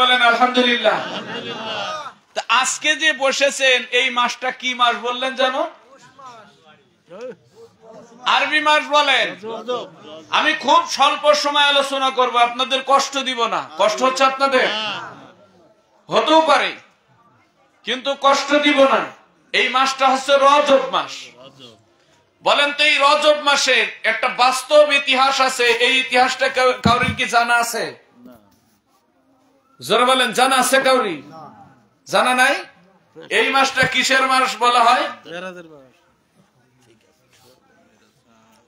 বলেন আলহামদুলিল্লাহ। আজকে যে বসেছেন এই মাসটা কি মাস বললেন জানো? আরবি মাস বলেন। আমি খুব স্বল্প সময় আলোচনা করব, আপনাদের কষ্ট দিব না। কষ্ট হচ্ছে আপনাদের? হতেও পারে, কিন্তু কষ্ট দিব না। এই মাসটা হচ্ছে রজব মাস। বলেন তো এই রজব মাসের একটা বাস্তব ইতিহাস আছে, এই ইতিহাসটা কাউরির কি জানা আছে? জোরে বলেন, জানা আছে কাউরি? জানা নাই? এই মাসটা কিসের মাস বলা হয়?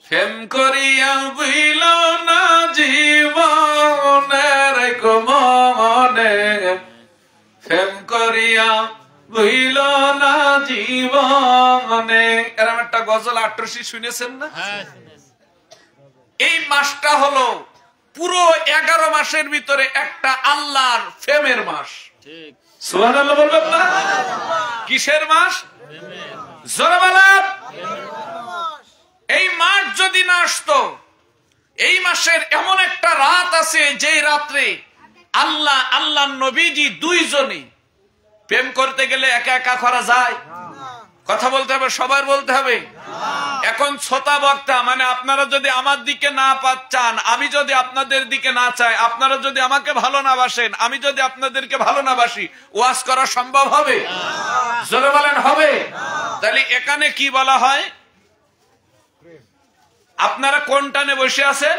ফেম করিয়া বুইল না জীবনের মনে, ফেম করিয়া বুইল না জীবনে, এরকম একটা গজল আট্রসি শুনেছেন না? এই মাসটা হলো পুরো 11 মাসের ভিতরে একটা আল্লাহর প্রেমের মাস। সুবহানাল্লাহ বলবেন না? কিসের মাস? জোরে বলেন। এই মাস যদি না আসতো, এই মাসের এমন একটা রাত আছে যে রাত্রে আল্লাহ নবীজি দুইজনই প্রেম করতে গেলে একা একা করা যায়? কথা বলতে হবে, সবার বলতে হবে। এখন শ্রোতা বক্তা মানে আপনারা যদি আমার দিকে না চান, আমি যদি আপনাদের দিকে না চাই, আপনারা যদি আমাকে ভালো না বাসেন, আমি যদি আপনাদেরকে ভালো না বাসি, ওয়াজ করা সম্ভব হবে? জোরে বলেন হবে? তাহলে এখানে কি বলা হয়? আপনারা কোন টানে বসে আছেন?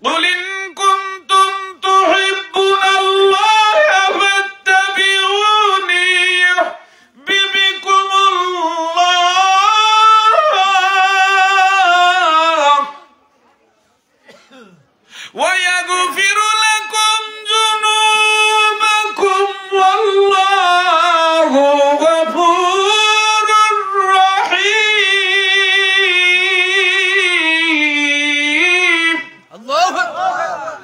কুলিন কুনতুম তুহিব্বুনাল্লাহ ফাত্তাবিউনি বিবিকুমুল্লাহ ওয়া ইয়াগফিরু লাকুম যুনুবাকুম ওয়াল্লাহু গফুরুর রহিম। আল্লাহু আকবার।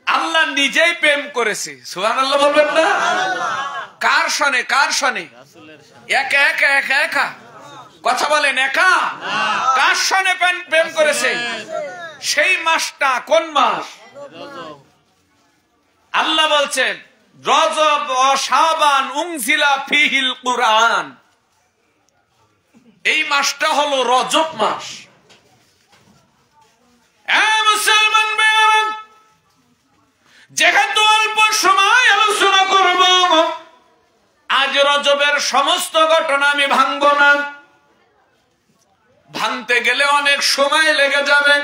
আল্লাহ নিজেই প্রেম করেছে। সুবহানাল্লাহ বলবেন না? কার সনে? কার সনে? একা একা একা একা। কথা বলেন, একা? কার সনে প্রেম করেছে? সেই মাসটা কোন মাস? আল্লাহ বলছেন রজব ও শাবান উনজিলা ফিহিল কুরআন। এই মাসটা হলো রজব মাস। মুসলমান ভাইরা, যেহেতু অল্প সময় আলোচনা করব, আজ রজবের সমস্ত ঘটনা আমি ভাঙব না। ভাঙতে গেলে অনেক সময় লেগে যাবে,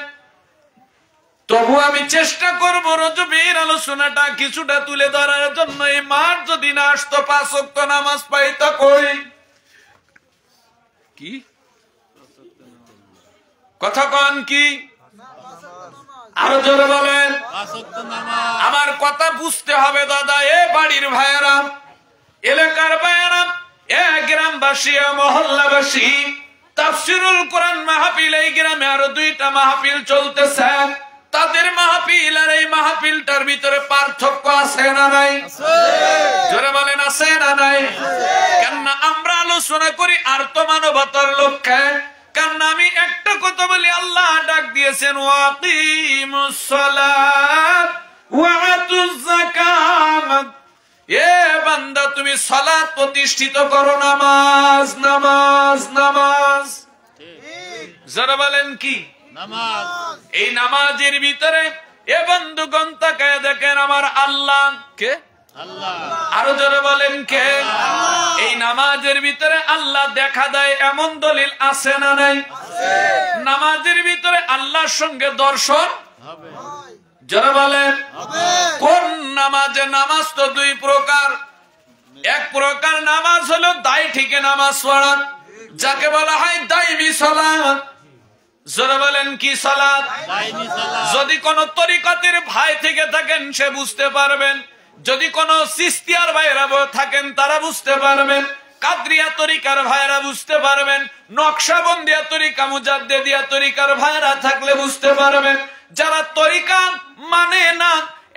তবু আমি চেষ্টা করব রজবের আলোচনাটা কিছুটা তুলে ধরার জন্য। এই মাস যদি না আসতো 5 ওয়াক্ত নামাজ পাইতা কই? কি কথা কন? কি আরো জোরে বলেন। আমার কথা বুঝতে হবে দাদা। এ বাড়ির ভাইয়েরা, এলাকার ভাইয়েরা, এ গ্রামবাসী, মহল্লাবাসী, তাফসীরুল কোরআন মাহফিল এই গ্রামে আরো 2টা মাহফিল চলতেছে। তাদের মাহফিল আর এই মাহফিলটার ভিতরে পার্থক্য আছে না নাই? জোরে বলেন, আছে না নাই? কেননা আমরা আলোচনা করি আর্ত মানবতার লক্ষ্যে। কারণ আমি একটা কথা বলি, আল্লাহ ডাক দিয়েছেন ওয়াকিমুস সালাত ওয়া আতুজ যাকাত। এ বান্দা, তুমি সালাত প্রতিষ্ঠিত করো, নামাজ নামাজ নামাজ। যারা বলেন কি নামাজ? এই নামাজের ভিতরে এ বন্ধুগণ তাকায় দেখেন আমার আল্লাহ কে? আল্লাহ। আরো জোরে বলেন কে? এই নামাজের ভিতরে আল্লাহ দেখা দেয় এমন দলিল আছে না নাই? নামাজের ভিতরে আল্লাহর সঙ্গে দর্শন হবে। জোরে বলেন কোন নামাজে? নামাজ তো 2 প্রকার। এক প্রকার নামাজ হলো দায় ঠিকে নামাজ পড়া, যাকে বলা হয় দাইমি সালাত। জোরে বলেন কি সালাত? দাইমি সালাত। যদি কোন তরিকতের ভাই থেকে থাকেন সে বুঝতে পারবেন, যদি কোন চিশতিয়ার ভাইরা থাকেন তারা বুঝতে পারবেন, কাদরিয়া তরিকার ভাইরা বুঝতে পারবেন, নকশবন্দিয়া তরিকা, মুজাদ্দিদিয়া তরিকার ভাইরা থাকলে বুঝতে পারবেন। যারা তরিকা মানে না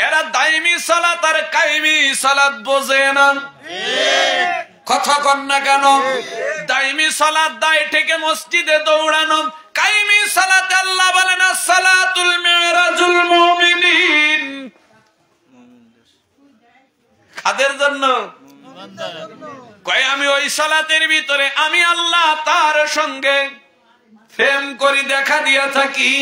এরা দাইমি সালাত আর কায়েমি সালাত বোঝে না। কথা কন না কেন? দাইমি সালাত দায় থেকে মসজিদে দৌড়ানো, কায়েমি সালাতে আল্লাহ বলেন আসসালাতুল মিরাজুল মুমিন। জন্য? কয় আমি ওই সালাতের ভিতরে আমি আল্লাহ তার সঙ্গে প্রেম করি, দেখা দিয়া থাকি।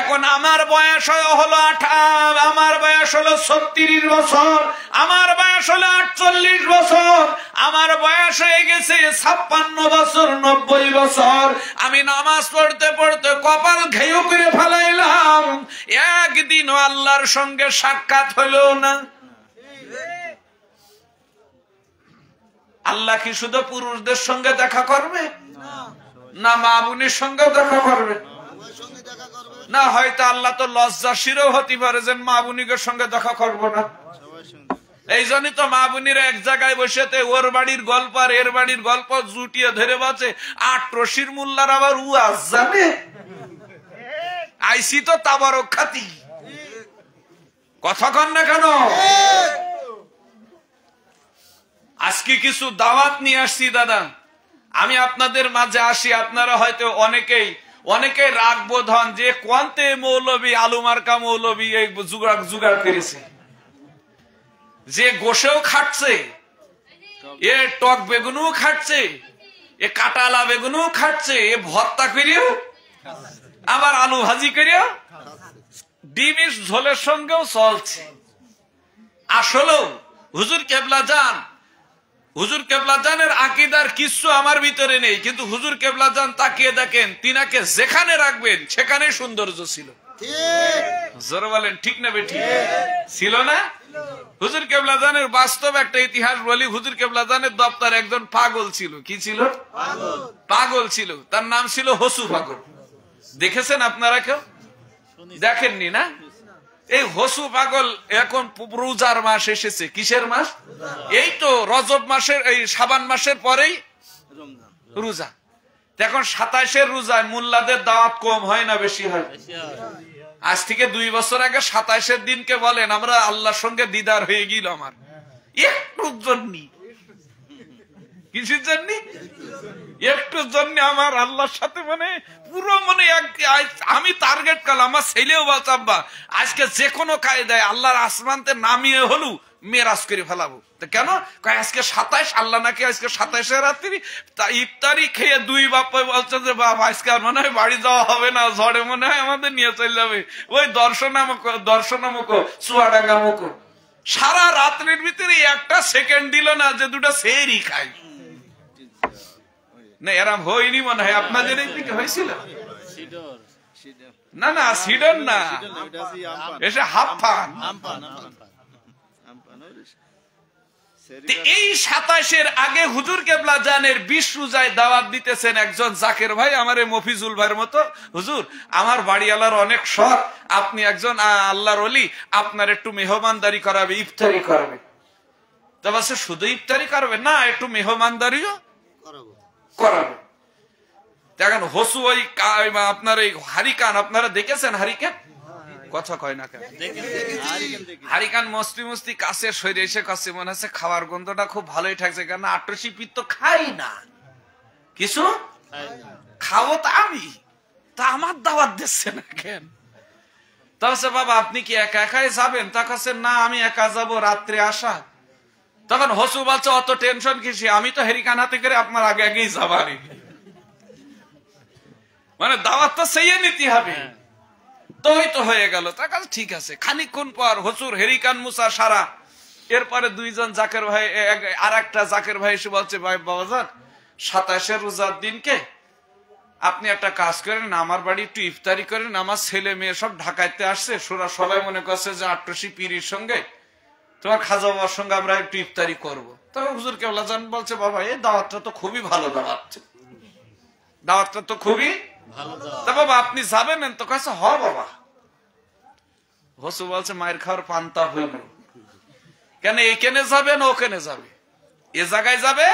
এখন আমার বয়স হলো 28, আমার বয়স হলো 36 বছর, আমার বয়স হলো 48 বছর, আমার বয়স হয়ে গেছে 56 বছর, 90 বছর। আমি নামাজ পড়তে পড়তে কপাল ঘেউ করে ফেলাইলাম, একদিনও আল্লাহর সঙ্গে সাক্ষাৎ হলো না। আল্লাহ কি শুধু পুরুষদের সঙ্গে দেখা করবে না মা বোনের সঙ্গেও দেখা করবে? না, হয়তো আল্লাহ তো লজ্জাশীলও হতে পারে যে মা বোনিকের সঙ্গে দেখা করবো না। এই জন্যই তো মা বোনিরা এক জায়গায় বসেতে ওর বাড়ির গল্প আর এর বাড়ির গল্প জুটিয়ে ধরে বাঁচে। 8 রশির মোল্লার আবার উয়াজ জানে, আইসি তো তাবারক খাতি। কথা কন না কেন? আজকে কিছু দাওয়াত নিয়ে আসছি দাদা, আমি আপনাদের মাঝে আসি। আপনারা হয়তো অনেকেই রাগ বোধ হন যে কোয়ান্তে মৌলবী আলু মার্কা মৌলবী এই জুগাড় করেছে, যে গোশেও খাটছে, এ টক বেগুনও খাটছে, এ কাটালা বেগুনও খাটছে, এ ভর্তা করিও, আবার আলু ভাজি করিও, ডিমের ঝোলের সঙ্গেও চলছে। আসলেও হুজুর কেবলা জানের আকীদার কিছু আমার ভিতরে নেই, কিন্তু হুজুর কেবলা জান তাকিয়ে দেখেন, তিনাকে যেখানে রাখবেন সেখানে সৌন্দর্য ছিল। জোরে বলেন ঠিক না বেঠিক? ছিল না? হুজুর কেবলা জানের বাস্তব একটা ইতিহাস বলি। হুজুর কেবলা জানের দপ্তর একজন পাগল ছিল। কি ছিল? পাগল ছিল। তার নাম ছিল হসু পাগল। দেখেছেন আপনারা কেউ? দেখেননি না? এই হসু পাগল এখন রোজার মাস এসেছে। কিসের মাস? এই তো রজব মাসের, এই শাবান মাসের পরেই রোজা। এখন 27-এর রোজায় মোল্লাদের দাওয়াত কম হয় না বেশি হয়? আজ থেকে 2 বছর আগে 27-এর দিনকে বলেন আমরা আল্লাহর সঙ্গে দিদার হয়ে গেল আমার একটুর জন্য। কিসের জন্য? একটুর জন্য আমার আল্লাহর সাথে মানে পুরো মনে আমি টার্গেট করলাম। আমার ছেলেও বাঁচাব্বা আজকে যে কোনো কায়দায় আল্লাহর আসমানতে নামিয়ে হলু মেরাজ করে ফেলাবো। কেন? আজকে 27, আল্লাহ নাকি আজকে 27-এর রাত্রি ইফতারি খেয়ে 2 বাপ বলছে যে বাপ আজকে আর মনে হয় বাড়ি যাওয়া হবে না, ঝড়ে মনে হয় আমাদের নিয়ে চলে যাবে ওই দর্শনামুখ চুয়াডাঙ্গা মুখ। সারা রাত্রির ভিতরে একটা সেকেন্ড দিল না যে 2টা সেহরি খাই না। এরম হয়নি মনে হয় আপনাদের এই দিকে হয়েছিল? না না, সিডন না, এসে হাফান। এই 27-এর আগে হুজুর কেবলা জানের 20 রোজায় দাওয়াত দিতেছেন একজন জাকের ভাই, আমার মফিজুল ভাইয়ের মতো। হুজুর আমার বাড়িওয়ালার অনেক শখ, আপনি একজন আল্লাহর ওলি, আপনার একটু মেহমানদারি করাবে, ইফতারি করাবে। তা বলছে শুধু ইফতারি করবে না, একটু মেহমানদারিও করাবে। দেখেন হসু ওই আপনার এই হারিকান, আপনারা দেখেছেন হারিকান? কথা কয় না কেন? হারিকান মস্তি কাছে সরে এসে কাছে মনে হচ্ছে খাওয়ার গন্ধটা খুব ভালোই থাকছে, কেন 88 পিঠ তো খাই না, কিছু খাবো তা আমি, তা আমার দাওয়াত দিচ্ছে না কেন? তা হচ্ছে বাবা আপনি কি একা একাই যাবেন? তা কাছে না আমি একা যাবো, রাত্রে আসা। তখন হসু বলছে অত টেনশন কিসে, আমি তো হেরিকান হাতে করে আপনার আগে আগেই যাবারই, মানে দাওয়াত তো সেই নিতে হবে। তো ওই তো হয়ে গেল। তার কাছে ঠিক আছে। খানিকক্ষণ পর হসুর হেরিকান মুসা সারা, এরপরে 2জন জাকের ভাই, আর একটা জাকের ভাই এসে বলছে ভাই বাবাজান 27-এর রোজার দিনকে আপনি একটা কাজ করেন, আমার বাড়ি একটু ইফতারি করেন, আমার ছেলে মেয়ে সব ঢাকাইতে আসছে, সবাই মনে করছে যে 88 পীরের সঙ্গে তোমার খাজা বাবার সঙ্গে আমরা একটু ইফতারি করবো। তবে হুজুর কেবলা জান বলছে বাবা এই দাওয়াতটা তো খুবই ভালো দাওয়াত, দাওয়াতটা তো খুবই ভালো। তা বাবা আপনি যাবেন? তো কাছে হ বাবা। হসু বলছে মায়ের খাওয়ার পান্তা হইল কেন? এখানে যাবে না ওখানে যাবে, এ জায়গায় যাবে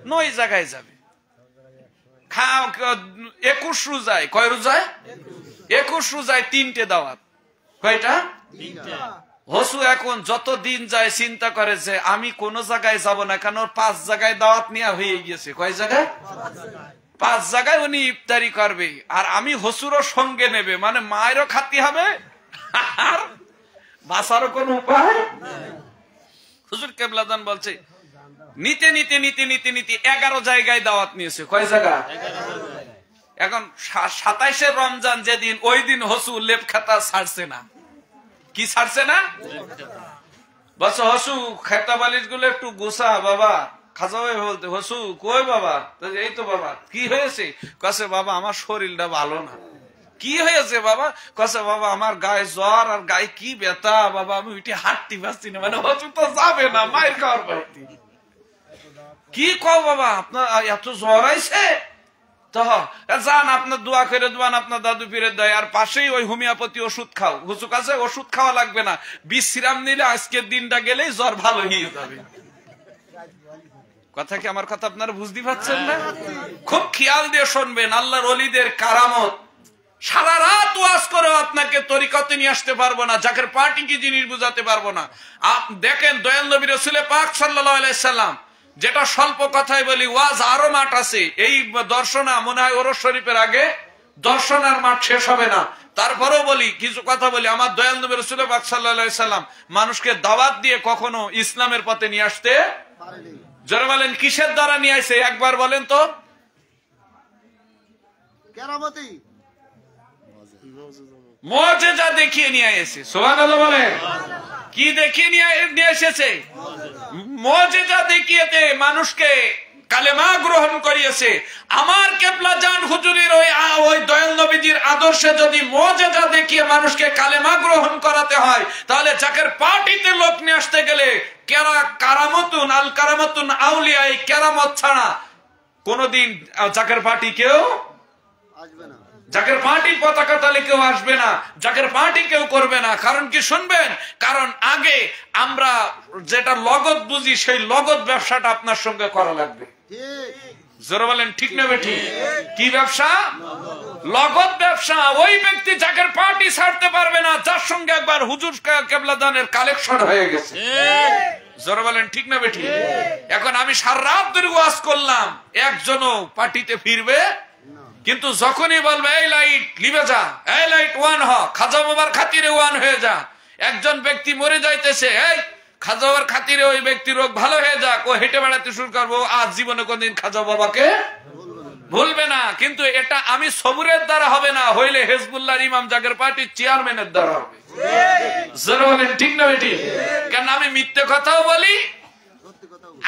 না ওই জায়গায় যাবে। 21 রোজায়, কয় রোজায়? 21 রোজায় 3টে দাওয়াত। কয়টা? 3টে। হসু এখন যত দিন যায় চিন্তা করে যে আমি কোন জায়গায় যাব না, কারণ ওর 5 জায়গায় দাওয়াত নেওয়া হয়ে গেছে। কয় জায়গায়? 5 জায়গায় উনি ইফতারি করবে, আর আমি হসুরও সঙ্গে নেবে, মানে মায়েরও খাতি হবে আর বাঁচারও কোন উপায়। হুজুর কেবলাদান বলছে নিতে নিতে নিতে নিতে নিতে 11 জায়গায় দাওয়াত নিয়েছে। কয় জায়গা? এখন 27শে রমজান যেদিন, ওই দিন হসু লেপ খাতা ছাড়ছে না। কি ছাড়ছে না? বলছে হসু খেতা বালিশ গুলো একটু গোসা বাবা। খাজা ভাই বলতে হসু কই বাবা? এই তো বাবা। কি হয়েছে? কাছে বাবা আমার শরীরটা ভালো না। কি হয়েছে বাবা? কাছে বাবা আমার গায়ে জ্বর আর গায়ে কি ব্যথা বাবা, আমি উঠে হাঁটতে পারছি না। মানে হসু তো যাবে না, মায়ের খাওয়ার পাইতে। কি কও বাবা আপনার এত জ্বর আইছে? তো যান আপনার দোয়া করে দেবেন, আপনার দাদু পীরের দয়, আর পাশেই ওই হোমিওপ্যাথি ওষুধ খাও। হুজুর কাছে ওষুধ খাওয়া লাগবে না, বিশ্রাম নিলে আজকের দিনটা গেলেই জ্বর ভালো হয়ে যাবে। কথা কি আমার কথা আপনারা বুঝতে পারছেন না? খুব খেয়াল দিয়ে শুনবেন। আল্লাহর ওলিদের কারামত সারা রাত ওয়াজ করেও আপনাকে তরিকতে নিয়ে আসতে পারবো না, জাকের পার্টি কি জিনিস বুঝাতে পারবো না। দেখেন দয়াল নবী রাসূল পাক সাল্লাল্লাহু আলাইহি সাল্লাম, যেটা স্বল্প কথায় বলি, ওয়াজ আরো মাঠ আছে। এই দর্শনা মনে হয় ওরস শরীফের আগে দর্শনার মাঠ শেষ হবে না। তারপরেও বলি, কিছু কথা বলি। আমার দয়াল নবী রাসূল পাক সাল্লাল্লাহু আলাইহি সাল্লাম মানুষকে দাওয়াত দিয়ে কখনো ইসলামের পথে নিয়ে আসতে পারেনি। যারা বলেন কিসের দ্বারা নিয়ে আসে একবার বলেন তো? কেরামতি মুজিজা দেখিয়ে নিয়ে এসেছে। সুবহানাল্লাহ বলেন। কি দেখিয়ে নিয়ে এসেছে? মুজিজা দেখিয়েতে মানুষকে কালেমা গ্রহণ করিয়েছে। আমার কেবলা জান হুজুরের ওই দয়াল নবীজির আদর্শে যদি মুজিজা দেখিয়ে মানুষকে কালেমা গ্রহণ করাতে হয়, তাহলে জাকের পার্টিতে লোক নিয়ে আসতে গেলে কারামতুন আল কারামাতুন আউলিয়া, এই কেরামত ছাড়া কোনদিন জাকের পার্টি কেউ আসবে না। জাকের পার্টির পতাকা তালে কেউ আসবে না, জাকের পার্টি কেউ করবে না। কারণ কি শুনবেন? কারণ আগে আমরা যেটা লগত বুঝি, সেই লগত ব্যবসাটা আপনার সঙ্গে করা লাগবে। জোরে বলেন ঠিক না বেঠিক? কি ব্যবসা? লগত ব্যবসা। ওই ব্যক্তি জাকের পার্টি ছাড়তে পারবে না যার সঙ্গে একবার হুজুর কেবলাদানের কালেকশন হয়ে গেছে। জোরে বলেন ঠিক না বেঠিক? এখন আমি সারা রাত ধরে ওয়াজ করলাম, একজনও পার্টিতে ফিরবে। কিন্তু যখনই বলবে এই লাইট লিবে যা, এই লাইট ওয়ান হ, খাজা বাবার খাতিরে ওয়ান হয়ে যা। একজন ব্যক্তি মরে যাইতেছে, এই খাজা বাবার খাতিরে ওই ব্যক্তির রোগ ভালো হয়ে যাক, ও হেঁটে বেড়াতে শুরু করবো, আজ জীবনে কোনদিন খাজা বাবাকে ভুলবে না। কিন্তু এটা আমি সবুরের দ্বারা হবে না, হইলে হেজবুল্লাহর ইমাম জাকের পার্টির চেয়ারম্যানের দ্বারা হবে। ঠিক না বেটি? কেন আমি মিথ্যে কথাও বলি,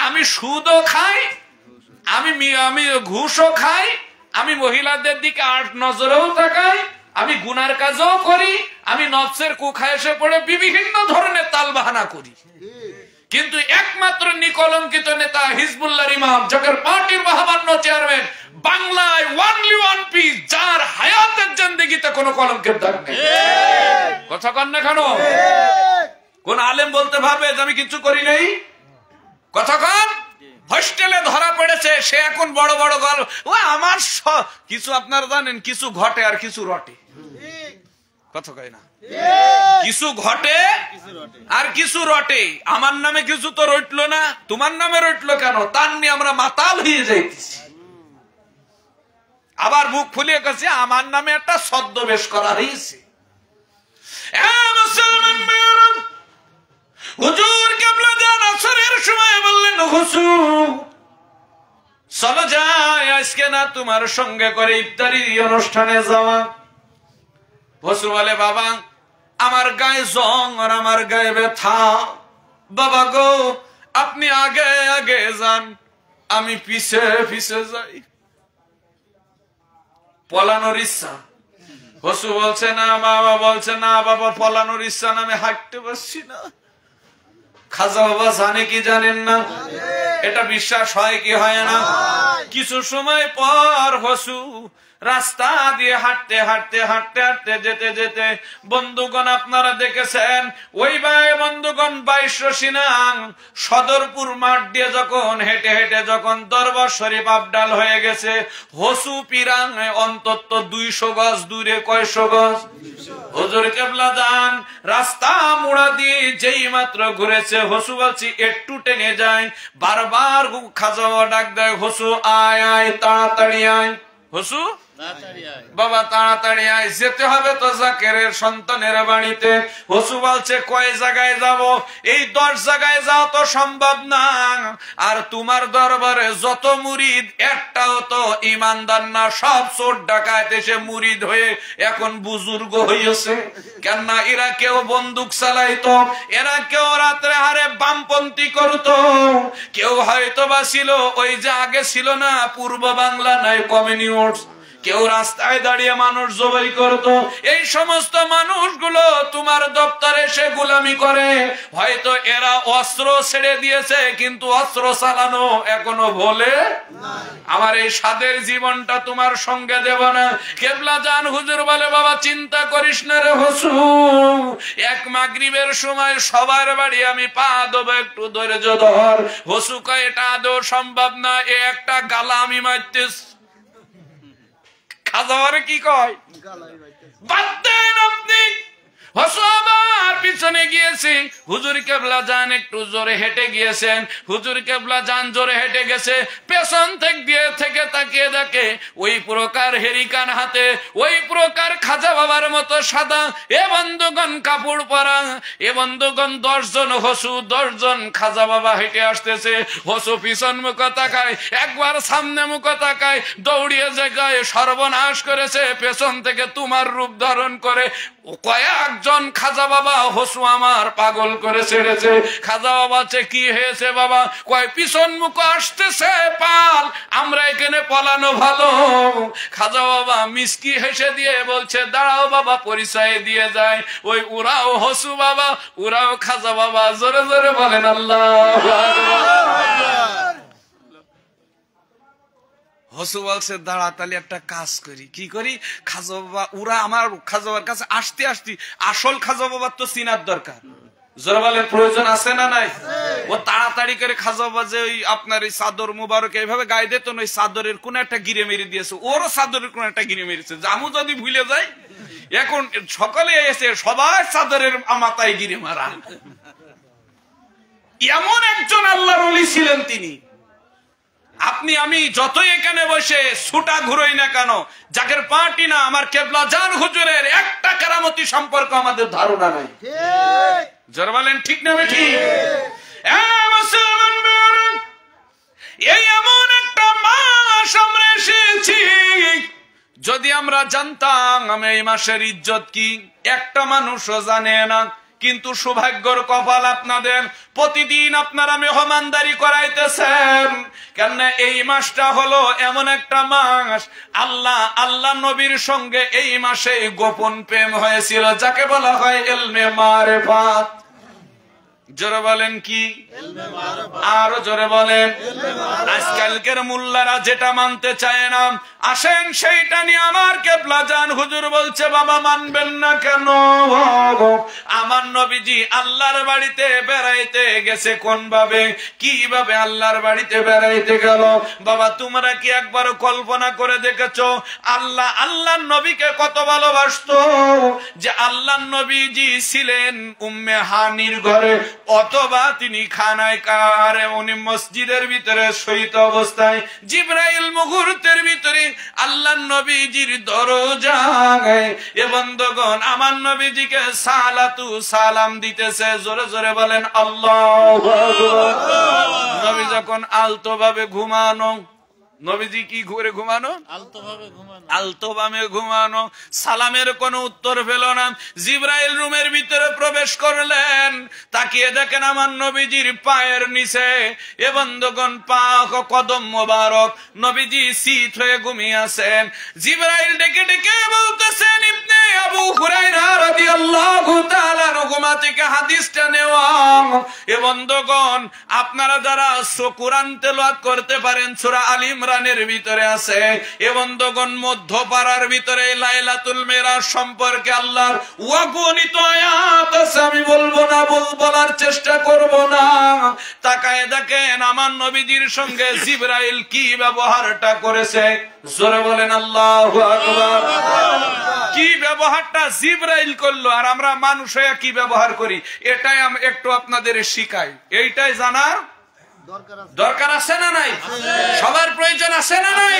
আমি সুদও খাই, আমি ঘুষও খাই, আমি মহিলাদের দিকে আট নজরেও তাকাই, আমি গুনার কাজও করি, আমি নফসের কুখায়েশে পড়ে বিভিন্ন ধরনের তালবাহানা করি। কিন্তু একমাত্র নিকলঙ্কিত নেতা হিজবুল্লাহর ইমাম জাকের পার্টির মহামান্য চেয়ারম্যান, বাংলায় ওয়ানলি ওয়ান পিস, যার হায়াতের জিন্দেগিতে কোনো কলঙ্কের দাগ নেই। কথা কন না কেন? কোন আলেম বলতে পারবে যে আমি কিছু করি নাই? কথা কন। হোস্টেলে ধরা পড়েছে, সে এখন বড় বড় গল্প, ও আমার কিছু আপনারা জানেন, কিছু ঘটে আর কিছু রটে। কথা কয় না? কিছু ঘটে আর কিছু রটে। আমার নামে কিছু তো রটলো না, তোমার নামে রটলো কেন? তার নিয়ে আমরা মাতাল হয়ে যাইতেছি। আবার মুখ ফুলিয়ে গেছে আমার নামে একটা ছদ্মবেশ করা হয়েছে। হুজুর কেবলা জান আসরের সময় বললেন, হুজুর চলো যাই, আজকে না তোমার সঙ্গে করে ইফতারি অনুষ্ঠানে যাওয়া। হুজুর বলে, বাবা আমার গায়ে জং আর আমার গায়ে ব্যথা, বাবা গো আপনি আগে আগে যান, আমি পিছে পিছে যাই। পলানোর ইচ্ছা। হুজুর বলছে না, বাবা বলছে না, বাবা পলানোর ইচ্ছা না, আমি হাঁটতে পারছি না। খাজা বাবা জানে কি জানেন না? এটা বিশ্বাস হয় কি হয় না? কিছু সময় পর হসু রাস্তা দিয়ে হাঁটতে হাঁটতে হাঁটতে হাঁটতে যেতে যেতে, বন্ধুগণ আপনারা দেখেছেন ওই বন্ধুগণ 22 সিনাং সদরপুর মাঠ দিয়ে যখন হেঁটে হেঁটে যখন দরবার শরীফ আবডাল হয়ে গেছে, হসু পিরাং অন্তত 200 গজ দূরে। কয়শো গজ? হুজুর কেবলা জান রাস্তা মোড়া দিয়ে যেই মাত্র ঘুরেছে, হসু বলছি একটু টেনে যায়, বারবার খাজা ডাক দেয়, হসু আয় আয় তাড়াতাড়ি আয়। হসু বাবা তাড়াতাড়ি আয়, যেতে হবে তো জাকেরের সন্তানের বাড়িতে। হসু বলছে কয় জায়গায় যাব? এই 10 জায়গায় যাওয়া তো সম্ভব না। আর তোমার দরবারে যত মুরিদ একটাও তো ইমানদার না, সব চোর ডাকাত এসে মুরিদ হয়ে এখন বুজুর্গ হইয়াছে। কেননা এরা কেউ বন্দুক চালাইতো, এরা কেউ রাত্রে হারে বামপন্থী করতো, কেউ হয়তো বা ছিল ওই যে আগে ছিল না পূর্ব বাংলা নাই কমিউনিস্ট, কেউ রাস্তায় দাঁড়িয়ে মানুষ জবাই করতো। এই সমস্ত মানুষগুলো তোমার দপ্তরে এসে গোলামি করে। হয়তো এরা অস্ত্র ছেড়ে দিয়েছে, কিন্তু অস্ত্র চালানো এখনো ভোলে। আমার এই সাদের জীবনটা তোমার সঙ্গে দেব না। কেবলা জান হুজুর বলে বাবা চিন্তা করিস না রে হসু, এক মাগরিবের সময় সবার বাড়ি আমি পা দেবো, একটু ধৈর্য ধর। হসু কয় এটা আদৌ সম্ভব না, এ একটা গালা আমি মারতেছি। খাজাওয়ারে কি কয়? বাদ দেন আপনি। হসু আবার পিছনে গিয়েছি, হুজুর কেবলা জান একটু জোরে হেঁটে গিয়েছেন। হুজুর কেবলা জান জোরে হেঁটে গেছে, পেছন থেকে তাকিয়ে দেখে ওই প্রকার হেরিকান হাতে, ওই প্রকার খাজা বাবার মতো সাদা এ বন্ধুগণ কাপড় পরা, এ বন্ধুগণ 10 জন হসু 10 জন খাজা বাবা হেঁটে আসতেছে। হসু পিছন মুখ তাকায়, একবার সামনে মুখ তাকায়, দৌড়িয়ে জায়গায় সর্বনাশ করেছে। পেছন থেকে তোমার রূপ ধারণ করে কয়েকজন খাজা বাবা হসু আমার পাগল করে ছেড়েছে। খাজা বাবা কি হয়েছে বাবা? কয় পিছন মুখ আসতেছে পাল, আমরা এখানে পলানো ভালো। খাজা বাবা মিষ্টি হেসে দিয়ে বলছে দাঁড়াও বাবা, পরিচয় দিয়ে যায়। ওই ওরাও হসু বাবা, ওরাও খাজা বাবা। জোরে জোরে বলেন আল্লাহু আকবার। হসু বলছে দাঁড়া তাহলে একটা কাজ করি। কি করি? খাজা বাবা ওরা আমার খাজা বাবার কাছে আসতে আসল খাজা বাবার তো চিনার দরকার। জোরে বলেন প্রয়োজন আছে না নাই? ও তাড়াতাড়ি করে খাজা বাবা যে ওই আপনার এই চাদর মুবারক এইভাবে গায়ে দিত না, ওই চাদরের কোন একটা গিরে মেরে দিয়েছে, ওরও চাদরের কোন একটা গিরে মেরেছে। জামু যদি ভুলে যায়, এখন সকালে এসে সবাই চাদরের মাথায় গিরে মারা। এমন একজন আল্লাহর ওলি ছিলেন তিনি। আপনি আমি যতই এখানে বসে ছুটা ঘুরোই না কেন, জাকের পার্টি না আমার কেবলা জান হুজুরের একটা কেরামতি সম্পর্ক আমাদের ধারণা নাই। জোরে বলেন ঠিক না ঠিক? এই এমন একটা মাস আমরা এসেছি, যদি আমরা জানতাম আমি এই মাসের ইজ্জত কি, একটা মানুষও জানে না। কিন্তু সৌভাগ্যর কপাল আপনাদের, প্রতিদিন আপনারা মেহমানদারি করাইতেছেন। কেননা এই মাসটা হলো এমন একটা মাস, আল্লাহ নবীর সঙ্গে এই মাসে গোপন প্রেম হয়েছিল, যাকে বলা হয় ইলমে মারিফাত। জোরে বলেন কি? আরো জোরে বলেন। আজকালকের মুল্লারা যেটা মানতে চায় না, আসেন সেইটা নিয়ে আমার কেবলা জান হুজুর বলছে বাবা মানবেন না কেন? আমার নবীজি আল্লাহর বাড়িতে বেড়াইতে গেছে কোন ভাবে, কিভাবে আল্লাহর বাড়িতে বেড়াইতে গেল? বাবা তোমরা কি একবার কল্পনা করে দেখেছো আল্লাহর নবীকে কত ভালোবাসতো? যে আল্লাহর নবীজি ছিলেন উম্মে হানির ঘরে, অথবা তিনি খানায় কারে উনি মসজিদের ভিতরে শহীদ অবস্থায় জিবরাইল মুহূর্তের ভিতরে আল্লাহর নবীজির দরজায় এ বন্ধুগণ আমার নবীজিকে সালাতু সালাম দিতেছে। জোরে জোরে বলেন আল্লাহু আকবার। নবী যখন আলতো ভাবে ঘুমানো, নবীজি কি ঘুরে ঘুমানো? আলতো ভাবে ঘুমানো। সালামের কোনো উত্তর পেল না। জিবরাইল রুমের ভিতরে প্রবেশ করলেন, তাকিয়ে দেখেন আমার নবীজির পায়ের নিচে এ বন্ধুগণ পা কদম মোবারক, নবীজি শীত হয়ে ঘুমিয়ে আছেন। জিবরাইল ডেকে ডেকে বলতেছেন ইবনে আবু হুরায়রা রাদিয়াল্লাহু তাআলা রহমা থেকে হাদিসটা নেওয়া। এ বন্ধুগণ আপনারা যারা কোরআন তেলাওয়াত করতে পারেন, সূরা আলী ইমরানের ভিতরে আছে। এ বন্ধুগণ মধ্যপাড়ার ভিতরে লাইলাতুল মেরাজ সম্পর্কে আল্লাহর অগণিত আয়াত আছে, আমি বলবো না, বলার চেষ্টা করব না। তাকায় দেখেন আমার নবীজির সঙ্গে জিবরাইল কি ব্যবহারটা করেছে। জোরে বলেন আল্লাহু আকবার। কি ব্যবহারটা জিবরাইল করলো, আর আমরা মানুষ হয়ে কি ব্যবহার করি, এটাই আমি একটু আপনাদের শিখাই। এইটাই জানার দরকার আছে না নাই? সবার প্রয়োজন আছে না নাই?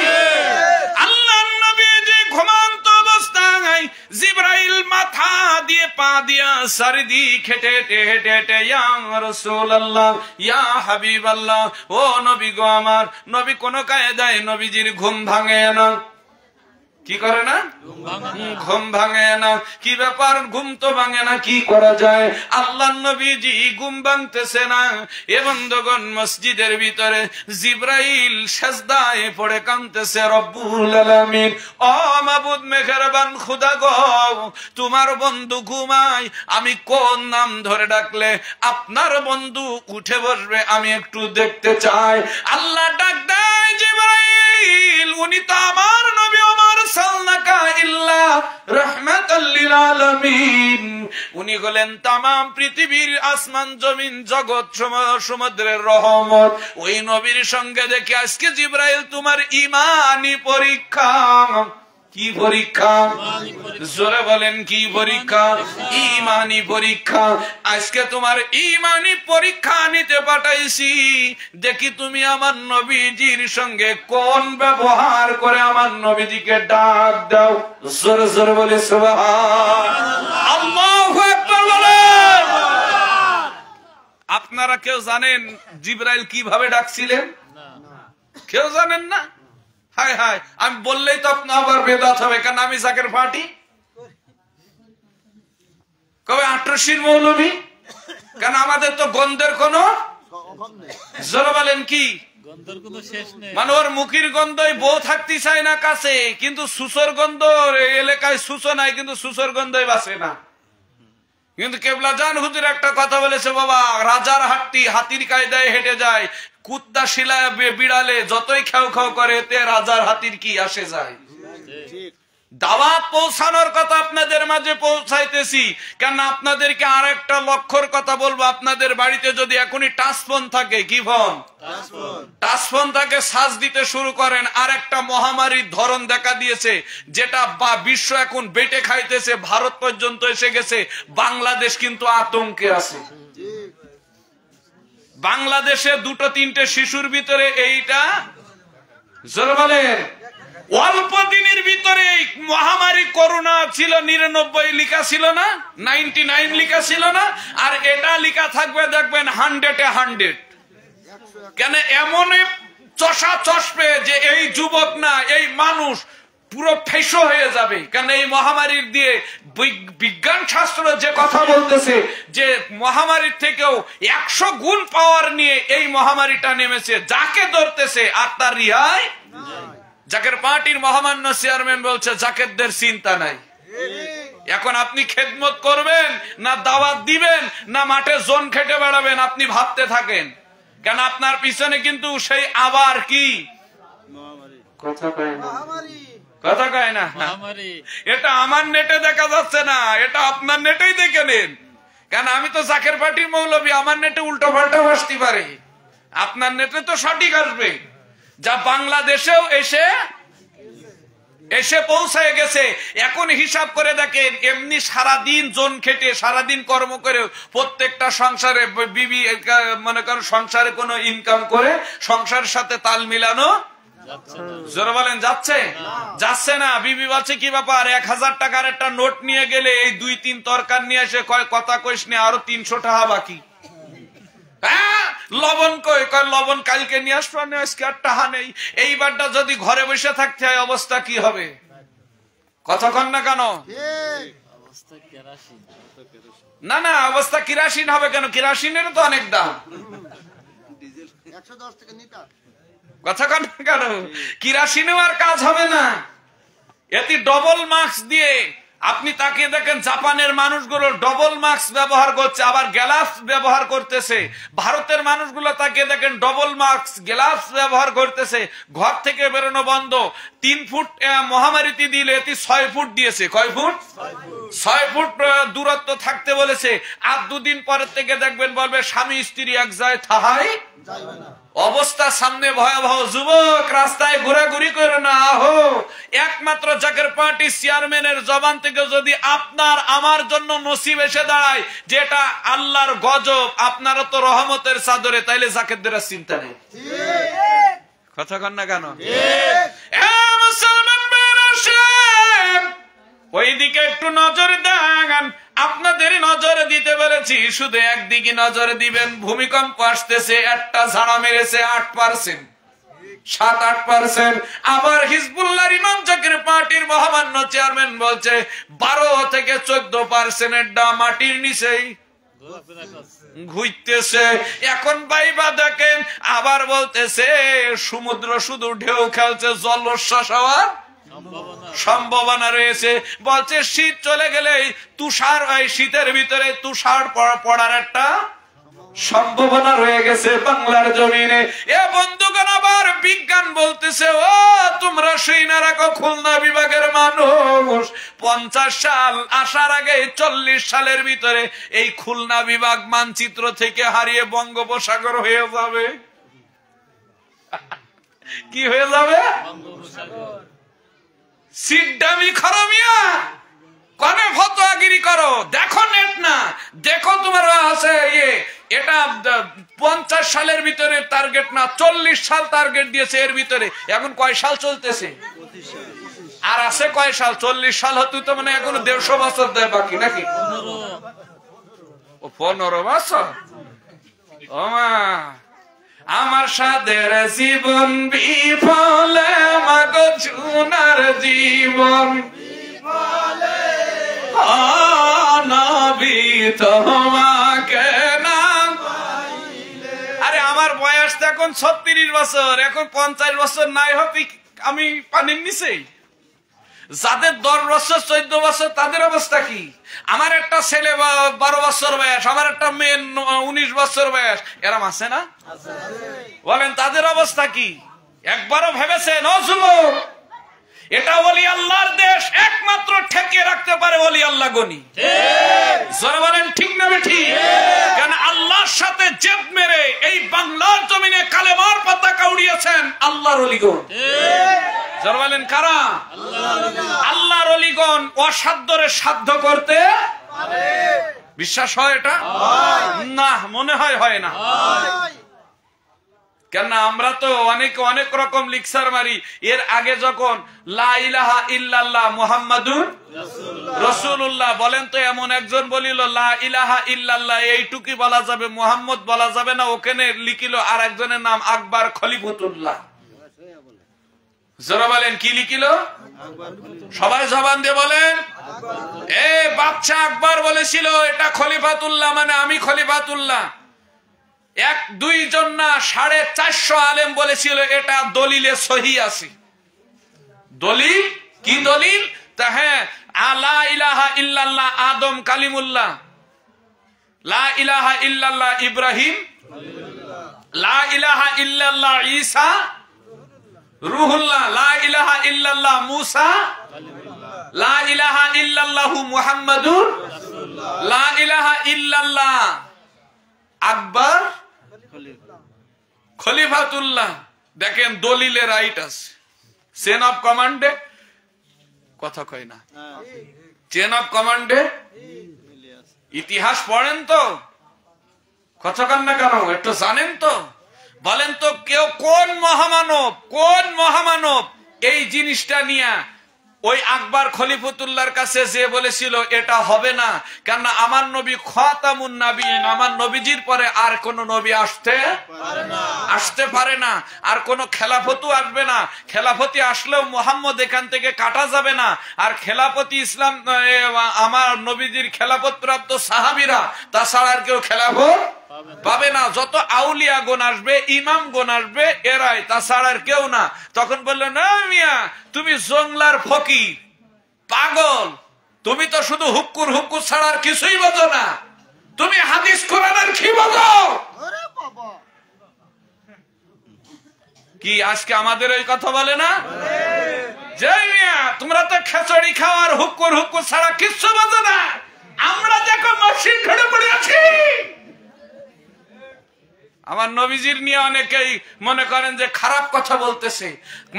আল্লাহর নবীজি ঘুমান্ত অবস্থায় জিবরাইল মাথা দিয়ে পা দিয়া চারিদিক হেঁটে হেঁটে হেঁটে হেঁটে ইয়া রাসূলুল্লাহ ইয়া হাবিবাল্লাহ, ও নবী গো আমার। নবী কোন কায়দায় নবীজির ঘুম ভাঙে না। কি করে না? ঘুম ভাঙে না। কি ব্যাপার? ঘুম তো ভাঙে না, কি করা যায়? আল্লাহর নবীজি ঘুম ভাঙতেছে না। এ বন্ধুগণ, মসজিদের ভিতরে জিবরাইল সিজদায় পড়ে কাঁদতেছে, রব্বুল আলামিন, ও মাবুদ মেহেরবান খোদা গো, তোমার বন্ধু ঘুমায়, আমি কোন নাম ধরে ডাকলে আপনার বন্ধু উঠে বসবে, আমি একটু দেখতে চাই। আল্লাহ ডাক দেয়, জিবরাইল, উনি তো আমার নবী, আমার সাল্লাকা ইল্লা রাহমাতাল লিল আলামিন। উনি হলেন তামাম পৃথিবীর আসমান জমিন জগৎ সমুদ্রের রহমত। ওই নবীর সঙ্গে দেখে আজকে জিবরাইল তোমার ঈমানি পরীক্ষা। কি পরীক্ষা? জোরে বলেন, কি পরীক্ষা? ঈমানি পরীক্ষা। আজকে তোমার ঈমানি পরীক্ষা নিতে পাঠাইছি, দেখি তুমি আমার নবীজির সঙ্গে কোন ব্যবহার করে আমার নবীজিকে ডাক দাও। জোরে জোরে বলে সুবহানাল্লাহ, আল্লাহু আকবার বলেন। আপনারা কেউ জানেন জিবরাইল কিভাবে ডাকছিলেন? কেউ জানেন না? হায় হায়, আমি বললেই তো আপনার আবার বেদাত হবে, কেন আমি জাকের পার্টি কবে ৮৮ মৌলবী, কেন আমাদের তো গন্ধের কোন জোরে বলেন, কি গন্ধের কোনো শেষ নেই। মানে ওর মুখের গন্ধই বউ থাকতে চায় না কাছে, কিন্তু সুসর গন্ধ এলাকায় সুসো নাই, কিন্তু সুসর গন্ধই বাঁচে না। কিন্তু কেবলা জান হুজুর একটা কথা বলেছে, বাবা, রাজার হাটটি হাতির কায়দায় হেঁটে যায়, কুত্তা শিলায় বিড়ালে যতই খেউ খেউ করে, তে রাজার হাতির কি আসে যায়। দাওয়াত পৌঁছানোর কথা আপনাদের মাঝে পৌঁছাইতেছি, কেন আপনাদেরকে আর একটা লক্ষ্যর কথা বলবো। আপনাদের বাড়িতে যদি এখনই টাচ ফোন থাকে, কি ফোন? টাচ ফোন থাকে, সার্চ দিতে শুরু করেন। আর একটা মহামারীর ধরন দেখা দিয়েছে, যেটা বিশ্ব এখন বেটে খাইতেছে, ভারত পর্যন্ত এসে গেছে। বাংলাদেশ কিন্তু আতঙ্কে আছে। বাংলাদেশে ২-৩টে শিশুর ভিতরে এইটা, জোরে বলেন, অল্প দিনের ভিতরে মহামারী করোনা ছিল ৯৯ লিখা ছিল না, ৯৯ লিখা ছিল না, আর এটা লিখা থাকবে দেখবেন 100-এ 100। কেন এমন চষা চষবে যে এই যুবক না, এই মানুষ পুরো ফেসো হয়ে যাবে। কেন এই মহামারীর দিয়ে বিজ্ঞান শাস্ত্র যে কথা বলতেছে, যে মহামারীর থেকেও ১০০ গুণ পাওয়ার নিয়ে এই মহামারীটা নেমেছে, যাকে ধরতেছে আর তার রিহাই। জাকের পার্টির মহামান্য চেয়ারম্যান বলছে জাকেরদের চিন্তা নাই। এখন আপনি খেদমত করবেন না দাওয়াত দিবেন না মাঠে জোন খেটে বেড়াবেন, আপনি ভাবতে থাকেন। কেন আপনার পিছনে কিন্তু সেই আবার কি কথা কয় না, কথা কয় না। এটা আমার নেটে দেখা যাচ্ছে না, এটা আপনার নেটেই দেখে নেন। কেন আমি তো জাকের পার্টির মৌলবী, আমার নেটে উল্টো পাল্টা আসতে পারে, আপনার নেটে তো সঠিক আসবে। যা বাংলাদেশেও এসে পৌঁছায় গেছে। এখন হিসাব করে দেখেন, এমনি সারাদিন জোন খেটে সারাদিন কর্ম করে প্রত্যেকটা সংসারে বিবি মনে করেন সংসারে কোনো ইনকাম করে সংসারের সাথে তাল মিলানো জোরে বলেন যাচ্ছে? যাচ্ছে না। বিবি বলছে কি ব্যাপার, ১০০০ টাকার একটা নোট নিয়ে গেলে এই ২-৩ তরকার নিয়ে এসে কয় কথা কইস নি, আরো ৩০০ টাকা বাকি। লবণ কই, লবণ কালকে নিয়ে আসবো, আজকে আর টাকা নেই। এইবারটা যদি ঘরে বসে থাকতে হয় অবস্থা কি হবে? কথা কন না কেন? না না, অবস্থা কিরাসিন হবে কেন? কিরাসিনের তো অনেক দাম। কথা কন না কেন? কিরাসিনেও আর কাজ হবে না। এতে ডবল মাস্ক দিয়ে আপনি তাকিয়ে দেখেন, জাপানের মানুষগুলো ডবল মাস্ক ব্যবহার করছে, আবার গ্লাভস ব্যবহার করতেছে। ভারতের মানুষগুলো তাকিয়ে দেখেন, ডবল মাস্ক গ্লাভস ব্যবহার করতেছে। ঘর থেকে বেরোনো বন্ধ। ৩ ফুট মহামারীতে দিলে এটি ৬ ফুট দিয়েছে। কয় ফুট? ৬ ফুট দূরত্ব থাকতে বলেছে। আর ২ দিন পরের থেকে দেখবেন বলবে স্বামী স্ত্রী এক জায়গায় থাহাই অবস্থা সামনে ভয়াবহ। যুবক, রাস্তায় ঘোরাঘুরি করে না, আহো একমাত্র জাকের পার্টি চেয়ারম্যানের জবান থেকে যদি আপনার আমার জন্য নসিব এসে দাঁড়ায় যেটা আল্লাহর গজব, আপনারা তো রহমতের চাদরে, তাইলে জাকেরদের চিন্তা নেই। কথা কন না কেন? মুসলমান ওইদিকে একটু নজর দেন। আপনাদের নজর দিতে বলেছি, শুধু একদিকে নজর দিবেন। ভূমিকম্প আসতেছে, একটা ঝাড়া মেরেছে 8%, 7-8%। আবার হিজবুল্লাহর ইমাম জাকির পার্টির মহামান্য চেয়ারম্যান বলছে 12 থেকে 14% মাটির নিচেই ঘুরতেছে। এখন বাইবা দেখেন, আবার বলতেছে সমুদ্র শুধু ঢেউ খেলছে, জলোচ্ছ্বাস হওয়ার সম্ভাবনা রয়েছে। বলছে শীত চলে গেলেই তুষার, এই শীতের ভিতরে তুষার পড়ার একটা সম্ভাবনা রয়ে গেছে বাংলার জমিনে। এ বন্ধুগণ, আবার বিজ্ঞান বলতেছে, ও তোমরা সেই না রাখো খুলনা বিভাগের মানুষ, 50 সাল আসার আগে 40 সালের ভিতরে এই খুলনা বিভাগ মানচিত্র থেকে হারিয়ে বঙ্গোপসাগর হয়ে যাবে। কি হয়ে যাবে? সিডামি খরমিয়া কনে ফতোয়াগিরি করো, দেখো নেট না, দেখো তোমার আছে এটা 50 সালের ভিতরে টার্গেট না, 40 সাল টার্গেট দিয়েছে। এর ভিতরে এখন কয় সাল চলতেছে? আর আছে কয় সাল? 40 সাল হতে তো মানে এখন 150 বছর দেয় বাকি নাকি? 15 বছর। ও মা, আমার সাদের জীবন বিফলে, মাগো চুনার জীবন বিফলে, নবী তোমাকে নাম পাইলে। আরে আমার বয়স তো এখন 36 বছর, এখন 50 বছর নাই হতে আমি পানির নিচে। যাদের 10 বছর 14 বছর তাদের অবস্থা কি? আমার একটা ছেলে 12 বছর বয়স, আমার একটা মেয়ে 19 বছর বয়স, এরম আছে না? বলেন তাদের অবস্থা কি? একবারও ভেবেছেন? ও যুবক, এটা ওলি আল্লাহর দেশ, একমাত্র ঠেকিয়ে রাখতে পারে ওলি আল্লাহ গনি। জোরে বলেন ঠিক না ঠিক? কারণ আল্লাহর সাথে জেদ মেরে এই বাংলার জমিনে কালেমার পতাকা উড়িয়েছেন আল্লাহর ওলিগণ। জোরে বলেন কারা? আল্লাহর ওলিগণ। অসাধ্যরে সাধ্য করতে পারে। বিশ্বাস হয় এটা? না, মনে হয় না। কেন আমরা তো অনেক রকম লিকসার মারি। এর আগে যখন লা ইলাহা ইল্লাল্লাহ মুহাম্মাদুর রাসূলুল্লাহ বলেন, তো এমন একজন বলিল লা ইলাহা ইল্লাল্লাহ এইটুকুই বলা যাবে, মুহাম্মদ বলা যাবে না। ওখানে লিখিল আর একজনের নাম আকবর খলিফতুল্লাহ। যারা বলেন কি লিখিল? সবাই জবান দিয়ে বলেন। এ বাদশা আকবর বলেছিল এটা খলিফাতুল্লাহ, মানে আমি খলিফাতুল্লাহ। 1-2 জন না 450 আলেম বলেছিল এটা দলিলে সহি আছে। দলিল কি দলিল? তা হ্যাঁ, লা ইলাহা ইল্লাল্লাহ আদম কালিমুল্লাহ, লা ইলাহা ইল্লাল্লাহ ইব্রাহিম, লা ইলাহা ইল্লাল্লাহ ঈসা রুহুল্লাহ, লা ইলাহা ইল্লাল্লাহ মুসা, লা ইলাহা ইল্লাল্লাহ মুহাম্মাদুর রাসূলুল্লাহ, লা ইলাহা ইল্লাল্লাহ আকবর খলিফাতুল্লাহ। দেখেন দলিলে রাইট আছে। চেন অফ কমান্ডে কথা কয় না, চেন অফ কমান্ডে ইতিহাস পড়েন তো, কথা কন না কেন? একটু জানেন তো? বলেন তো কেউ কোন মহামানব এই জিনিসটা নিয়ে ওই আকবর খলিফতুল্লাহর কাছে যে বলেছিল এটা হবে না, কেন আমার নবী খাতামুন নবীন, আমার নবীজির পরে আর কোন নবী আসতে পারে না, আর কোন খেলাফতও আসবে না। খেলাফতি আসলেও মুহাম্মদ এখান থেকে কাটা যাবে না। আর খেলাফতি ইসলাম আমার নবীজির খেলাফত প্রাপ্ত সাহাবীরা, তাছাড়া আর কেউ খেলাফত পাবে না। যত আউলিয়া গোন আসবে, ইমাম গোন আসবে, এরাই, তাছাড়া আর কেউ না। তখন বললো না মিয়া, তুমি জংলার ফকির পাগল, তুমি তো শুধু হুক্কুর ছাড়া আর কিছুই বোঝো না, তুমি হাদিস কোরআনের কি বোঝো? কি আজকে আমাদের ওই কথা বলে না? যে মিয়া তোমরা তো খেচড়ি খাওয়ার হুক্কুর ছাড়া কিচ্ছু বোঝো না। আমরা দেখো মসজিদ ঘরে পড়ে আছি। আমার নবীজির নিয়ে অনেকেই মনে করেন যে খারাপ কথা বলতেছে,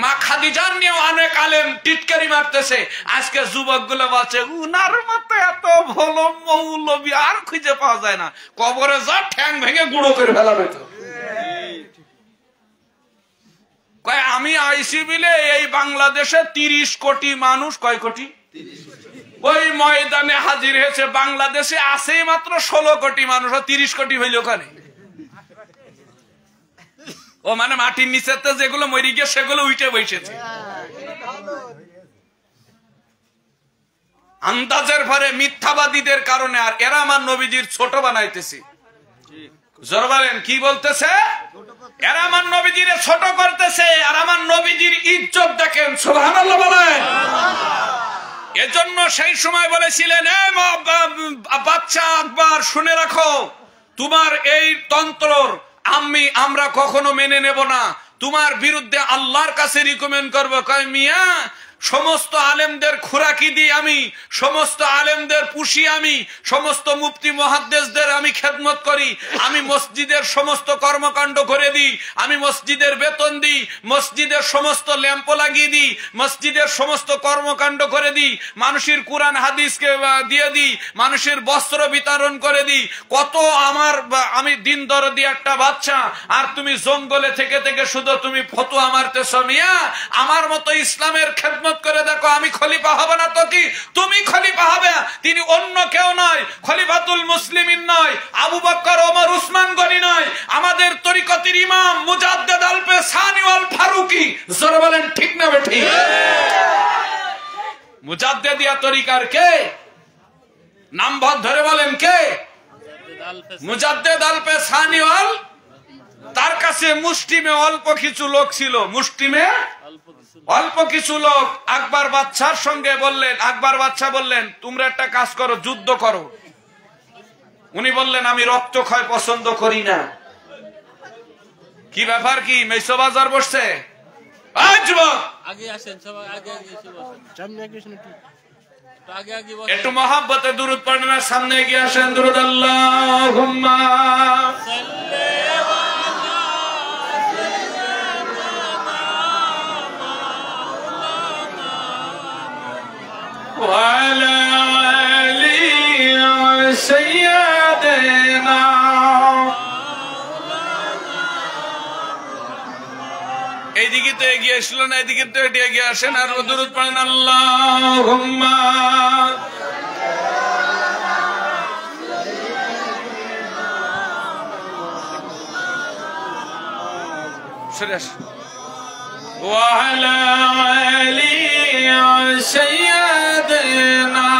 মা খাদিজার নিয়ে অনেক আলেম টিটকারি মারতেছে। আজকে যুবক গুলো বলছে উনার মতো এত ভালো মৌলবী আর খুঁজে পাওয়া যায় না, কবরে যা ঠ্যাং ভেঙে গুঁড়ো করে ফেলাবে। তো আমি আইসি বিলে এই বাংলাদেশে 30 কোটি মানুষ, কয় কোটি? ওই ময়দানে হাজির হয়েছে। বাংলাদেশে আছে মাত্র 16 কোটি মানুষ, 30 কোটি হইল ওখানে। ও মানে মাটির নিচেতে যেগুলো মরি গিয়ে সেগুলো উঠে বসেছে। আন্দাজের ভরে মিথ্যাবাদীদের কারণে। আর এরা আমার নবীজির ছোট বানাইতেছে। জোর বলেন কি বলতেছে? এরা আমার নবীজির ছোট করতেছে। আর আমার নবীজির ইজ্জত দেখেন, সুবহানাল্লাহ বলেন। এজন্য সেই সময় বলেছিলেন, বাচ্চা আকবর শুনে রাখো, তোমার এই তন্ত্রর আমরা কখনো মেনে নেব না। তোমার বিরুদ্ধে আল্লাহর কাছে রিকমেন্ড করবো। কয় মিয়া, সমস্ত আলেমদের খুরাকি দিই আমি, সমস্ত আলেমদের পুষি আমি, সমস্ত মুফতি মুহাদ্দিসদের আমি খেদমত করি, আমি মসজিদের সমস্ত কর্মকাণ্ড করে দিই, আমি মসজিদের বেতন দিই, মসজিদের সমস্ত ল্যাম্প লাগিয়ে দিই, মসজিদের সমস্ত কর্মকাণ্ড করে দিই, মানুষের কুরআন হাদিসকে দিয়ে দিই, মানুষের বস্ত্র বিতরণ করে দিই। কত আমি দিন দরদি একটা বাচ্চা, আর তুমি জঙ্গলে থেকে থেকে শুধু তুমি ফতোয়া মারতেছ। মিয়া, আমার মতো ইসলামের খেদমত করে দেখো, আমি খলিফা হব না তো কি? তুমি খলিফা হবে। তিনি অন্য কেউ নয়, খলিফাতুল মুসলিমিন নয়, আবু বকর, ওমর, উসমান গনি নয়, আমাদের তরিকতের ইমাম মুজাদ্দিদ আলপে সানি ওয়াল ফারুকি। জোরে বলেন ঠিক না বেঠিক? মুজাদ্দিদিয়া তরিকার কে? নাম ধরে বলেন কে? মুজাদ্দিদ আলপে সানি ওয়াল। তার কাছে মুষ্টিমে অল্প কিছু লোক ছিল, মুষ্টিমে অল্প কিছু লোক। আকবর বাদশার সঙ্গে বললেন, আকবর বাদশা বললেন, তোমরা একটা কাজ করো, যুদ্ধ করো। উনি বললেন, আমি রক্তক্ষয় পছন্দ করি না। কি ব্যাপার? কি মেসো বাজার বসছে? একটু মহাব্বতে দুরুদ পড়েন, সামনে এগিয়ে আসেন। দুরুদ আল্লাহুম্মা وعلى آله سيدنا। এইদিকে তো এগিয়ে আসলো না, এইদিকে তো এগিয়ে আসেন আর দুরূদ পড়েন। আল্লাহুম্মা وعلى آله سيدنا।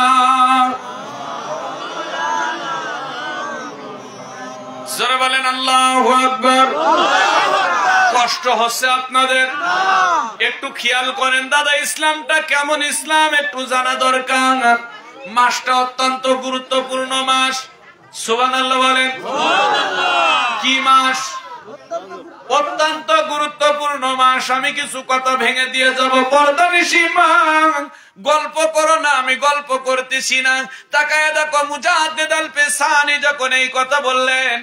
জোরে বলেন আল্লাহু আকবার। কষ্ট হচ্ছে আপনাদের? একটু খেয়াল করেন দাদা, ইসলামটা কেমন ইসলাম একটু জানা দরকার। মাসটা অত্যন্ত গুরুত্বপূর্ণ মাস। সুবহানাল্লাহ বলেন। কি মাস? অত্যন্ত গুরুত্বপূর্ণ মাস। আমি কিছু কথা ভেঙে দিয়ে যাব। পর্দানিশি মা, গল্প করো না, আমি গল্প করতেছি না। তাকায় দেখো, মুজাদ্দিদ আলপে সানি যখন এই কথা বললেন,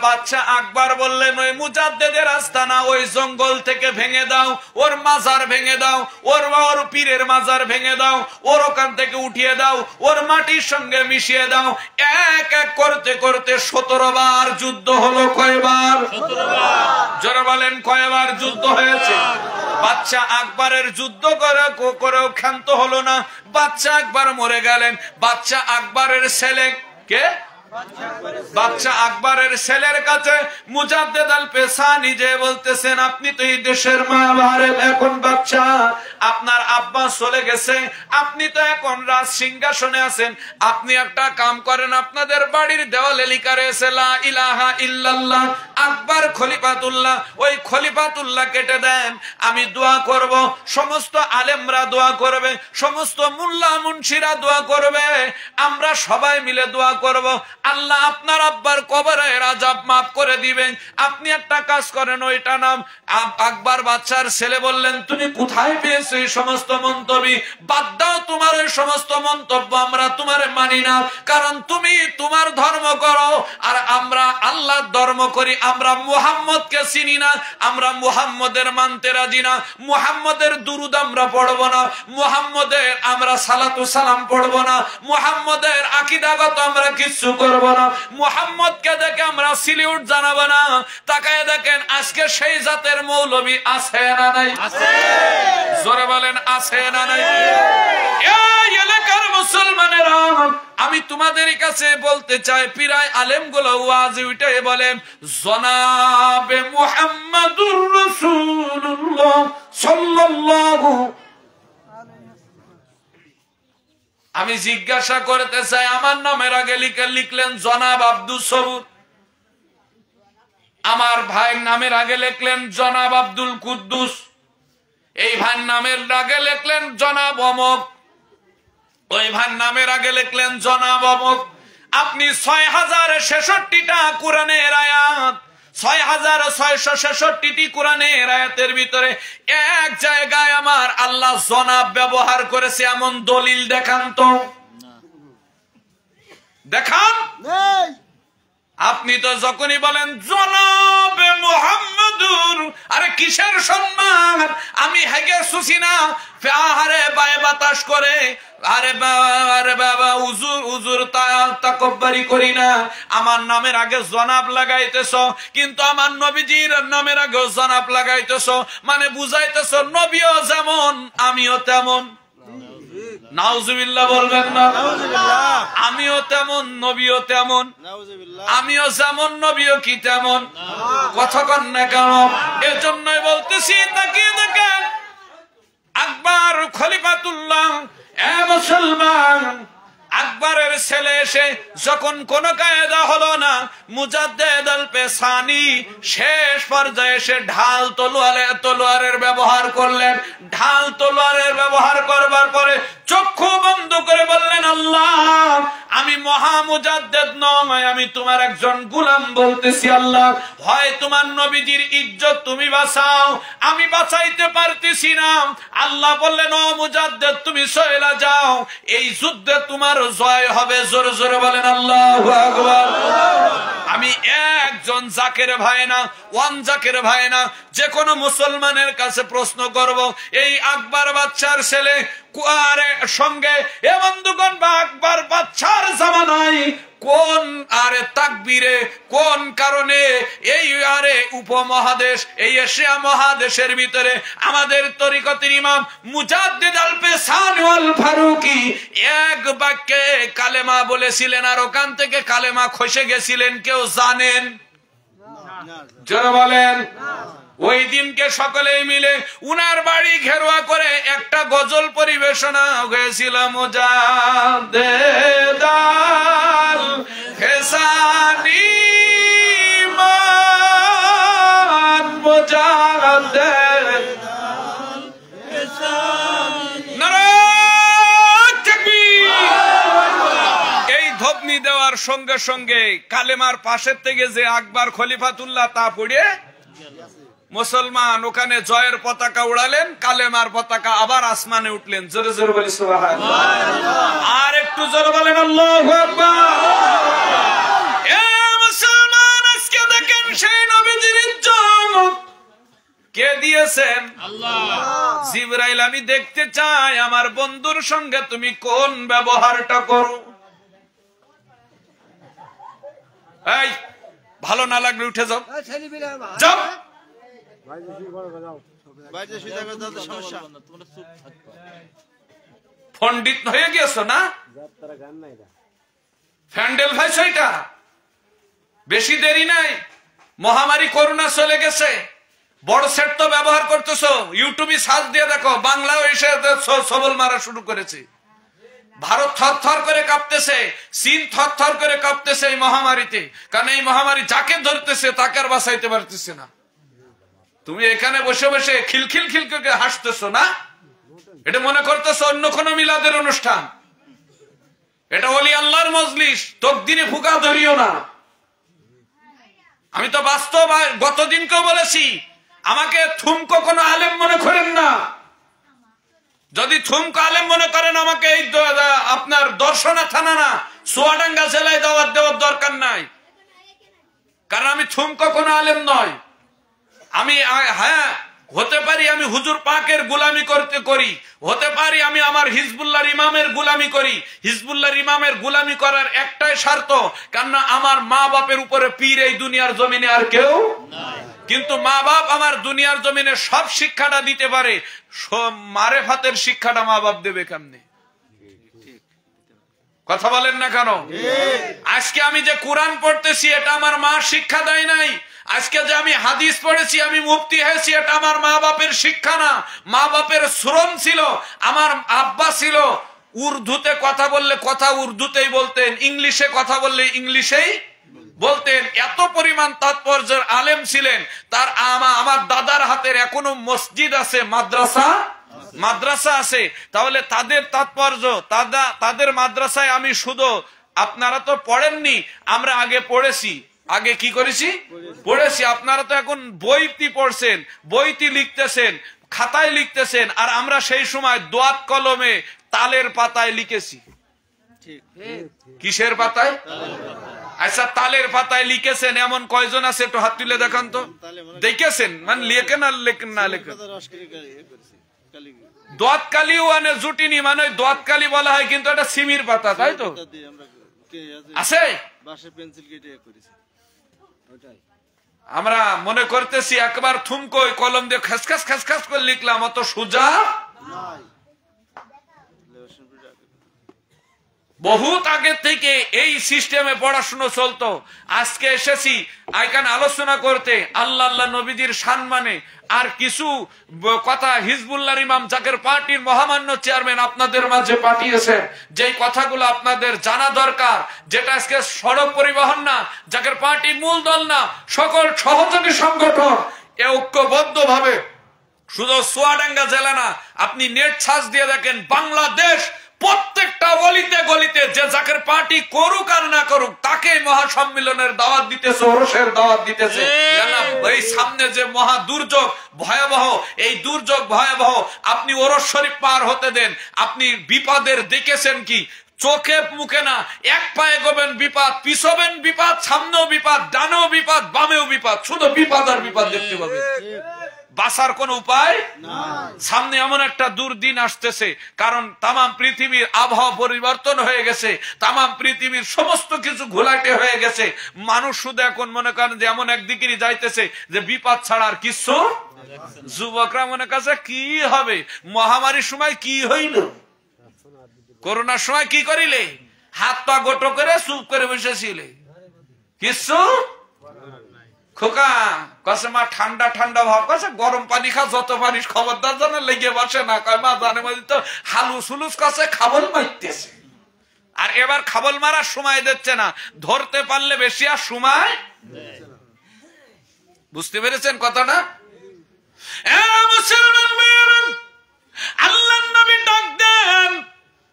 বাদশা আকবর বললেন, ওই মুজাদ্দিদের আস্তানা ওই জঙ্গল থেকে ভেঙে দাও, ওর মাজার ভেঙে দাও, ওর পীরের মাজার ভেঙে দাও, ওর ওখান থেকে উঠিয়ে দাও, ওর মাটির সঙ্গে মিশিয়ে দাও। এক এক করতে করতে 17 বার যুদ্ধ হলো। কয়বার? 17 বার। জোরে বলেন কয়বার যুদ্ধ হয়েছে? বাদশা আকবরের যুদ্ধ করেও ক্ষান্ত হলো না। বাদশা আকবর মরে গেলেন। বাদশা আকবরের ছেলে কে? বাদশা আকবরের ছেলের কাছে মুজাদ্দিদ আলপে সানি যে বলতেছেন, আপনি তো এই দেশের মহাভারত, এখন বাদশা আপনার আব্বা চলে গেছে, আপনি তো এখন রাজ সিংহাসনে আছেন, আপনি একটা কাম করেন, আপনাদের বাড়ির দেওয়ালে লেখা রয়েছে লা ইলাহা ইল্লাল্লাহ আকবর খলিফাতুল্লাহ, ওই খলিফাতুল্লাহ কেটে দেন, আমি দোয়া করব, সমস্ত আলেমরা দোয়া করবে, সমস্ত মুল্লা মুন্সিরা দোয়া করবে, আমরা সবাই মিলে দোয়া করব, আল্লাহ আপনার আব্বার কবরের আযাব মাফ করে দিবেন। আপনি একটা কাজ করেন, ওইটা নাম। আকবর বাদশার ছেলে বললেন, তুমি কোথায় পেয়েছো এই সমস্ত মন্তব্য? বাদ দাও তোমার এই সমস্ত মন্তব্য, আমরা তোমার মানি না, কারণ তুমি তোমার ধর্ম করো আর আমরা আল্লাহর ধর্ম করি। আমরা মুহাম্মদকে চিনি না, আমরা মুহাম্মদের মানতে রাজি না, মুহাম্মদের দুরুদ আমরা পড়বো না, মুহাম্মদের আমরা সালাতু সালাম পড়বো না, মুহাম্মদের আকীদাগত আমরা কিছু করব না, মুহাম্মদকে দেখে আমরা সিলিউট জানাবো না। তাকায় দেখেন আজকে সেই জাতের মৌলবী আছে না নাই? আছে। জোরে বলেন আছে না নাই? এই এলাকার মুসলমানেরা, আমি তোমাদের কাছে বলতে চাই, পীরায় আলেমগুলো ওয়াজে উঠে বলেন জনাবে মুহাম্মাদুর রাসূলুল্লাহ সাল্লাল্লাহু। আমি জিজ্ঞাসা করতে চাই, আমার নামের আগে লিখলেন জনাব আব্দুল সবুর, আমার ভাইয়ের নামের আগে লিখলেন জনাব আব্দুল কুদ্দুস, এই ভাইয়ের নামের আগে লিখলেন জনাব অমক, ওই ভাইয়ের নামের আগে লিখলেন জনাব অমক। আপনি 6066টা কোরআনের আয়াত, 6666টি কোরআনের আয়াতের ভিতরে এক জায়গায় আমার আল্লাহ জনাব ব্যবহার করেছে এমন দলিল দেখান তো, দেখান। আপনি তো যখনই বলেন জনাবে মুহাম্মাদুর, আরে কিসের সম্মান? আমি হেগে সুসি না, আরে বায়ে বাতাস করে, আরে বাবা উজুর তাকব্বারি করি না। আমার নামের আগে জনাব লাগাইতেছ, কিন্তু আমার নবীজির নামের আগে জনাব লাগাইতেছ, মানে বুঝাইতেছ নবীও যেমন আমিও তেমন। নাউজুবিল্লাহ বলবেন না? আমিও তেমন নবীও তেমন, আমিও যেমন নবীও কি তেমন, কথা কন না কেন? এজন্যই বলতেছি, তাকিয়ে দেখেন আকবর খলিফাতুল্লাহ, এ মুসলমান, আকবরের ছেলে এসে যখন কোন কায়দা হলো না, মুজাদ্দেদ আল পেসানি শেষ পর্যায়ে এসে ঢাল তলোয়ারের ব্যবহার করলেন। ঢাল তলোয়ারের ব্যবহার করবার পরে চক্ষু বন্ধ করে বললেন, আল্লাহ আমি মহা মুজাদ্দেদ নয়, আমি তোমার একজন গোলাম বলতেছি। আল্লাহ হয় তোমার নবীজির ইজ্জত তুমি বাঁচাও, আমি বাঁচাইতে পারতেছি না। আল্লাহ বললেন, ও মুজাদ্দেদ তুমি সয়লা যাও, এই যুদ্ধে তোমার জয় হবে। জোরে জোরে বলেন আল্লাহু আকবার। আমি একজন জাকের ভাই না, ওয়ান জাকের ভাই না, যে কোনো মুসলমানের কাছে প্রশ্ন করব, এই আকবর বাদশার ছেলে কুয়ারে সঙ্গে এ বন্ধুগণ বা আকবর বাদশার জামানায় কোন আরে তাকবীরে কোন কারণে এই আরে উপমহাদেশ, এই এশিয়া মহাদেশের ভিতরে আমাদের তরিকতের ইমাম মুজাদ্দিদ আল পেসানি ওয়াল ফারুকি এক বাক্যে কালেমা বলেছিলেন, আর ওখান থেকে কালেমা খসে গেছিলেন, কেউ জানেন? যারা বলেন ওই দিনকে সকলেই মিলে উনার বাড়ি ঘেরোয়া করে একটা গজল পরিবেশনা হয়েছিল, মুজাদ্দিদ আল পেসানি মান মুজাদ্দিদ আল পেসানি। নারায়ে তাকবীর। এই ধ্বনি দেওয়ার সঙ্গে সঙ্গে কালেমার পাশের থেকে যে আকবর খলিফাতুল্লাহ তা পড়ে মুসলমান ওখানে জয়ের পতাকা উড়ালেন, কালেমার পতাকা আবার আসমানে উঠলেন। জোরে জোরে বলি সুবহানাল্লাহ। আর একটু জোরে বলেন আল্লাহু আকবার। এ মুসলমান, আজকে দেখেন সেই নবীজির ইজ্জত কে দিয়েছেন? আল্লাহ। জিবরাইল, আমি দেখতে চাই আমার বন্ধুর সঙ্গে তুমি কোন ব্যবহারটা করো। এই ভালো না লাগলে উঠে যাও, যাও। পণ্ডিত হয়ে গেছো না, ফ্যান্ডেল ভাই, সেইটা বেশি দেরি নাই। মহামারী করোনা চলে গেছে, বড় সেট তো ব্যবহার করতেছো, ইউটিউবে সার্চ দিয়ে দেখো, বাংলাও এসে সবল মারা শুরু করেছে। ভারত থর থর করে কাঁপতেছে, চীন থর থর করে কাঁপতেছে এই মহামারীতে, কারণ এই মহামারী যাকে ধরতেছে তাকে আর বাঁচাইতে পারতেছে না। তুমি এখানে বসে বসে খিলখিল খিল করে হাসতেছো না, এটা মনে করতেছো অন্য কোন মিলাদের অনুষ্ঠান, এটা ওলি আল্লাহর মজলিস, তকদিরে ফুকা ধরিও না। আমি তো বাস্তব গতদিনকেও বলেছি, আমাকে থুমকো কোন আলেম মনে করেন না। যদি থুমকো আলেম মনে করেন আমাকে এই আপনার দর্শনা থানা না চুয়াডাঙ্গা জেলায় দাওয়াত দেওয়ার দরকার নাই, কারণ আমি থুমকো কোন আলেম নয়। আমি হ্যাঁ হতে পারি আমি হুজুর পাকের গোলামি করি, হতে পারি আমি আমার হিজবুল্লাহর ইমামের গোলামি করি। হিজবুল্লাহর ইমামের গোলামি করার একটাই শর্ত, কারণ আমার মা বাপের উপরে পীর এই দুনিয়ার জমিনে আর কেউ নাই। কিন্তু মা বাপ আমার দুনিয়ার জমিনে সব শিক্ষাটা দিতে পারে, মারেফাতের শিক্ষাটা মা বাপ দেবে কেমনে? কথা বলেন না কেন? আজকে আমি যে কোরআন পড়তেছি এটা আমার মা শিক্ষা দেয় নাই। আজকে যে আমি হাদিস পড়েছি, আমি মুফতি হয়েছি, এটা আমার মা বাপের শিক্ষা না। মা বাপের শ্রম ছিল। আমার আব্বা ছিল উর্দুতে কথা বললে কথা উর্দুতেই বলতেন, ইংলিশে কথা বললে ইংলিশেই বলতেন। এত পরিমাণ তাৎপর্যের আলেম ছিলেন। তার আমার দাদার হাতের এখনো মসজিদ আছে, মাদ্রাসা আছে। তাহলে তাদের তাৎপর্য, তাদের মাদ্রাসায় আমি শুধু, আপনারা তো পড়েননি, আমরা আগে পড়েছি। আগে কি করেছি? পড়েছি। আপনারা তো এখন বইটি পড়ছেন, বইটি লিখতেছেন, খাতায় লিখতেছেন, আর আমরা সেই সময় দোয়াত কলমে তালের পাতায় লিখেছি। কিসের পাতায়? আচ্ছা, তালের পাতায় লিখেছেন এমন কয়জন আছে? একটু হাত তুলে দেখান তো। দেখেছেন? মানে লেখেন আর লেখেন না লেখেন। দোয়াতকালি ওয়ানে জুটিনি, মানে দোয়াতকালি বলা হয়, কিন্তু এটা সিমির পাতা, তাই তো? আছে। আমরা মনে করতেছি একবার থুমকো কলম দিয়ে খাসখাস খাসখাস করে লিখলাম, অত সোজা। বহুত আগে থেকে এই সিস্টেমে পড়াশোনা চলতো। আজকে এসেছি এখানে আলোচনা করতে আল্লাহ আল্লাহ নবীজির সম্মানে। আর কিছু কথা হিজবুল্লাহর ইমাম জাকের পার্টির মহামান্য চেয়ারম্যান আপনাদের মাঝে পাঠিয়েছেন, যেই কথাগুলো আপনাদের জানা দরকার। যেটা আজকে সড়ক পরিবহন না, জাকের পার্টির মূল দল না, সকল সহযোগী সংগঠন ঐক্যবদ্ধ ভাবে, শুধু চুয়াডাঙ্গা জেলা না, আপনি নেট সার্চ দিয়ে দেখেন, বাংলাদেশ প্রত্যেকটা গলিতে গলিতে যে জাকের পার্টি করুক আর না করুক, তাকে মহাসম্মেলনের দাওয়াত দিতেছে, ওরসের দাওয়াত দিতেছে। এই সামনে যে মহা দুর্যোগ ভয়াবহ, এই দুর্যোগ ভয়াবহ, আপনি ওরস শরীফ পার হতে দেন। আপনি বিপদের দেখেছেন কি? চোখে মুখে না, এক পায়ে গোবেন বিপদ, পিছবেন বিপদ, সামনেও বিপদ, ডানেও বিপদ, বামেও বিপদ, শুধু বিপদ আর বিপদ দেখতে পাবেন। বাঁচার কোন উপায় সামনে এমন একটা দুর্দিন আসতেছে, কারণ তাম পৃথিবীর আবহাওয়া পরিবর্তন হয়ে গেছে, তাম পৃথিবীর সমস্ত কিছু ঘোলাটে হয়ে গেছে। মানুষ শুধু এখন মনে করেন যে এমন একদিকেই যাইতেছে যে বিপদ ছাড়া আর কিছু। যুবকরা মনে করছে কি হবে, মহামারীর সময় কি হইল, করোনার সময় কি করিলে, হাত পা গোটো করে চুপ করে বসেছিলে, কিছু খোকা কাছে মা ঠান্ডা ঠান্ডা ভাব কাছে, গরম পানি খা, যত পানিস খবরদার জানা লেগে বসে না। কয় মা জানে মাঝে তো হালুস হুলুস কাছে খাবল মারতেছে। আর এবার খাবল মারার সময় দিচ্ছে না, ধরতে পারলে বেশি আর সময়। বুঝতে পেরেছেন কথাটা? আল্লাহ নবী ডাক দেন,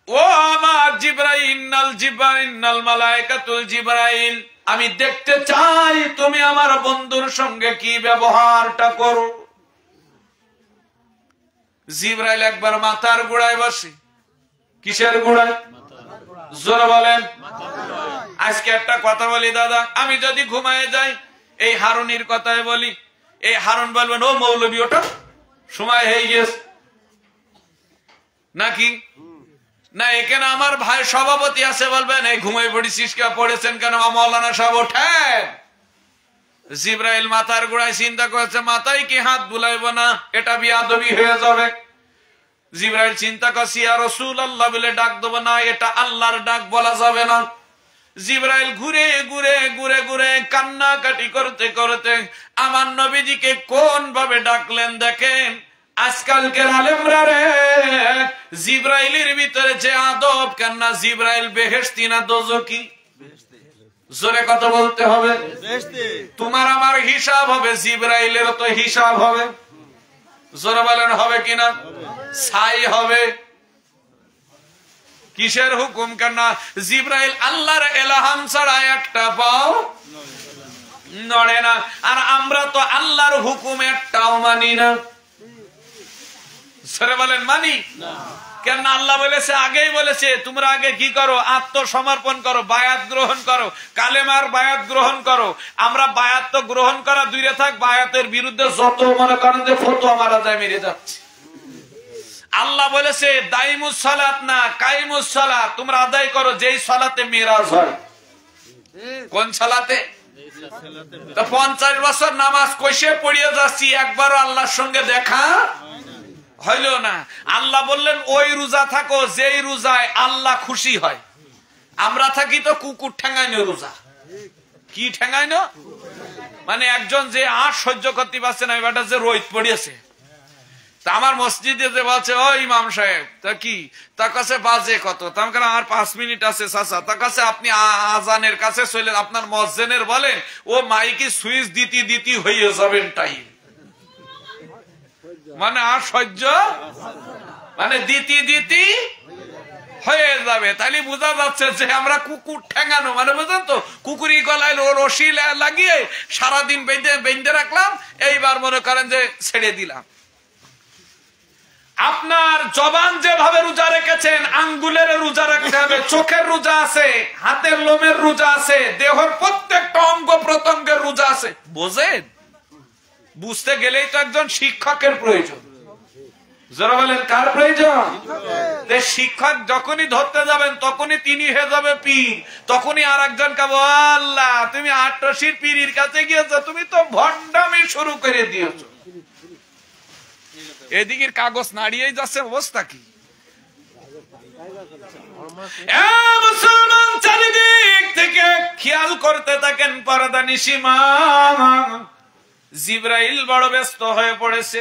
ও আমার জিবরাইল, জিবরাইল মালায়েকাতুল জিবরাইল, আমি দেখতে চাই তুমি আমার বন্ধুর সঙ্গে কি ব্যবহারটা করো। জিবরাইল একবার মাথার গোড়ায় বসে। কিসের গোড়ায়? জোরে বলেন। আজকে একটা কথা বলি দাদা, আমি যদি ঘুমায় যাই, এই হারুনির কথাই বলি, এই হারুন বলবেন ও মৌলবী ওটা সময় হয়ে গেছে নাকি না, এখানে আমার ভাই সভাপতি আছে, বলবেন এই ঘুমাই পড়েছিস কে, পড়েছেন কেন মৌলানা সাহেব ওঠেন। জিবরাইল মাথার গোড়ায় চিন্তা করেছে, মাথায় কি হাত বুলাইব না, এটা বিয়াদবি হয়ে যাবে। জিবরাইল চিন্তা করছে ইয়া রাসূলুল্লাহ বলে ডাক দেব না, এটা আল্লাহর ডাক বলা যাবে না। জিবরাইল ঘুরে ঘুরে ঘুরে ঘুরে কান্নাকাটি করতে করতে আমার নবীজিকে কোন ভাবে ডাকলেন দেখেন। আজকালকের আলেমরা রে, জিবরাইলের ভিতরে যে আদব, কেননা জিবরাইল বেহেশতি না দোজখী? জোরে কথা বলতে হবে। তোমার আমার হিসাব হবে, জিবরাইলের তো হিসাব হবে। জোরে বলেন হবে কিনা? ছাই হবে। কিসের হুকুম? কেননা জিবরাইল আল্লাহর ইলহাম ছাড়া একটা পাও নড়ে না, আর আমরা তো আল্লাহর হুকুম একটাও মানি না। সরে বলেন মানি না। কেন? আল্লাহ বলেছে, আগেই বলেছে, তোমরা আগে কি করো? আত্মসমর্পণ করো, বায়াত গ্রহণ করো, কালেমার বায়াত গ্রহণ করো। আমরা বায়াত তো গ্রহণ করা দূরে থাক, বায়াতের বিরুদ্ধে যত মনে করেন যে ফতোয়া মারা যায় মেরে যাচ্ছে। আল্লাহ বলেছে দাইমুস সালাত না কাইমুস সালাত, তোমরা আদায় করো যেই সালাতে মিরাজ হয়। কোন সালাতে? 50 বছর নামাজ কইসে পড়িয়ে যাচ্ছি, একবারও আল্লাহর সঙ্গে দেখা হইল না। আল্লাহ বললেন ওই রোজা থাকো যেই রোজায় আল্লাহ খুশি হয়। আমরা থাকি তো কুকুর ঠেঙ্গাইনো রোজা। কি ঠেঙ্গাইনো মানে একজন যে আর সহ্য করতে পারছে না, এবারটা যে রোহিত পড়িয়েছে, তা আমার মসজিদে যে বলছে ও ইমাম সাহেব তা কি, তার কাছে বাজে কত, তার আর 5 মিনিট আছে চাচা, তার কাছে আপনি আজানের কাছে চলে আপনার মসজিদের বলেন ও মাইকে সুইচ দিতি হয়ে যাবেন টাইম, মানে আর সহ্য মানে দিতি হয়ে যাবে। তাহলে বোঝা যাচ্ছে যে আমরা কুকুর ঠেঙ্গানো, মানে বুঝলেন তো, কুকুরি গলায় রশি লাগিয়ে সারাদিন বেঁধে রাখলাম, এইবার মনে করেন যে ছেড়ে দিলাম। আপনার জবান যেভাবে রোজা রেখেছেন, আঙ্গুলের রোজা রাখতে হবে, চোখের রোজা আছে, হাতের লোমের রোজা আছে, দেহের প্রত্যেকটা অঙ্গ প্রত্যঙ্গের রোজা আছে। বোঝেন? বুঝতে গেলেই তো একজন শিক্ষকের প্রয়োজন। যারা বলেন কার প্রয়োজন? শিক্ষক যখনই ধরতে যাবেন তখনই তিনি হয়ে যাবে পীর, তখনই আর একজন কে আল্লাহ তুমি আটরশির পীরের কাছে গিয়েছো, তুমি তো ভণ্ডামি শুরু করে দিয়েছো। এদিকের কাগজ নাড়িয়ে যাচ্ছে, অবস্থা কি? মুসলমান চারিদিক থেকে খেয়াল করতে থাকেন পর্দা নিশিমা। জিবরাইল বড় ব্যস্ত হয়ে পড়েছে,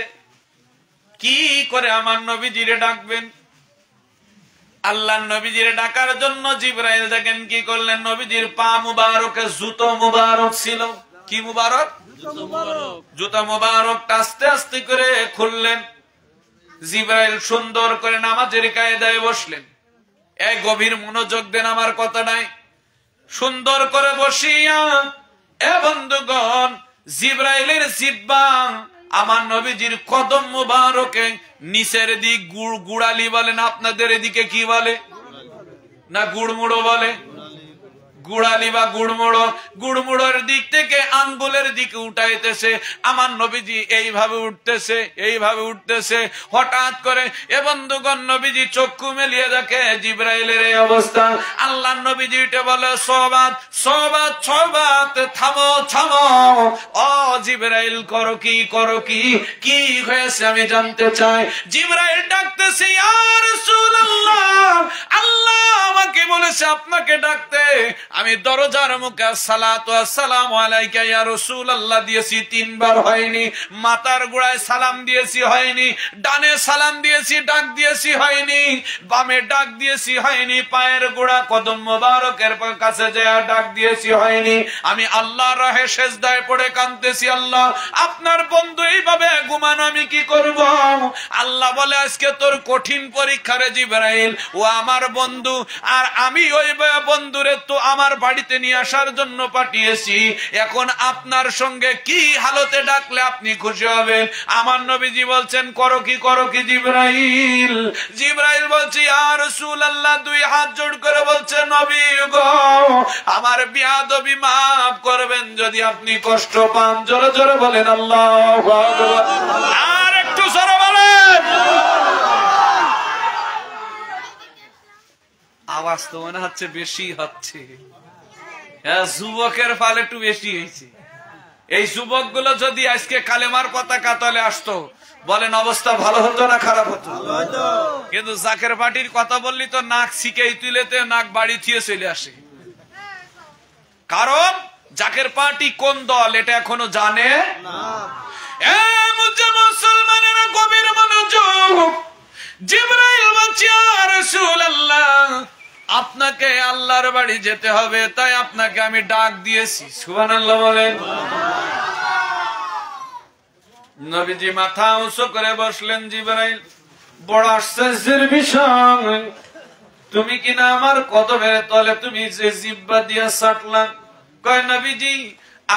কি করে আমার নবীজিরে ডাকবেন। আল্লাহ নবীজিরে ডাকার জন্য জিবরাইল দেখেন কি করলেন, নবীজির পা মুবারকে জুতো মুবারক ছিল। কি মুবারক? জুতো মুবারকটা আস্তে আস্তে করে খুললেন। জিবরাইল সুন্দর করে নামাজের কায়দায় বসলেন। এই গভীর মনোযোগ দেন আমার কথা নাই, সুন্দর করে বসিয়া এ বন্ধুগণ জিবরাইলের জিহ্বা আমার নবীজির কদম মুবারকে নিচের দিক গুড়ালি বলেন, আপনাদের এদিকে কি বলে? না গুড়মুড়ো বলে? গুড়ালি বা গুড়মুড়োর দিক থেকে আঙ্গুলের দিকে উঠাইতেছে। আমার নবীজি এইভাবে উঠতেছে। হঠাৎ করে এ বন্ধুগণ নবীজি চক্ষু মেলিয়ে দেখে জিবরাইলের এই অবস্থা। আল্লাহ নবীজি উঠে বলে সোবাত থামো। ও জিবরাইল করো কি কি হয়েছে আমি জানতে চাই। জিবরাইল ডাকতেছে ইয়া রাসূলুল্লাহ, আল্লাহ আমাকে বলেছে আপনাকে ডাকতে। আমি দরজার মুখে আসসালাতু আসসালামু আলাইকা ইয়া রাসূলুল্লাহ দিয়েছি 3 বার, হয়নি। মাথার গোড়ায় সালাম দিয়েছি, হয়নি। ডানে সালাম দিয়েছি, ডাক দিয়েছি, হয়নি। বামে ডাক দিয়েছি, হয়নি। পায়ের গোড়া কদম মোবারকের কাছে যায় ডাক দিয়েছি, হয়নি। আমি আল্লাহর রাহে সেজদায় পড়ে কাঁদতেছি, আল্লাহ আপনার বন্ধু এইভাবে ঘুমানো আমি কি করব? আল্লাহ বলে আজকে তোর কঠিন পরীক্ষা রে জিবরাইল, ও আমার বন্ধু, আর আমি ওই বন্ধুরে তো আমার বাড়িতে নিয়ে আসার জন্য পাঠিয়েছি। এখন আপনার সঙ্গে কি হালতে ডাকলে আপনি খুশি হবেন? আমার নবীজি বলছেন করো কি জিবরাইল বলছে ইয়া রাসূলুল্লাহ, 2 হাত জোড় করে বলছে নবী গো আমার বিয়াদবি মাফ করবেন যদি আপনি কষ্ট পান। জোরে জোরে বলেন আল্লাহু আকবার। আর একটু জোরে বলেন। আওয়াজ তো মনে হচ্ছে বেশি হচ্ছে, যুবকের ফাল একটু বেশি হয়েছে। এই যুবক গুলো যদি আজকে কালেমার পতাকা তলে আসতো, বলেন অবস্থা ভালো হতো না খারাপ হতো? কিন্তু জাকের পার্টির কথা বললি তো নাক শিখেই তুলেতে নাক বাড়ি থিয়ে চলে আসে। কারণ জাকের পার্টি কোন দল এটা এখনো জানে না। মুসলমানেরা গভীর মনোযোগ। জিবরাইল বলছে ইয়া রাসূলুল্লাহ, আপনাকে আল্লাহর বাড়ি যেতে হবে, তাই আপনাকে আমি ডাক দিয়েছি। সুবহানাল্লাহ বলেন। নবীজি মাথা উঁচু করে বসলেন। জিবরাইল বড় আশ্চর্যের বিষয়, তুমি কিনা আমার কদমের তলে তুমি যে জিহ্বা দিয়া ছাটলা। কয় নবীজি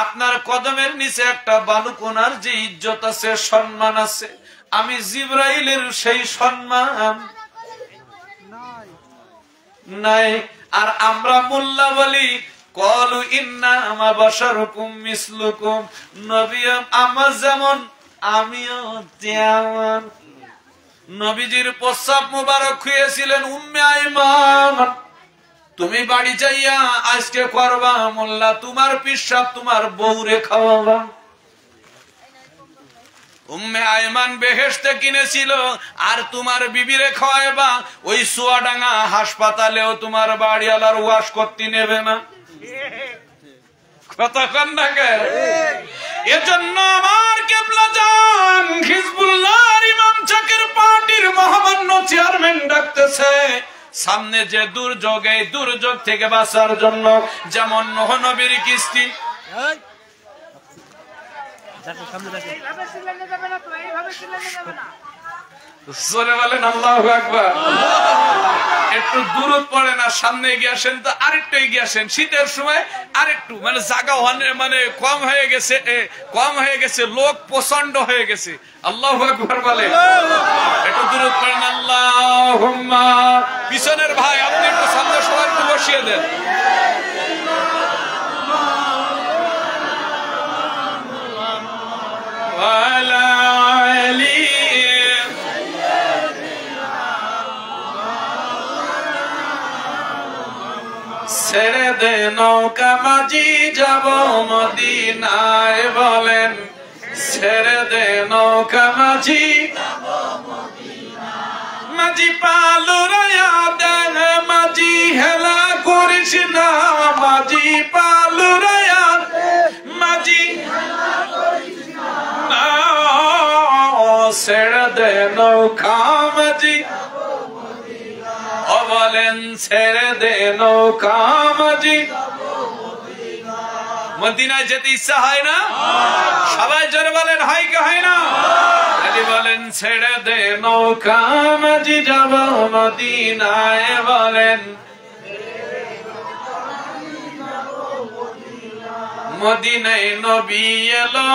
আপনার কদমের নিচে একটা বালুকোনার যে ইজ্জত আছে, সম্মান আছে, আমি জিবরাইলের সেই সম্মান নাই। আর আমরা মোল্লা বলি কলু ইন্না আমা বাশারুকুম মিসলুকুম, নবী আমার যেমন আমিও তেমন। নবীজির প্রস্রাব মুবারক খুঁয়েছিলেন উম্মে আইমান। তুমি বাড়ি যাইয়া আজকে করবা মোল্লা তোমার পিসাব তোমার বউরে খাওয়াবা। ও উম্মে আয়মান বেহেশতে কিনেছিল, আর তোমার বিবিরে খাওয়াইবা ওই চুয়াডাঙ্গা হাসপাতালেও তোমার বাড়িওয়ালার ওয়াশ করতে নেবে না। কতক্ষণ না এজন্য আমার কেবলা জান হিজবুল্লাহর ইমাম জাকির পার্টির মহামান্য চেয়ারম্যান ডাকতেছে, সামনে যে দুর্যোগ, এই দুর্যোগ থেকে বাঁচার জন্য যেমন নূহ নবীর কিস্তি, জোরে বলেন আল্লাহু আকবার। একটু দূরত পড়ে না, সামনে এগিয়ে আসেন তো আরেকটু এগিয়ে আসেন। শীতের সময় আরেকটু মানে জায়গা মানে কম হয়ে গেছে, লোক প্রচন্ড হয়ে গেছে। আল্লাহু আকবার বলে একটু দূরত পড়েন। আল্লাহুম্মা, পিছনের ভাই আপনি একটু সামনে সবাই একটু বসিয়ে দেন। ছেড়ে দে নৌকা মাঝি যাব মদিনায়, বলেন ছেড়ে দে নৌকা মাঝি, মাঝি পালুরায়া দেন, মাঝি হেলা করিস না, মাঝি পালুরায়া, মাঝি ছেড়ে দে নৌকা মাঝি, ও বলেন ছেড়ে দে নৌকা মাঝি। মদিনায় যেতে ইচ্ছা হয় না? সবাই জোরে বলেন হয় কি হয় না? বলেন ছেড়ে দে নৌকা মাঝি যাব মদিনায়, বলেন মদিনায় নবী এলো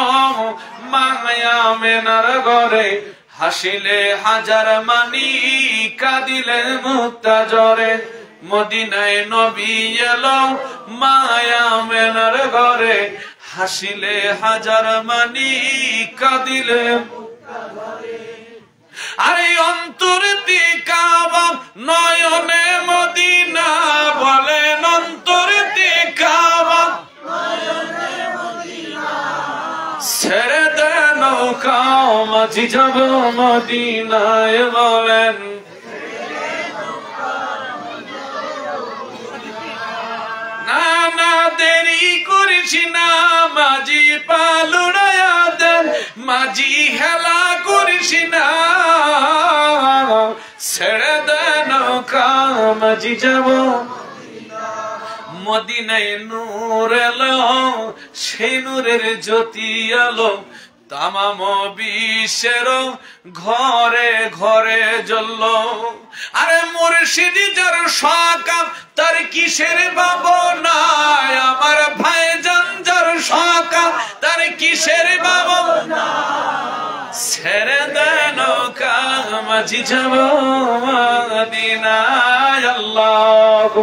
মায়া মেনার ঘরে, হাসিলে হাজার মানি কাঁদিলে মুক্তা জরে। মদিনায় নবী এলো মায়া মেনার ঘরে, হাসিলে হাজার মানি কাঁদিলে। আরে অন্তরে কাবা নয়নে মদিনা, বলেন অন্তরে কাবা, ছেড়ে দে নৌকা মাঝি যাব মদিনায়, বলেন না না দেরি করিস না, মাঝি পালুড়ায়া দেন, মাঝি হেলা করিস না, ছেড়ে দে নৌকা মাঝি যাব মদিনায়। নূর এলো, সেই নূরের জ্যোতি আলো তামাম বিশ্বের ঘরে ঘরে জ্বলল। আরে মুর্শিদি যার সকাম তার কিসের ভাবনা, আমার ভাইজান যার সকাম তার কিসের ভাবনা, ছেড়ে দে নৌকা মাঝি যাব মদিনায়। আল্লাহু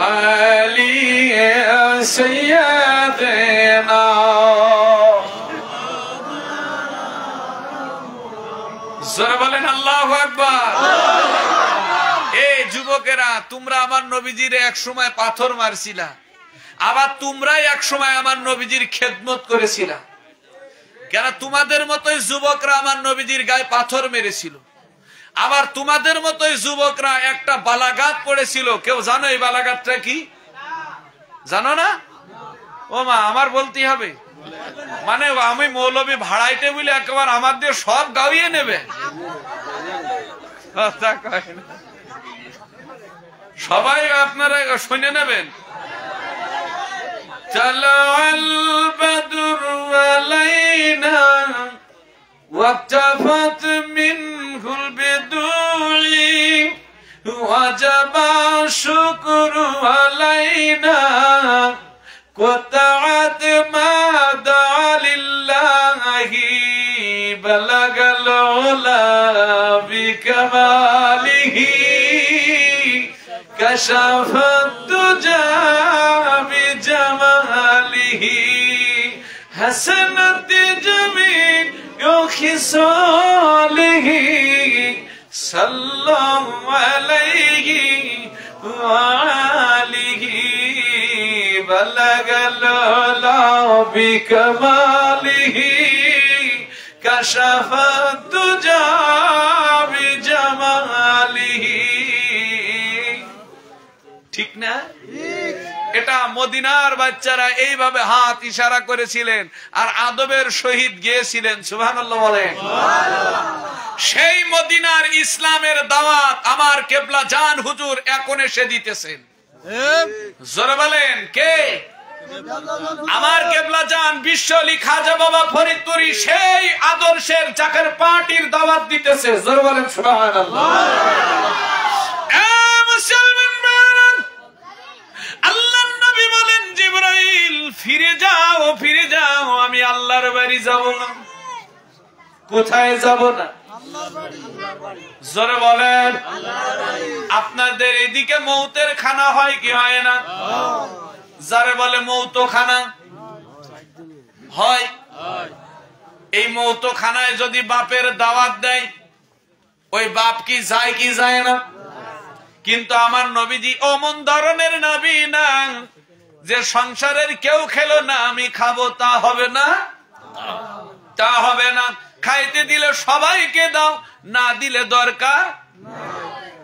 আলী সাইয়্যিদানা। জোরে বলেন আল্লাহু আকবার। এই যুবকেরা, তোমরা আমার নবীজির এক সময় পাথর মারছিলা, আবার তোমরাই এক সময় আমার নবীজির খেদমত করেছিলা। কেন তোমাদের মতোই যুবকরা আমার নবীজির গায়ে পাথর মেরেছিল, আবার তোমাদের মতোই যুবকরা একটা বালাগাত পড়েছিল। কেউ জানো এই বালাগাতটা কি? জানো না? ও মা, আমার বলতে হবে, মানে আমি মৌলবী ভাড়াইতে বলে একেবারে আমার দিয়ে সব গাওয়িয়ে নেবে। সবাই আপনারা শুনে নেবেন। তালাল বাদরু আলাইনা ওয়াকতাফাত মিনহুল বিদুই ওয়াজাবা শুকরু আলাইনা قطعت ما دعا لله بلغ العلا بكماله كشف الدجى بجماله حسنت جميع خصاله সাল্লাল্লাহু আলাইহি ওয়া আলিহি বালাগাল লা বিকামালিহি কাশাফাত দুজা বিজামালিহি। ঠিক না? এটা মদিনার বাচ্চারা এইভাবে হাত ইশারা করেছিলেন আর আদবের সহিত গিয়েছিলেন। সুবহানাল্লাহ বলেন। সেই মদিনার ইসলামের দাওয়াত আমার কেবলা জান হুজুর এখন এসে দিতেছেন। জোরে বলেন কে? আমার কেবলা জান বিশ্বলি খাজা বাবা ফরিদপুরি সেই আদর্শের চাকের পার্টির দাওয়াত দিতেছে। জোরে বলেন সুবহানাল্লাহ। আল্লাহর নবী বলেন, জিবরাইল ফিরে যাও, ফিরে যাও, আমি আল্লাহর বাড়ি যাব না। কোথায় যাব না? জোরে বলেন। আপনাদের এদিকে মৌতের খানা হয় কি হয় না? যারে বলে মৌত খানা হয়। এই মৌত খানায় যদি বাপের দাওয়াত দেয়, ওই বাপ কি যায় কি যায় না? কিন্তু আমার নবীজি অমন ধরনের নবী না যে সংসারের কেউ খেলো না আমি খাবো, তা হবে না, তা হবে না। খাইতে দিলে সবাইকে দাও, না দিলে দরকার।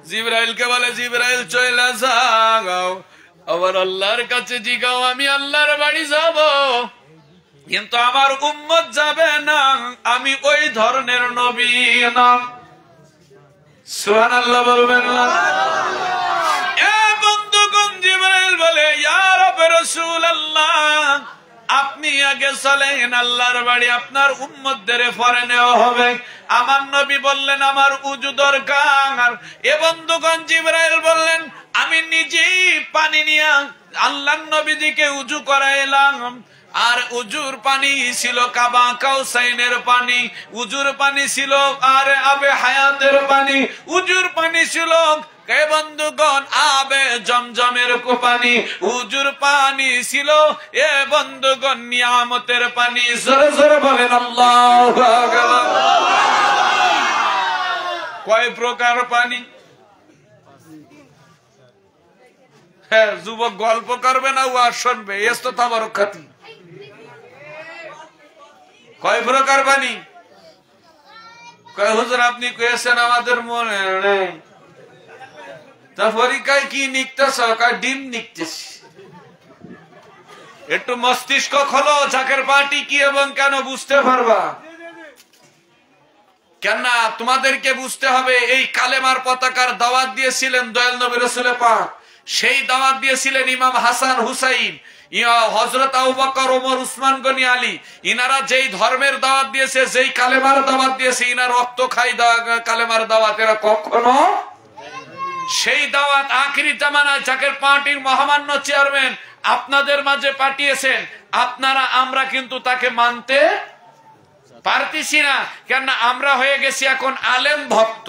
জিবরাইলকে বলে, জিবরাইল চলে যাও, আবার আল্লাহর কাছে জিগাও, আমি আল্লাহর বাড়ি যাব, কিন্তু আমার উম্মত যাবে না, আমি ওই ধরনের নবী না। সুবহানাল্লাহ বলবেন না? এ বন্ধুগণ, জিবরাইল বলে, ইয়া রাসূলুল্লাহ, আপনি আগে চলেন আল্লাহর বাড়ি, আপনার উম্মতদের পরে নেওয়া হবে। আমার নবী বললেন, আমার উযু দরকার। এ বন্ধুগণ, জিবরাইল বললেন, আমি নিজেই পানি নিয়ে আল্লাহর নবীজিকে উযু করাইলাম। আর উজুর পানি ছিল কাবা কাউসাইনের পানি, উজুর পানি ছিল আর আবে হায়াতের পানি, উজুর পানি ছিল কে বন্ধুগণ আবে জমজমের পানি, উজুর পানি ছিল এ বন্ধুগণ নিয়ামতের পানি। জোরে জোরে বলেন আল্লাহু আকবার। কয় প্রকার পানি? হ্যাঁ, যুবক গল্প করবে না, ওয়াজ শুনবে, এস তো তাবারক খাতি। কয় প্রকার পানি? কয় হুজুর আপনি কয়েছেন আমাদের মনে নেই। তা পরীক্ষায় কি নিকতেছ? কয় ডিম নিকতেছি। একটু মস্তিষ্ক খোলো, জাকের পার্টি কি এবং কেন বুঝতে পারবা। কেন তোমাদেরকে বুঝতে হবে, এই কালেমার পতাকার দাওয়াত দিয়েছিলেন দয়াল নবী রাসূল পাক, সেই দাওয়াত দিয়েছিলেন ইমাম হাসান হুসাইন, হযরত আবু বকর, ওমর, উসমান গনি, আলী। ইনারা যেই ধর্মের দাওয়াত দিয়েছে, যেই কালেমার দাওয়াত দিয়েছে, ইনার রক্ত খাই কালেমার দাওয়াত এরা কখনো সেই দাওয়াত আখিরি জামানায় জাকের পার্টির মহামান্য চেয়ারম্যান আপনাদের মাঝে পাঠিয়েছেন। আপনারা আমরা কিন্তু তাকে মানতে পারতেছি না, কেন আমরা হয়ে গেছি এখন আলেম ভক্ত,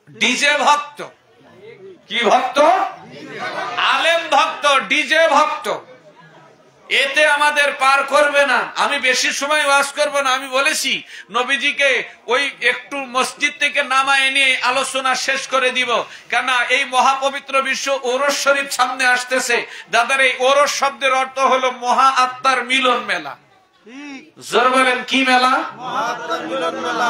ডিজে ভক্ত। কি ভক্ত? আলেম ভক্ত, ডিজে ভক্ত। এতে আমাদের পার করবে না। আমি বেশি সময় ওয়াজ করব না। আমি বলেছি নবীজিকে ওই একটু মসজিদ থেকে নামায় নিয়ে আলোচনা শেষ করে দিব, কেন এই মহাপবিত্র বিশ্ব ওরস শরীফ সামনে আসতেছে। দাদার এই ওরস শব্দের অর্থ হলো মহা আত্মার মিলন মেলা। জোর বলেন কি মেলা?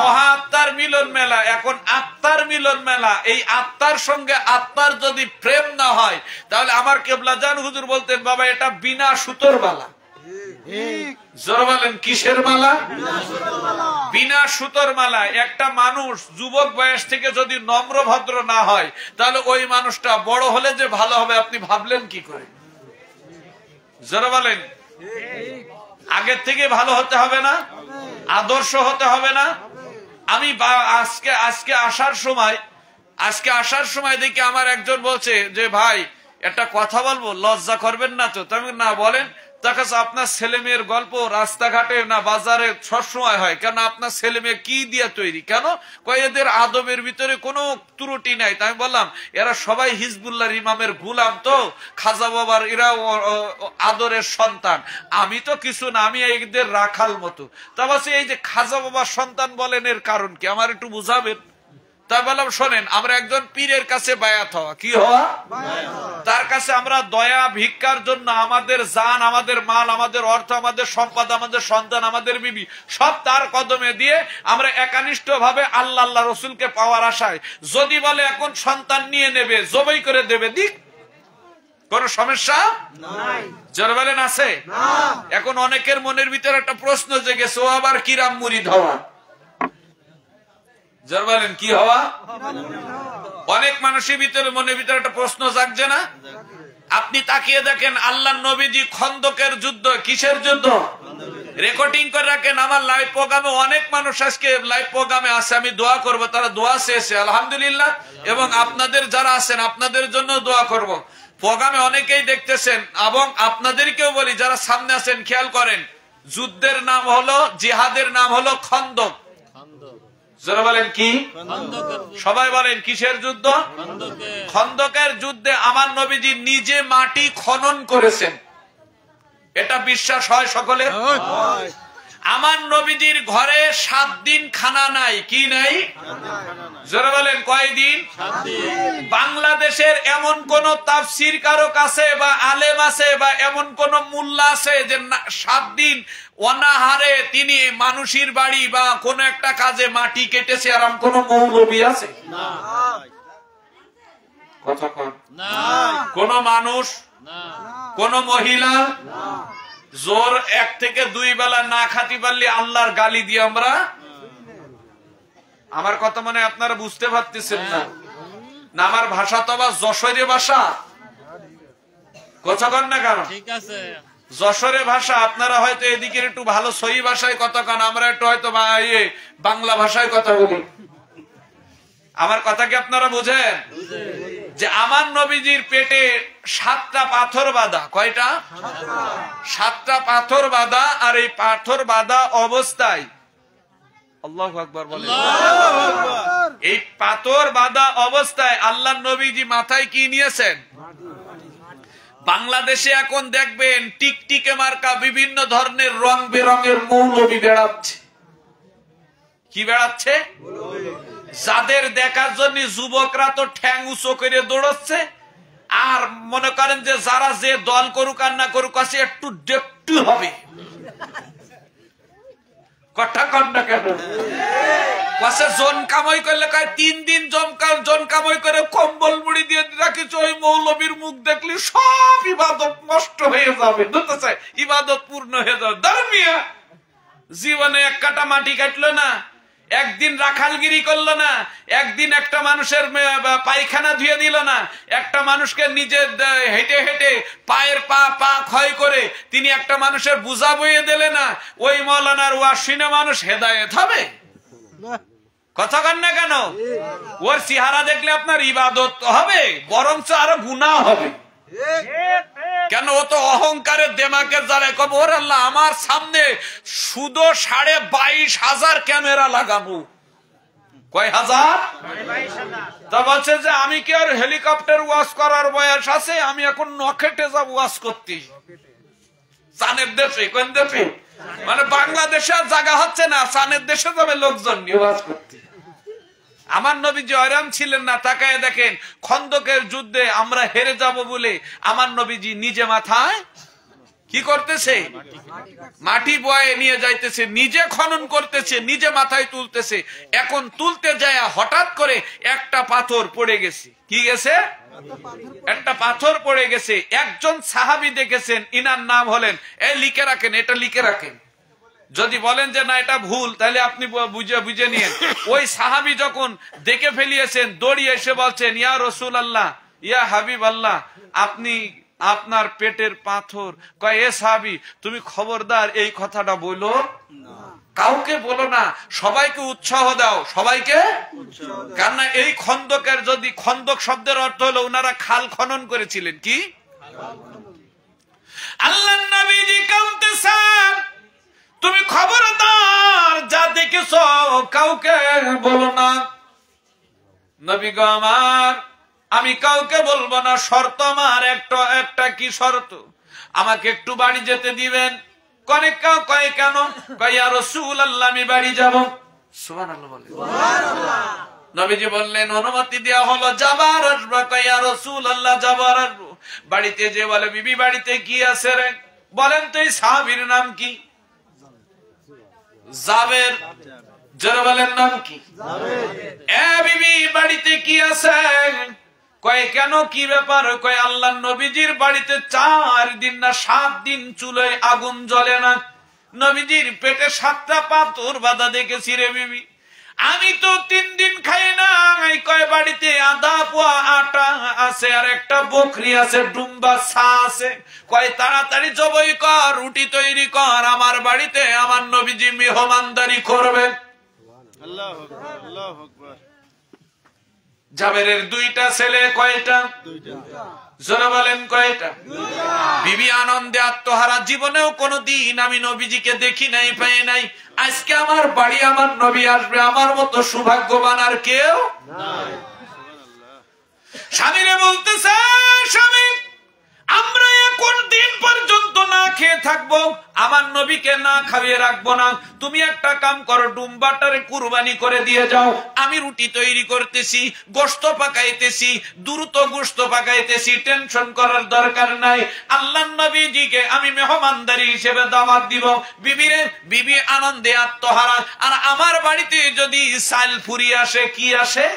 মহা আত্মার মিলন মেলা। এখন আত্মার মিলন মেলা, এই আত্মার সঙ্গে আত্মার যদি প্রেম না হয়, তাহলে আমার কেবলা জান হুজুর বলতেন, বাবা এটা বিনা সুতোর মালা। জোর বলেন কিসের মালা? বিনা সুতোর মালা। একটা মানুষ যুবক বয়স থেকে যদি নম্র ভদ্র না হয়, তাহলে ওই মানুষটা বড় হলে যে ভালো হবে আপনি ভাবলেন কি করে? জোর বলেন। আগের থেকে ভালো হতে হবে না? আদর্শ হতে হবে না? আমি আজকে আসার সময় দেখি আমার একজন বলছে যে ভাই একটা কথা বলবো, লজ্জা করবেন না তো? তুমি না বলেন। তার কাছে আপনার ছেলে মেয়ের গল্প রাস্তাঘাটে না বাজারে সবসময় হয়, কেন আপনার ছেলে মেয়ে কি দিয়ে তৈরি? কেন? কয় এদের আদবের ভিতরে কোনো ত্রুটি নাই। তাই আমি বললাম এরা সবাই হিজবুল্লাহর ইমামের গুলাম, তো খাজা বাবার এরা আদরের সন্তান। আমি তো কিছু না, আমি এদের রাখাল মতো। তা বলছে এই যে খাজা বাবার সন্তান বলেন, এর কারণ কি আমার একটু বুঝাবেন? তাই বললাম শোনেন, আমরা একজন পীরের কাছে বায়াত হওয়া, কি হওয়া, তার কাছে আমরা দয়া ভিক্ষার জন্য আমাদের জান, আমাদের মাল, আমাদের অর্থ, আমাদের সম্পদ, আমাদের সন্তান, আমাদের বিবি সব তার কদমে দিয়ে আমরা একানিষ্ঠ ভাবে আল্লাহ আল্লাহ রসুলকে পাওয়ার আশায়, যদি বলে এখন সন্তান নিয়ে নেবে, জবাই করে দেবে, দিক, কোন সমস্যা নাই। জোরে বলেন আছে? এখন অনেকের মনের ভিতরে একটা প্রশ্ন জেগেছে, ও আবার কিরাম মুরিদ হওয়া। জোরে বলেন কি হওয়া? অনেক মানুষের ভিতরে মনের ভিতরে একটা প্রশ্ন জাগছে না? আপনি তাকিয়ে দেখেন, আল্লাহর নবীজি খন্দকের যুদ্ধ, কিসের যুদ্ধ, রেকর্ডিং করে রাখেন আমার লাইভ প্রোগ্রামে। অনেক মানুষ আজকে লাইভ প্রোগ্রামে আছে, আমি দোয়া করব, তারা দোয়া শেষে আলহামদুলিল্লাহ, এবং আপনাদের যারা আছেন আপনাদের জন্য দোয়া করব। প্রোগ্রামে অনেকেই দেখতেছেন, এবং আপনাদেরকেও বলি যারা সামনে আছেন, খেয়াল করেন, যুদ্ধের নাম হলো, জিহাদের নাম হলো খন্দক। যারা বলেন কি, সবাই বলেন কিসের যুদ্ধ? খন্দকের যুদ্ধে আমার নবীজি নিজে মাটি খনন করেছেন, এটা বিশ্বাস হয় সকলের? আমার নবীজির ঘরে 7 দিন খানা নাই, কি নাই? যারা বলেন কয়দিন? বাংলাদেশের এমন কোন তাফসীর কারক আছে বা আলেম আছে বা এমন কোন মুল্লা আছে যে 7 দিন অনাহারে তিনি মানুষের বাড়ি বা কোন একটা কাজে মাটি কেটেছে, আর কোন মৌলবী আছে? কথা কন। কোন মানুষ, কোন মহিলা জোর 1 থেকে 2 বেলা না খাতি পারলে আল্লাহর গালি দিয়ে আমরা, আমার কথা মানে আপনারা বুঝতে পারতেছেন না, না আমার ভাষা তো আবার যশোরে ভাষা, কথা কন না কেন? ঠিক আছে, যশোরে ভাষা, আপনারা হয়তো এদিকে একটু ভালো সহি ভাষায় কথা কন, আমরা একটু হয়তো বাংলা ভাষায় কথা বলি। আমার কথা কি আপনারা বুঝেন? যে আমার নবীজির পেটে 7টা পাথর বাঁধা, কয়টা? 7টা পাথর বাঁধা, আর এই পাথর বাঁধা অবস্থায়, আল্লাহু আকবার বলেন, এই পাথর বাঁধা অবস্থায় আল্লাহ নবীজি মাথায় কি নিয়েছেন? বাংলাদেশে এখন দেখবেন টিকটিকে মার্কা বিভিন্ন ধরনের রং বেরঙের মৌলবী বেড়াচ্ছে। কি বেড়াচ্ছে? যাদের দেখার জন্য যুবকরা তো ঠ্যাং উঁচু করে দৌড়চ্ছে, আর মনে করেন যে যারা যে দল করুক আর না করুক আছে একটু দেখতে হবে, কথা কন না কেন? জন কামাই করলে 3 দিন জন কামাই করে কম্বল মুড়ি দিয়ে রাখিস, ওই মৌলবীর মুখ দেখলে সব ইবাদত নষ্ট হয়ে যাবে, ইবাদত পূর্ণ হয়ে যাবে। ধর্মিয়া জীবনে 1 কাটা মাটি কাটলো না, একদিন রাখালগিরি করলো না, একদিন একটা মানুষের পায়খানা ধুয়ে দিল না, একটা মানুষকে নিজে হেঁটে হেঁটে পায়ের পা ক্ষয় করে তিনি একটা মানুষের বোঝা বইয়ে দিলে না, ওই মৌলানার ওয়াজ শুনে মানুষ হেদায়েত হবে? কথা কন না কেন? ওর চেহারা দেখলে আপনার ইবাদত হবে, বরঞ্চ আরো গুনাহ হবে। কেন? ও তো অহংকারের দেমাকের জ্বালায় কব, ওর আল্লাহ আমার সামনে শুধু 22,500 ক্যামেরা লাগাবো। কয় হাজার? তা বলছে যে আমি কি আর হেলিকপ্টার ওয়াশ করার বয়স আছে? আমি এখন নখেটে যাব ওয়াশ করতে, চানের দেশে। কোন দেশে? মানে বাংলাদেশে আর জায়গা হচ্ছে না, চানের দেশে যাবে লোকজন নিয়ে ওয়াশ করতে। আমার নবীজি হয়রান ছিলেন না। তাকায় দেখেন, খন্দকের যুদ্ধে আমরা হেরে যাব বলে আমার নবীজি নিজে মাথায় কি করতেছে? মাটি বয়ে নিয়ে যাইতেছে, নিজে খনন করতেছে, নিজে মাথায় তুলতেছে। এখন তুলতে যায় হঠাৎ করে একটা পাথর পড়ে গেছে। কি গেছে? একটা পাথর পড়ে গেছে। একজন সাহাবী দেখেছেন, ইনার নাম হলেন, এই লিখে রাখেন, এটা লিখে রাখেন, যদি বলেন যে না এটা ভুল তাহলে আপনি বুঝে নিয়েন। ওই সাহাবী যখন দেখে ফেলিয়েছেন, দৌড়িয়ে এসে বলছেন, ইয়া রাসূলুল্লাহ, ইয়া হাবিব আল্লাহ, আপনি আপনার পেটের পাথর। কয়, এ সাহাবী তুমি খবরদার এই কথাটা বলো কাউকে বলো না, সবাইকে উৎসাহ দাও, সবাইকে। কেননা এই খন্দকের, যদি খন্দক শব্দের অর্থ হলো ওনারা খাল খনন করেছিলেন। কি? আল্লাহর নবীজি কাঁদতেছেন, তুমি খবরদার যা দেখেছ কাউকে বলো না। নবী গো আমার, আমি কাউকে বলবো না, শর্ত আমার একটা। কি শর্ত? আমাকে একটু বাড়ি যেতে দিবেন। কয় কেন? কয় ইয়া রাসূলুল্লাহ, আমি বাড়ি যাব। সুবহানাল্লাহ বলে। নবীজি বললেন অনুমতি দেওয়া হলো, যাবার আসবা? ইয়া রাসূলুল্লাহ যাবার আসবো। বাড়িতে যে বলে, বিবি বাড়িতে কি আছে রে? বলেন তো এই সাহাবীর নাম কি? জাবের। জোরে বলেন নাম কি? এ বিবি বাড়িতে কি আছে? কয় কেন, কি ব্যাপার? কয় আল্লাহর নবীজির বাড়িতে 4 দিন না 7 দিন চুলোয় আগুন জ্বলে না, নবীজির পেটে 7টা পাথর বাঁধা দেখেছি রে বিবি, আমি তো 3 দিন খাই না। কয় বাড়িতে আধা পোয়া আটা আছে আর একটা বকরি আছে, ডুম্বা ছা আছে। কয় তাড়াতাড়ি জবাই কর, রুটি তৈরি কর, আমার বাড়িতে আমার নবীজি মেহমানদারি করবে। আল্লাহু আকবার, আল্লাহু আকবার। জাবেরের 2টা ছেলে। কয়টা? 2টা। জোরে বলেন কয়টা? বিবি আনন্দে আত্মহারা, জীবনেও কোনদিন আমি নবীজিকে দেখি নাই, পাই নাই, আজকে আমার বাড়ি আমার নবী আসবে, আমার মতো সৌভাগ্যবান আর কেউ নাই। স্বামীরে বলতেছে, স্বামী আমরা এখন দিন পর্যন্ত না খেয়ে থাকবো, আমার নবীকে না খাইয়ে রাখবো না, তুমি একটা কাম করো, ডুম্বাটারে কুরবানি করে দিয়ে যাও, আমি রুটি তৈরি করতেছি, গোশত পাকাইতেছি, দ্রুত গোশত পাকাইতেছি, টেনশন করার দরকার নাই, আল্লাহর নবীজিকে আমি মেহমানদারি হিসেবে দাওয়াত দিব। বিবিরে, বিবি আনন্দে আত্মহারা। আর আমার বাড়িতে যদি চাল ফুরি আসে, কি আসে?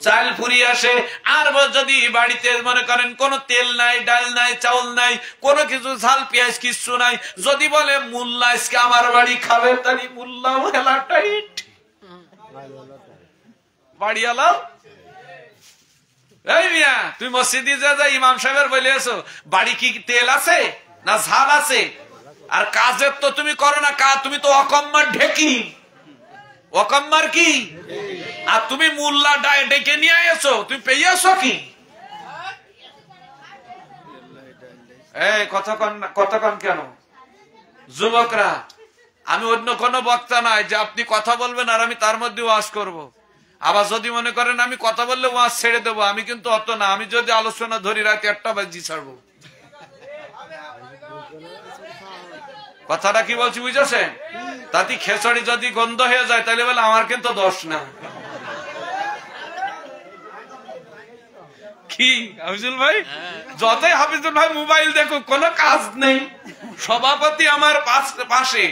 চাল ফুরি আসে। আর যদি বাড়িতে মনে করেন কোন তেল নাই, ডাল নাই, চাউল নাই, কোনো কিছু ঝাল পেঁয়াজ কিচ্ছু নাই, যদি বলে মুল্লা আজকে আমার বাড়ি খাবে, তাহলে মুল্লাও হেলা টাইট, বাড়িওয়ালা। এই মিয়া, তুই মসজিদে যা ইমাম সাহেবের বলে আছো, বাড়ি কি তেল আছে না ঝাল আছে? আর কাজের তো তুমি করো না, তুমি তো অকম্মার ঢেকি, অকম্মার কি? আর তুমি মুল্লা ডেকে নিয়ে এসো, তুমি পেয়েছো কি? এই কতক্ষণ কেন যুবকরা? আমি অন্য কোন বক্তা নাই যে আপনি কথা বলবেন আর আমি তার মধ্যে ওয়াজ করব। আবার যদি মনে করেন আমি কথা বললে ওয়াজ ছেড়ে দেবো, আমি কিন্তু অত না। আমি যদি আলোচনা ধরি রাতে 1টা বাজি ছাড়বো। কথাটা কি বলছি বুঝেছেন? তাতে খেচড়ি যদি গন্ধ হয়ে যায় তাহলে বলে আমার কিন্তু দোষ না। কি হাফিজুল ভাই? যতই হাফিজুল ভাই মোবাইল দেখো, কোনো কাজ নেই। সভাপতি আমার পাশে,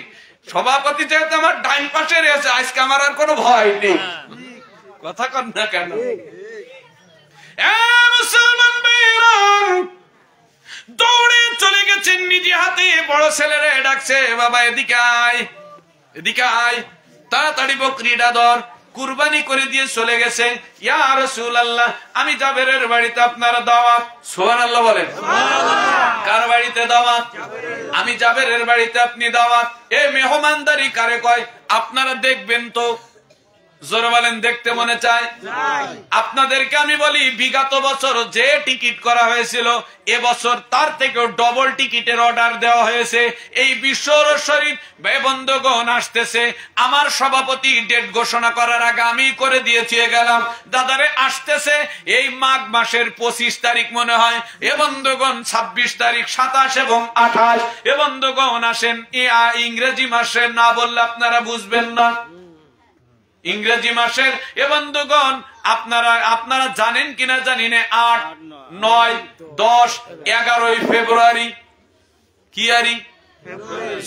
সভাপতি যেহেতু আমার ডাইন পাশে রয়েছে, আজকে আমার আর কোনো ভয় নেই। কথা কন না কেন? মুসলমান ভাইরা দৌড়ে চলে গেছেন, নিজে হাতে বড় ছেলেরে ডাকছে, বাবা এদিকে আয়, এদিকে আয়, তাড়াতাড়ি বকরিটা ধর। কুরবানি করে দিয়ে চলে গেছে। ইয়া রাসূলুল্লাহ, আমি জাবেরের বাড়িতে আপনারা দাওয়াত। সুবহানাল্লাহ বলেন। কার বাড়িতে দাওয়াত? আমি জাবেরের বাড়িতে আপনি দাওয়াত। এই মেহমানদারি কারে কয়? আপনারা দেখবেন তো। জোরে বলেন, দেখতে মনে চায়? আপনাদেরকে আমি বলি, বিগত বছর যে টিকিট করা হয়েছিল, এবছর তার থেকেও ডবল টিকিটের অর্ডার দেওয়া হয়েছে। এই বিশ্বর শরীফ বন্ধুগণ আসতেছে, আমার সভাপতি ডেট ঘোষণা করার আগে আমি করে দিয়েছি গেলাম, দাদারে আসতেছে এই মাঘ মাসের 25 তারিখ মনে হয়, এ বন্ধুগণ 26 তারিখ, 27 এবং 28, এ বন্ধুগণ আসেন। ইংরেজি মাসে না বললে আপনারা বুঝবেন না। ইংরেজি মাসের এ বন্ধুগণ আপনারা জানেন কিনা জানি না, 8, 9, 10, 11 ফেব্রুয়ারি। কি আরি?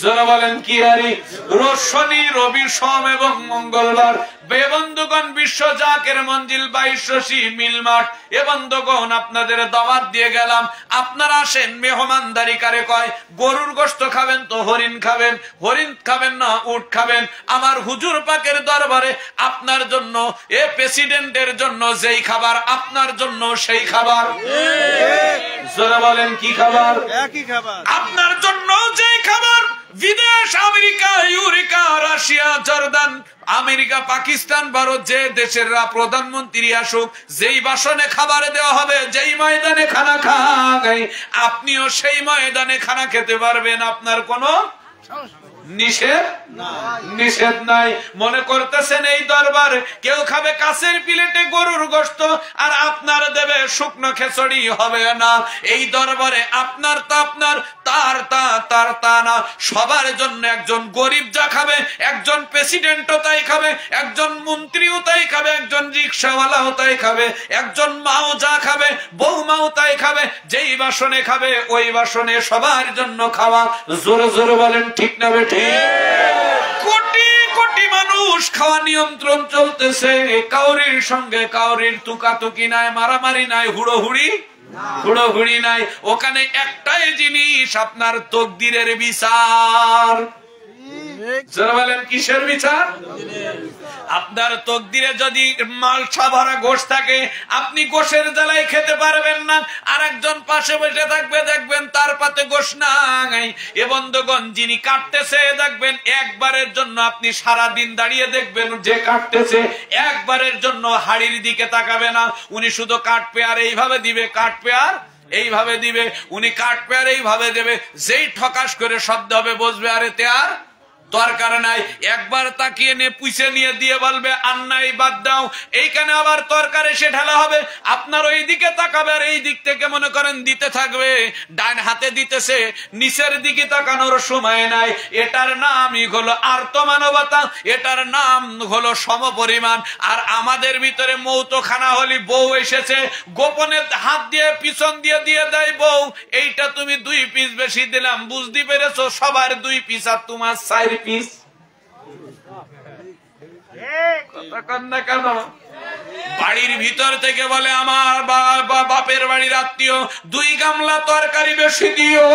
জোরে বলেন কি আরি? রোজ, শনি, রবি, সোম এবং মঙ্গলবার। বে বন্ধুগণ বিশ্ব জাকের মঞ্জিল 22 মিল মাঠ। এ বন্ধুগণ আপনাদের দাওয়াত দিয়ে গেলাম, আপনারা আসেন। মেহমানদারি কারে কয়? গরুর গোশত খাবেন তো হরিণ খাবেন, হরিণ খাবেন না উট খাবেন। আমার হুজুর পাকের দরবারে আপনার জন্য, এ প্রেসিডেন্টের জন্য যেই খাবার, আপনার জন্য সেই খাবার। জোরে বলেন কি খাবার? একই খাবার। আপনার জন্য যেই খাবার, বিদেশ, America, Europa, Russia, Jordan, America, Pakistan, Bharat, যে দেশের প্রধানমন্ত্রী আসুক, যেই বাসনে খাবার দেওয়া হবে, যেই ময়দানে খানা খায়, আপনিও সেই ময়দানে খানা খেতে পারবেন। আপনার কোনো নিষেধ নিষেধ নাই। মনে করতেছেন এই দরবার কেউ খাবে কাছের প্লেটে গরুর গোশত আর আপনার দেবে শুকনো খিচুড়ি, হবে না। এই দরবারে আপনার তা আপনার, তার তা তার তা না। সবার জন্য একজন গরিব যা খাবে, একজন প্রেসিডেন্টও তাই খাবে, একজন মন্ত্রীও তাই খাবে, একজন রিক্সাওয়ালাও তাই খাবে, একজন মাও যা খাবে, বৌমাও তাই খাবে। যেই বাসনে খাবে ওই বাসনে সবার জন্য খাওয়া। জোরে জোরে বলেন ঠিক না বেঠিক? কোটি কোটি মানুষ খাওয়া নিয়ন্ত্রণ চলতেছে। কাউরির সঙ্গে কাউরির তুকাতুকি নাই, মারামারি নাই, হুড়োহুড়ি নাই। ওখানে একটাই জিনিস, আপনার তকদিরের বিচার। যারা বলেন কিসের বিচার? আপনার তকদিরে যদি মালসা ভরা গোশ থাকে, আপনি গোশের জ্বালায় খেতে পারবেন না। আর একজন পাশে বসে থাকবে, দেখবেন তার পাতে গোশ নাই। এ বন্ধুগণ, যিনি কাটতেছে দেখবেন একবারের জন্য, আপনি সারা দিন দাঁড়িয়ে দেখবেন যে কাটতেছে একবারের জন্য হাড়ির দিকে তাকাবে না। উনি শুধু কাটবে আর এইভাবে দিবে, কাটবে আর এইভাবে দিবে, উনি কাটবে আর এইভাবে দেবে। যেই ঠকাস করে শব্দ হবে বুঝবে আর এতে আর দরকার নাই। একবার তাকিয়ে নিয়ে পুষে নিয়ে দিয়ে বলবে আর নাই, বাদ দাও। এইখানে আবার তরকারি এসে ঢালা হবে, আপনার ওই দিকে তাকাবে আর এই দিক থেকে মনে করেন দিতে থাকবে। ডান হাতে দিতেছে, নিচের দিকে তাকানোর সময় নাই। এটার নামই হলো আর্তমানবতা, এটার নাম হলো সমপরিমাণ। আর আমাদের ভিতরে মৌতখানা হলি, বউ এসেছে, গোপনে হাত দিয়ে পিছন দিয়ে দিয়ে দেয় বউ, এইটা তুমি 2 পিস বেশি দিলাম, বুঝতে পেরেছো? সবার 2 পিস আর তোমার 4 পিস। কেন বাড়ির ভিতর থেকে বলে আমার বাপের বাড়ির আত্মীয় 2 গামলা তরকারি বেশি দিও।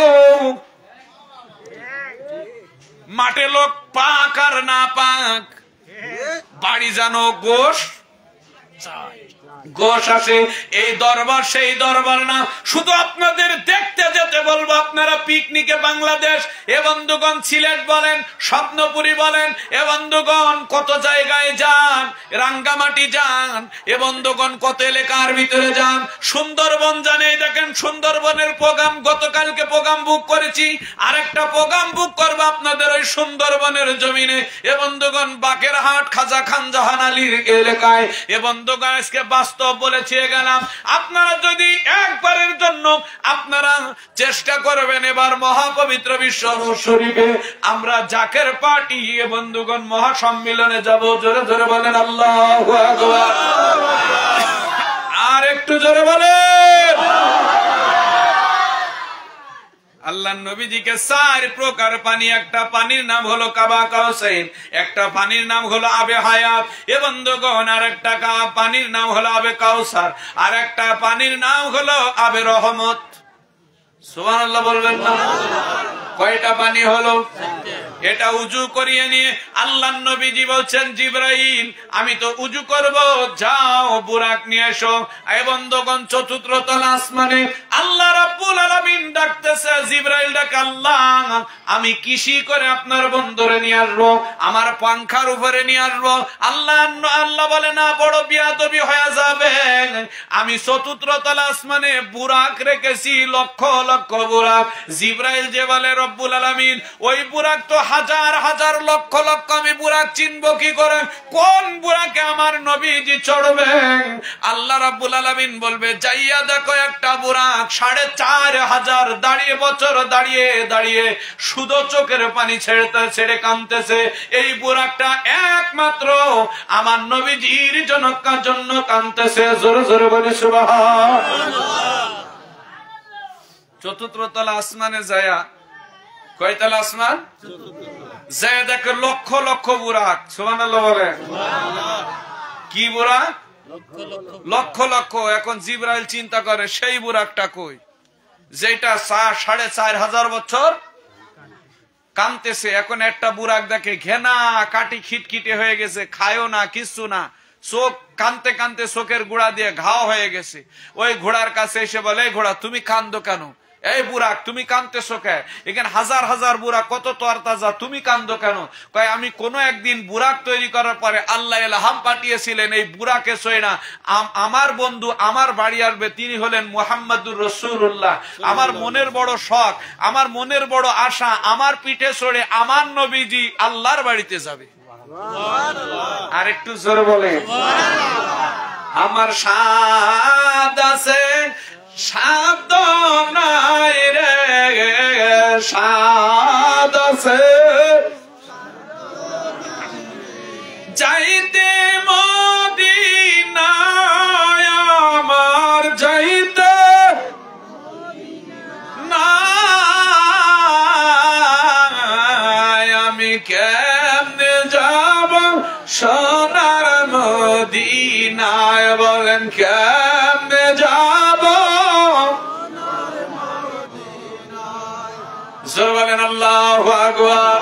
মাঠে লোক পাক আর না পাক, বাড়ি জানো গোশ গোশ আসে। এই দরবার সেই দরবার না। শুধু আপনাদের দেখতে যেতে বলবো, আপনারা পিকনিকে বাংলাদেশ, এ বন্ধুগণ সিলেট বলেন, স্বপ্নপুরী বলেন, এ বন্ধুগণ কত জায়গায় যান, রাঙ্গামাটি যান, এ বন্ধুগণ কত এলাকার ভিতরে যান, সুন্দরবন জানে। দেখেন সুন্দরবনের প্রোগ্রাম, গতকালকে প্রোগ্রাম বুক করেছি, আরেকটা প্রোগ্রাম বুক করবো আপনাদের ওই সুন্দরবনের জমিনে। এ বন্ধুগণ বাকেরহাট খাজা খান জাহান আলীর এলাকায়। এ বন্ধুগণ আজকে বাস্তব বলেছি গেলাম। আপনারা যদি একবারের জন্য আপনারা চেষ্টা করবেন, এবার মহাপবিত্র বিশ্ব শরীফে আমরা জাকের পার্টি এ বন্ধুগণ মহাসম্মিলনে যাব। জোরে জোরে বলেন আল্লাহু আকবার। আর একটু জোরে বলেন। আল্লাহ নবীজিকে 4 প্রকার পানি, একটা পানির নাম হলো কাবা কাউসাইন, একটা পানির নাম হলো আবে হায়াত, এ বন্ধুগণ আর একটা পানির নাম হলো আবে কাউসার, আর একটা পানির নাম হলো আবে রহমত। সুবহানাল্লাহ বলবেন না? কয়টা পানি হলো? এটা উজু করিয়ে নিয়ে আল্লাহ নবীজি বলছেন, জিবরাইল আমি তো উজু করব, যাও বুরাক নিয়ে এসো। এই বন্ধুগণ চতুর্থ তলা আসমানে আল্লাহ রাব্বুল আলামিন ডাকতেছে, জিবরাইল ডাক, আল্লাহ আমি কিসি করে আপনার বন্ধুরে নিয়ে আসবো, আমার পাংখার উপরে নিয়ে আসবো। আল্লাহ বলে না, বড় বিয়াদবি হয়ে যাবে, আমি চতুর্থ তলা আসমানে বুরাক রেখেছি, লক্ষ লক্ষ বুরাক। জিবরাইল যে বলে, রব্বুল আলামিন ওই বুরাক তো হাজার হাজার লক্ষ লক্ষ, আমি বুরাক চিনবো কি করে? কোন বুরাকে আমার নবীজি চড়বেন? আল্লাহ রাব্বুল আলামিন বলবে, যাইয়া দেখো একটা বুরাক 4500 দাঁড়িয়ে বছর দাঁড়িয়ে দাঁড়িয়ে শুধু চোখের পানি ছেড়ে কাঁদতেছে। এই বুরাকটা একমাত্র আমার নবীজির জন্য কাঁদতেছে। জোরে জোরে বলে সুবহানাল্লাহ। চতুর্থ তলা আসমানে যায়া, কয়তলা আসমান? যায় দেখে লক্ষ লক্ষ বুরাক। সুবহানাল্লাহ বলে। কি বুরাক? লক্ষ লক্ষ। এখন জিবরাইল চিন্তা করে, সেই বুরাকটা কই, যেটা 4500 বছর কাঁদতেছে। এখন একটা বুরাক দেখে, ঘেনা কাটি খিটখিটে হয়ে গেছে, খায়ও না, কিচ্ছু না, চোখ কানতে কানতে চোখের গোড়া দিয়ে ঘাও হয়ে গেছে। ওই ঘোড়ার কাছে এসে বলে, ঘোড়া তুমি কান্দো কেন? এই বুরাক তুমি কাঁদতেছো কেন? এখানে হাজার হাজার বুরাক, কত তরতাজা, তুমি কান্দো কেন? কয় আমি কোন একদিন বুরাক তৈরি করার পরে আল্লাহ ইলহাম পাঠিয়েছিলেন এই বুরাকে সইনা আমার বন্ধু আমার বাড়ি আসবে, তিনি হলেন মুহাম্মাদুর রাসূলুল্লাহ। আমার মনের বড় শখ, আমার মনের বড় আশা, আমার পিঠে চড়ে আমার নবীজি আল্লাহর বাড়িতে যাবে। আর একটু জোরে বলে আমার সাদ আছে সাদ নাই রে, সাদ আছে যাইতে মদিনায় আমার, যাইতে না আমি কেমনে যাব সোনার মদিনায়, বলেন কেমনে যাব? জোরে বলেন আল্লাহু আকবার।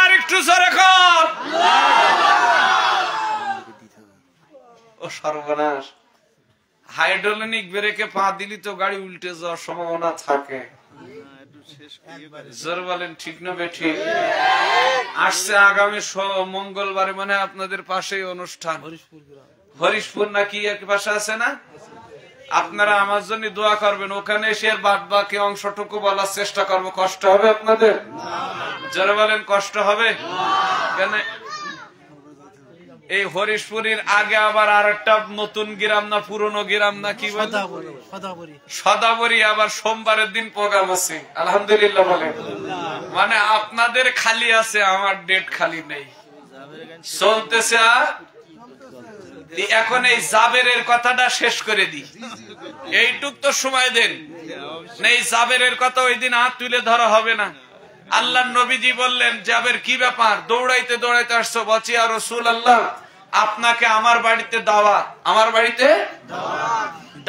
আর একটু জোরে কর। ও সর্বনাশ, হাইড্রোলিক ব্রেকে পা দিলি তো গাড়ি উল্টে যাওয়ার সম্ভাবনা থাকে। জোরে বলেন ঠিক না বেঠিক? আসছে আগামী মঙ্গলবারে মানে আপনাদের পাশেই অনুষ্ঠান, হরিশপুর নাকি এক পাশে আছে না? আপনারা আমার জন্য দোয়া করবেন, ওখানে এসে বাদ বাকি অংশটুকু বলার চেষ্টা করবো। কষ্ট হবে আপনাদের? যারা বলেন কষ্ট হবে কেন? এই হরিশপুরের আগে আবার আরেকটা নতুন গ্রাম না পুরনো গ্রাম না কি বলে সদাবরী, আবার সোমবারের দিন প্রোগ্রাম আছে। আলহামদুলিল্লাহ বলেন। মানে আপনাদের খালি আছে, আমার ডেট খালি নেই, চলতেছে। আর এখন এই জাবেরের কথাটা শেষ করে দিই, এইটুক তো সময় দেন। এই জাবেরের কথা ওই দিন হাত তুলে ধরা হবে না। আল্লাহ নবীজি বললেন, জাবের কি ব্যাপার, দৌড়াইতে দৌড়াইতে আসছো? বলছি আর রাসূলুল্লাহ আপনাকে আমার বাড়িতে দাওয়াত। আমার বাড়িতে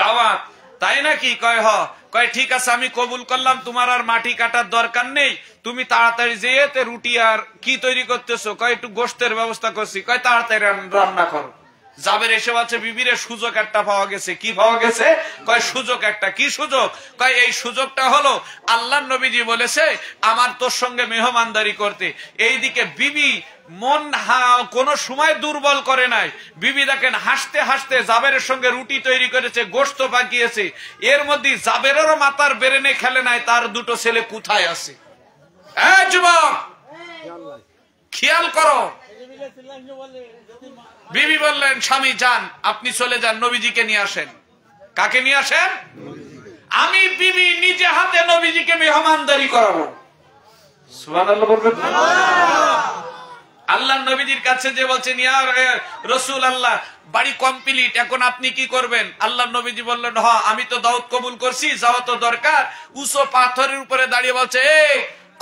দাওয়াত, তাই নাকি? কয় হ। কয় ঠিক আছে আমি কবুল করলাম, তোমার আর মাটি কাটার দরকার নেই, তুমি তাড়াতাড়ি যেয়ে রুটি আর কি তৈরি করতেছো? কয় একটু গোশতের ব্যবস্থা করছি। কয় তাড়াতাড়ি রান্না করো। জাবের এসে বলছে বিবিরে সুযোগ একটা পাওয়া গেছে। কি পাওয়া গেছে? কয় সুযোগ একটা। কি সুযোগ? কয় এই সুযোগটা হলো আল্লাহর নবীজি বলেছে আমার তোর সঙ্গে মেহমানদারি করতে। এইদিকে বিবি মন কোন সময় দুর্বল করে নাই। বিবি দেখেন হাসতে হাসতে জাবেরের সঙ্গে রুটি তৈরি করেছে, গোশত পাকিয়েছে। এর মধ্যে জাবেরেরও মাথার বেরেনে খেলে নাই তার দুটো ছেলে কোথায় আছে। যুবক খেয়াল করো। বিবি বললেন স্বামী যান, আপনি চলে যান, নবীজিকে নিয়ে আসেন। কাকে নিয়ে আসেন? আমি বিবি নিজে হাতে নবীজিকে মেহমানদারি করাবো। সুবহানাল্লাহ বলবেন। আল্লাহ নবীজির কাছে যে বলছেন ইয়া রাসূলুল্লাহ বাড়ি কমপ্লিট, এখন আপনি কি করবেন? আল্লাহ নবীজি বললেন হ আমি তো দাওয়াত কবুল করছি, যাওয়া তো দরকার। উঁচু পাথরের উপরে দাঁড়িয়ে বলছে এই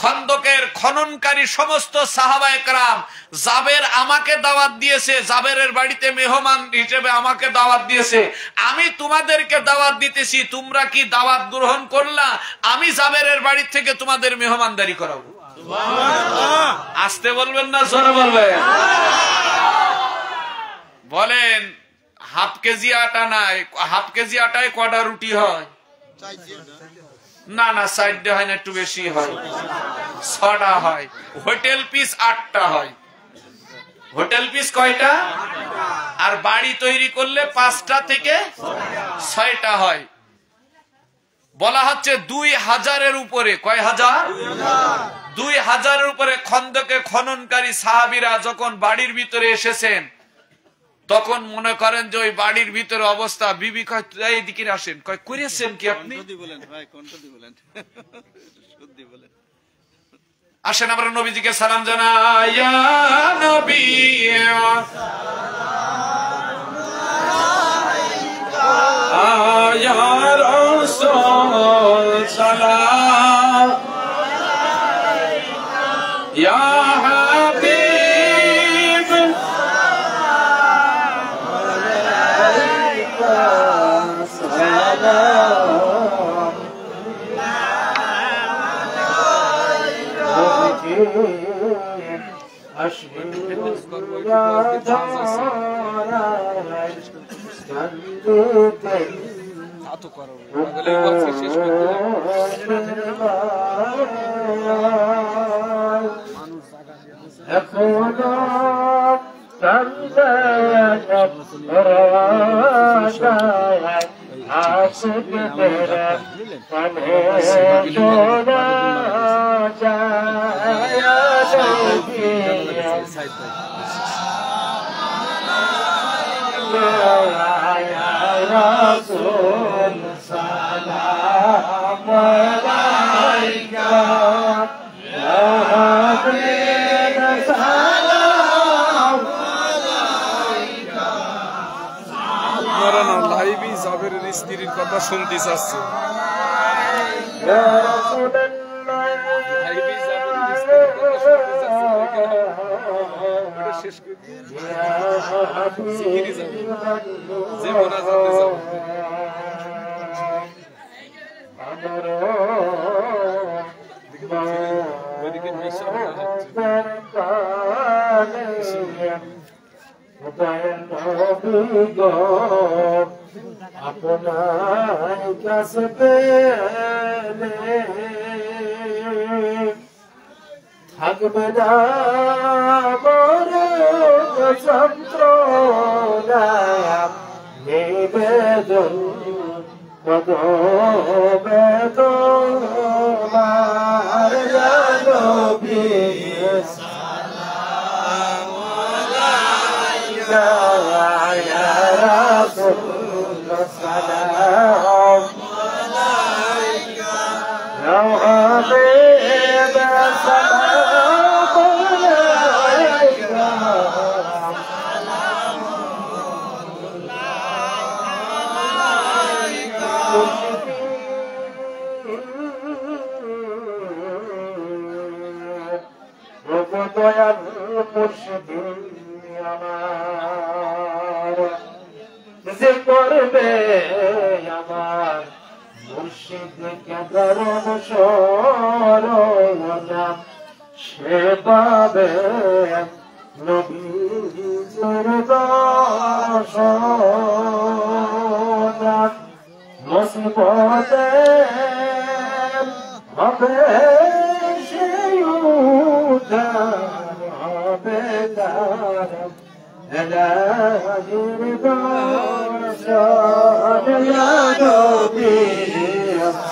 খন্দকের খননকারী সমস্ত সাহাবায়ে কেরাম, জাবের আমাকে দাওয়াত দিয়েছে, জাবেরের বাড়িতে মেহমান হিসেবে আমাকে দাওয়াত দিয়েছে, আমি তোমাদেরকে দাওয়াত দিতেছি, তোমরা কি দাওয়াত গ্রহণ করলা? আমি জাবেরের বাড়ি থেকে তোমাদের মেহমানদারি করাবো। আসতে বলবেন না জোরে বলবেন? বলেন হাফ কেজি আটা নাই, হাফ কেজি আটায় কটা রুটি হয়? না না, সাইডে হয় না, একটু বেশি হয়, 6টা হয়। হোটেল পিস 8টা হয়। হোটেল পিস কয়টা? আর বাড়ি তৈরি করলে 5টা থেকে 6টা হয়। বলা হচ্ছে 2000-এর উপরে। কয় হাজার? 2000-এর উপরে খন্দকে খননকারী সাহাবীরা যখন বাড়ির ভিতরে এসেছেন তখন মনে করেন যে ওই বাড়ির ভিতরে অবস্থা। বিবি কয় এইদিকে আসেন। কয় করেছেন কি আপনি? আসেন আমরা নবীজিকে সালাম জানাই। ইয়া নবী ইয়া রাসূল সালাম ইয়া হাবিব তো করো তাহলে বলছি শেষ করতে Rasul salam alaika ya habib salam alaika মারানা লাইভই জাবেরের স্ত্রীর কথা শুনতে চাচ্ছে ya rasulullah লাইভই জাবেরের স্ত্রীর কথা শুনতে চাচ্ছে এটা শেষ করে জিকিরি যাবে যে মোনাজাতে যাবে ওইদিকে মিশন আপনার কাছে পেলে থাকবে না বড় যন্ত্রণা নিবেদন কত বেদনার নবী সালাম আলাইকা ইয়া রাসূল সালাম আলাইকা ইয়া হাবিব সালাম আলাইকা দয়াল মুর্শিদিন আমার যে করবে আমার মুর্শিদকে দরদ শরণা সে পাবে নবীর দর্শন মুসিবতে হবে সেই উদ্ধার হবে তার এলাহির দর্শন ইয়া নবী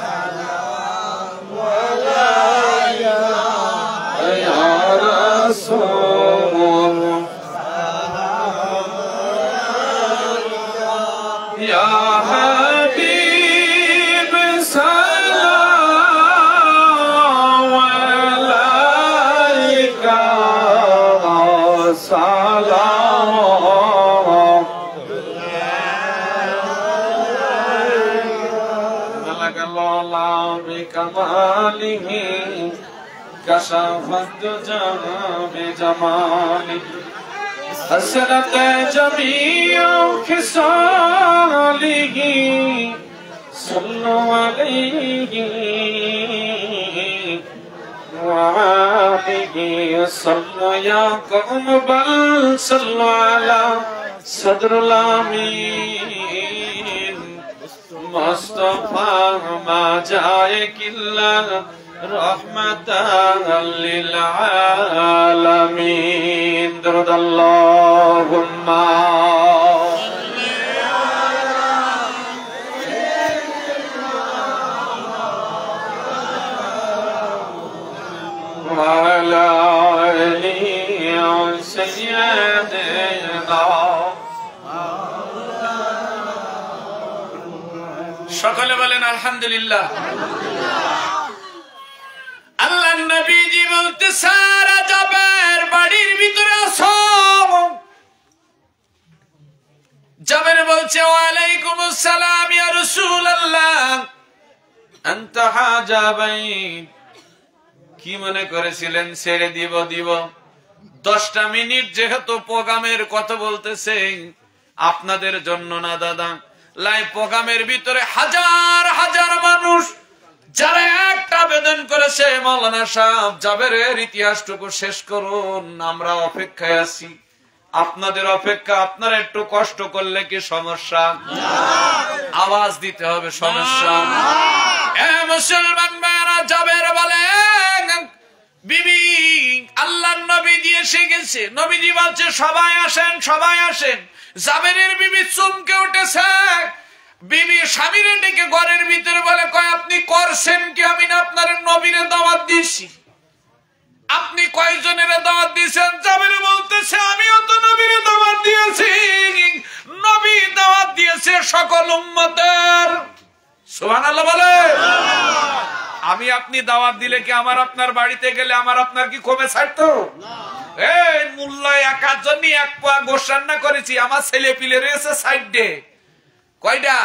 সালাম আলাইকা ইয়া রাসূল সালাম আলাইকা ইয়া হাবিব সালাম আলাইকা সালাম বলাগাল্লাহ বিকামালিহি কাশাফাত বিজামালিহি حسنت جميع خصاله صلوا عليه وآله صلوا يا قوم بل صلوا على صدر الأمين مصطفى ما جاءك إلا رحمة للعالمين درد اللهم وعلى آله سيدنا সকলে বলেন আলহামদুলিল্লাহ আল্লাহ নবীজি বলতে সারা জাবের বাড়ির ভিতরে আসো জাবের বলছে ওয়ালাইকুম আসসালাম ইয়া রাসূলুল্লাহ আনতা হাজাবাই কি মনে করেছিলেন ছেড়ে দিব 10টা মিনিট যেহেতু প্রোগ্রামের কথা বলতেছে আপনাদের জন্য না দাদা লাইভ প্রোগ্রামের ভিতরে হাজার হাজার মানুষ যারা একটা আবেদন করেছে মাওলানা সাহেব জাবেরের ইতিহাসটুকু শেষ করুন আমরা অপেক্ষায় আছি আপনাদের অপেক্ষা আপনারা একটু কষ্ট করলে কি সমস্যা আওয়াজ দিতে হবে, সমস্যা। মুসলমান ভাইরা, জাবের বলেন বিবি আল্লাহর নবীজি এসে গেছে। নবীজি বলছে সবাই আসেন, সবাই আসেন। জাবেরের বিবি চমকে উঠেছে। বিবি স্বামীর ডেকে ঘরের ভিতরে বলে, কয় আপনি করছেন কি? আমি না আপনার নবীরে দাওয়াত দিয়েছি। আপনি কয়জনের দাওয়াত দিয়েছেন? জাবের বলতেছে আমিও তো নবীরে দাওয়াত দিয়েছি। নবী দাওয়াত দিয়েছে সকল উম্মতের। সুবহানাল্লাহ বলে। আমি আপনি দাওয়াত দিলে কি আমার আপনার বাড়িতে গেলে আমার আপনার কি কমে ছাড়তো? এই মূল্য একার জন্য এক পোয়া গোশ রান্না করেছি, আমার ছেলে পিলে রয়েছে সাইডে কয়টা,